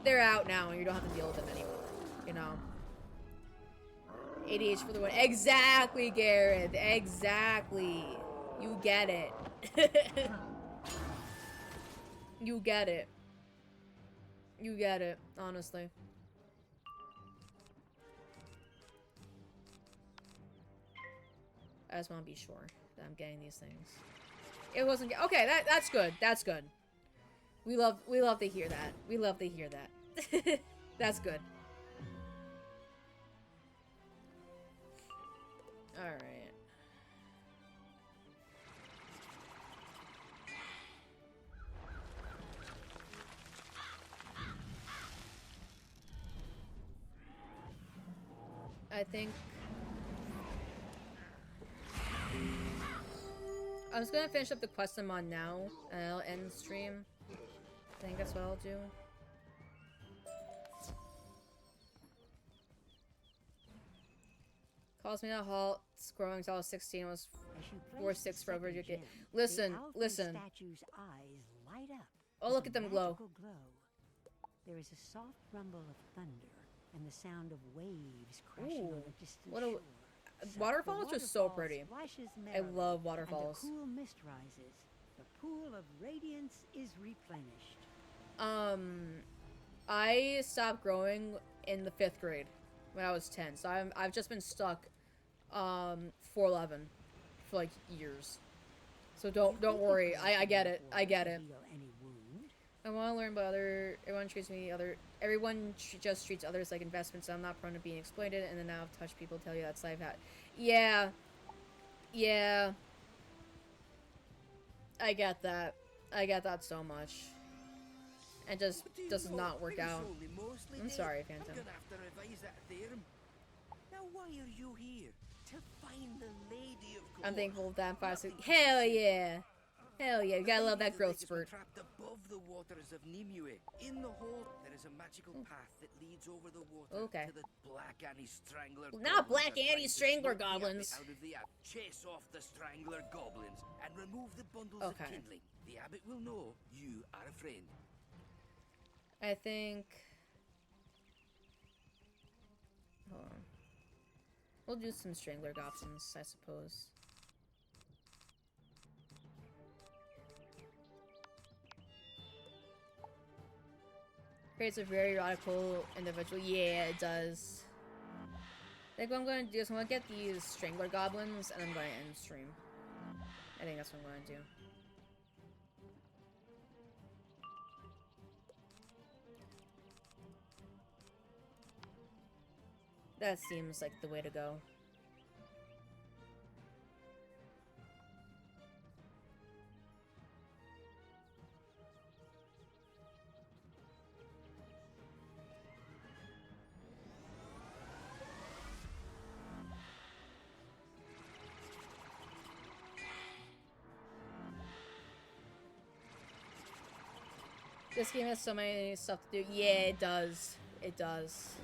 they're out now and you don't have to deal with them anymore. You know? ADH for the win. Exactly, Gareth. Exactly. You get it. You get it. You get it, honestly. I just want to be sure that I'm getting these things. It wasn't okay. That's good. That's good. We love to hear that. We love to hear that. That's good. All right. I think I'm just gonna finish up the quest I'm on now, and I'll end stream. I think that's what I'll do. Calls me to halt. Scrolling until I was 16 was 4-6 for over a decade. Listen.
Statue's eyes light up.
Oh, look at them glow.
There is a soft rumble of thunder and the sound of waves crashing on a distant shore.
Waterfalls are so pretty. I love waterfalls.
And a cool mist rises. The pool of radiance is replenished.
I stopped growing in the 5th grade when I was 10, so I've just been stuck 4'11" for like years. So don't worry. I get it. I get it. I want to learn about everyone just treats others like investments, so I'm not prone to being exploited, and then now I've touched people tell you that's life hat. Yeah. I get that. I get that so much. It just does not work out. I'm sorry, Phantom.
Now why are you here? To find the lady, of course.
I'm thankful that 5-6. Hell yeah! Hell yeah! You gotta love that growth spurt.
Trapped above the waters of Nimue. In the hole, there is a magical path that leads over the water to the Black Annie Strangler.
Not Black Annie Strangler goblins.
Out of the chase off the Strangler goblins and remove the bundles of kindling. The abbot will know you are a friend.
I think. Hold on. We'll do some Strangler goblins, I suppose. Creates a very radical individual. Yeah, it does. think what I'm gonna do is I'm gonna get these Strangler Goblins, and I'm gonna end stream. I think that's what I'm gonna do. That seems like the way to go. This game has so many stuff to do. Yeah, it does. It does.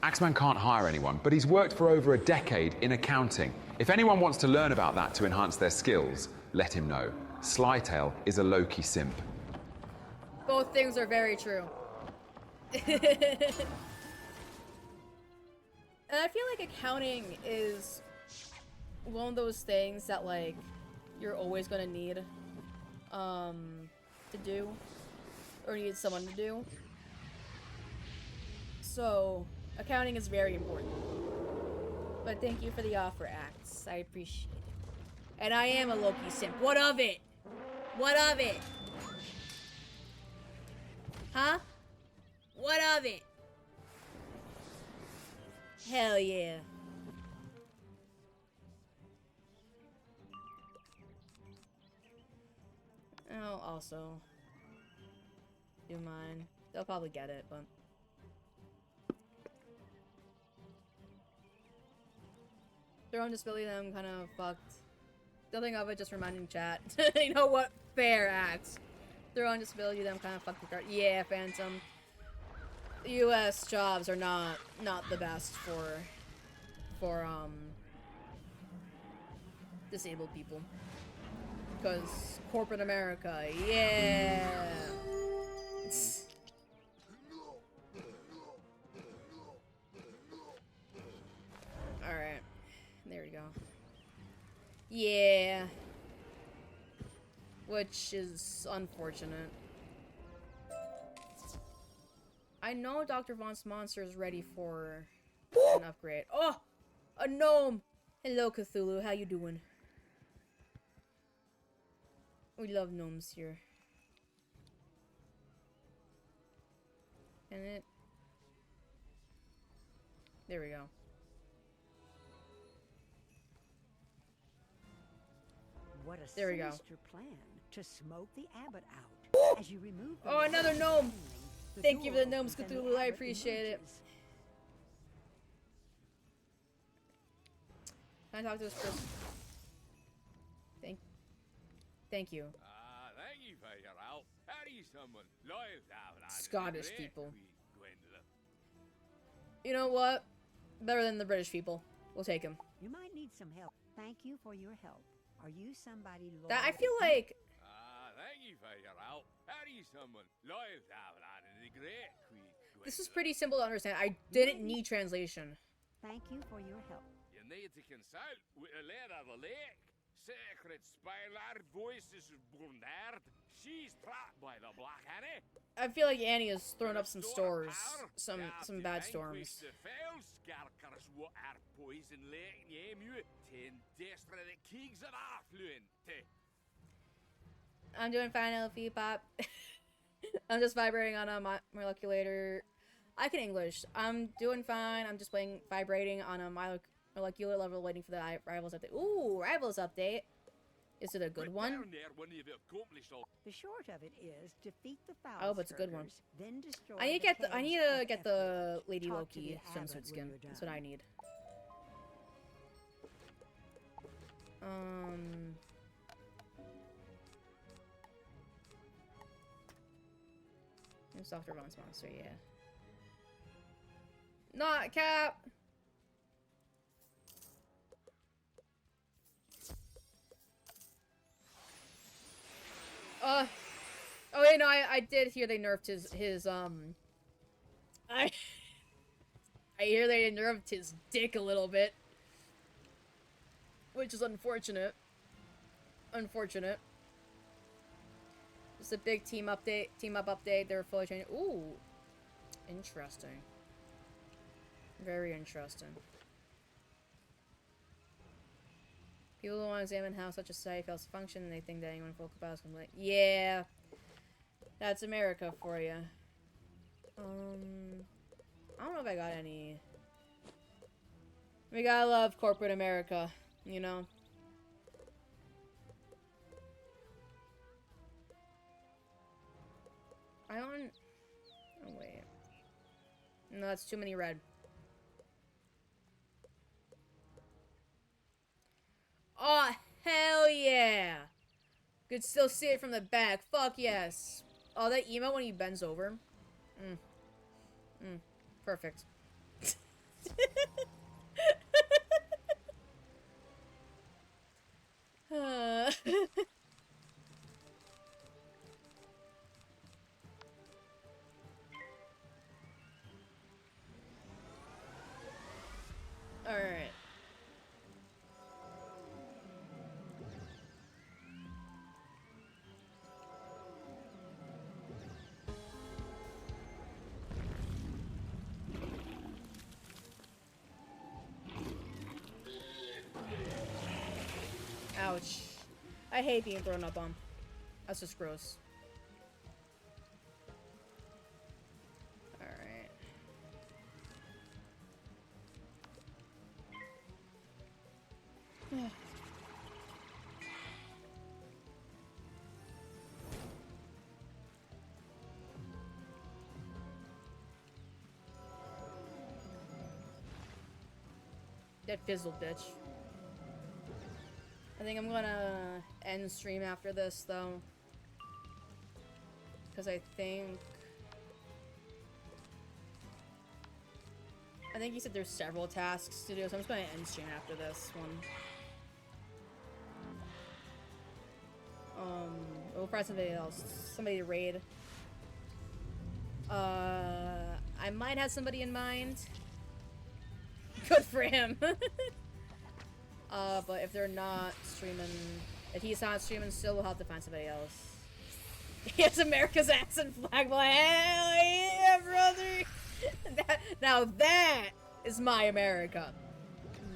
Axeman can't hire anyone, but he's worked for over a decade in accounting. If anyone wants to learn about that to enhance their skills, let him know. SlyTail is a Loki simp.
Both things are very true. And I feel like accounting is one of those things that, like, you're always gonna need to do, or need someone to do. So accounting is very important. But thank you for the offer, Axe. I appreciate it. And I am a Loki simp. What of it? What of it? Huh? What of it? Hell yeah. I'll also do mine. They'll probably get it, but... Their own disability, them kind of fucked. Nothing of it, just reminding chat. You know what? Fair acts. Their own disability, them kind of fucked the card. Yeah, Phantom. U.S. jobs are not the best for disabled people. Because corporate America, yeah. Alright. There we go. Yeah. Which is unfortunate. I know Dr. Von's monster is ready for an upgrade. Oh! A gnome! Hello, Cthulhu. How you doing? We love gnomes here. Can it? There we go.
What a
there we go.
sinister plan to smoke the abbot out as you remove the
another gnome! Thank you for the gnomes, Cthulhu. I appreciate it. Can I talk to this person? Thank you.
Thank you for your help. How are you, someone loyal to
Scottish people. You know what? Better than the British people. We'll take him.
You might need some help. Thank you for your help. Are you somebody loyal?
That I feel like.
Thank you for your help. How are you, someone loyal to the great Queen?
This is pretty simple to understand. I didn't need translation.
Thank you for your help.
You need to consult with the Lady of the Lake. Sacred Spylar voices born there. She's trapped by the Black Annie.
I feel like Annie has thrown up some stores, some bad storms. I'm doing fine, Elfie Pop. I'm just vibrating on a moleculator. I can English. I'm doing fine. I'm just vibrating on a molecular level, waiting for the Rivals update. Ooh, Rivals update. Is it a good one?
The short of it is defeat the foul.
I hope it's a good one.
Then destroy
I need to get the Lady Loki swimsuit skin. That's what I need. Softer Bones monster, yeah. Not Cap. Oh wait, no, I did hear they nerfed his I hear they nerfed his dick a little bit, which is unfortunate. Unfortunate. Just a big team up update. They're fully changed. Ooh, interesting. Very interesting. People want to examine how such a society fails to function, and they think that anyone folk about is gonna be like, yeah, that's America for you. I don't know if I got any. We gotta love corporate America, you know? I don't... Oh, wait. No, that's too many red. Oh, hell yeah! Could still see it from the back. Fuck yes. Oh, that emote when he bends over. Perfect. Alright. Ouch. I hate being thrown up on. That's just gross. Alright. That fizzled, bitch. I think I'm gonna end stream after this, though. Because I think he said there's several tasks to do, so I'm just gonna end stream after this one. We'll find somebody else. Somebody to raid. I might have somebody in mind. Good for him. But if they're not streaming, if he's not streaming still, we'll have to find somebody else. He has America's accent flag. Well, hell yeah, brother! Now that is my America.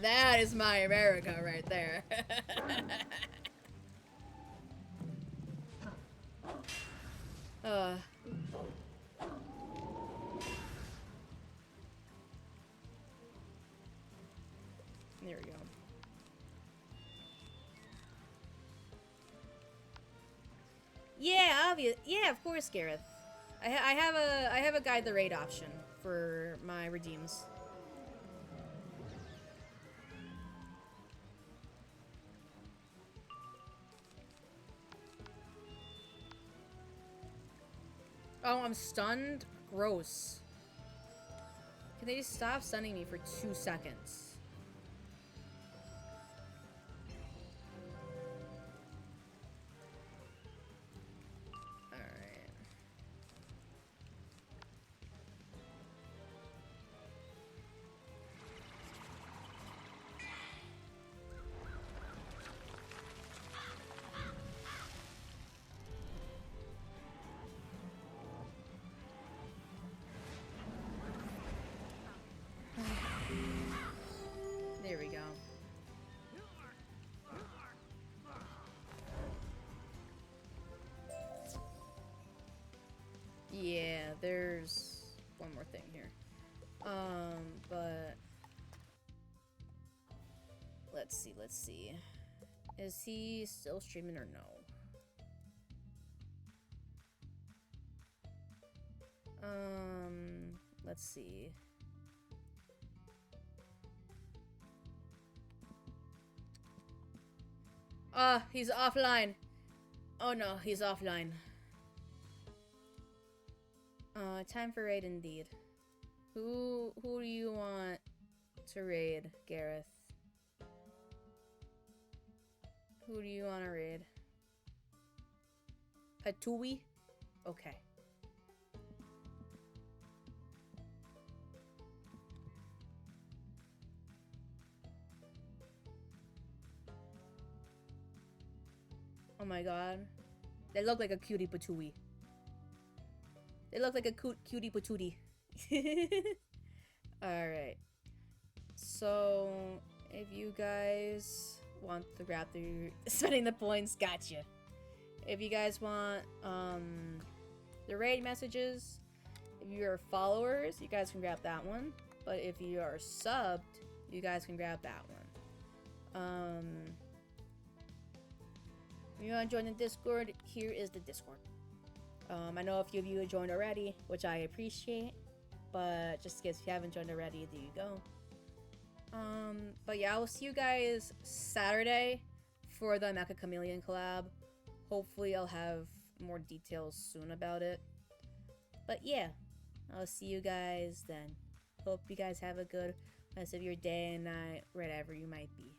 That is my America right there. There we go. Yeah, obvious. Yeah, of course, Gareth. I have a guide the raid option for my redeems. Oh, I'm stunned? Gross. Can they stop stunning me for 2 seconds? There we go. Yeah, there's one more thing here. But let's see. Is he still streaming or no? Let's see. He's offline. Oh no, he's offline. Time for raid indeed. Who do you want to raid, Gareth? Who do you want to raid? Patui? Okay. Oh my god. They look like a cutie patootie. They look like a cutie patootie. Alright. So, if you guys want to grab through spending the points, gotcha. If you guys want the raid messages, if you're followers, you guys can grab that one. But if you are subbed, you guys can grab that one. If you want to join the Discord, here is the Discord. I know a few of you have joined already, which I appreciate. But just in case you haven't joined already, there you go. But yeah, I will see you guys Saturday for the Mecha Chameleon collab. Hopefully I'll have more details soon about it. But yeah, I'll see you guys then. Hope you guys have a good rest of your day and night, wherever you might be.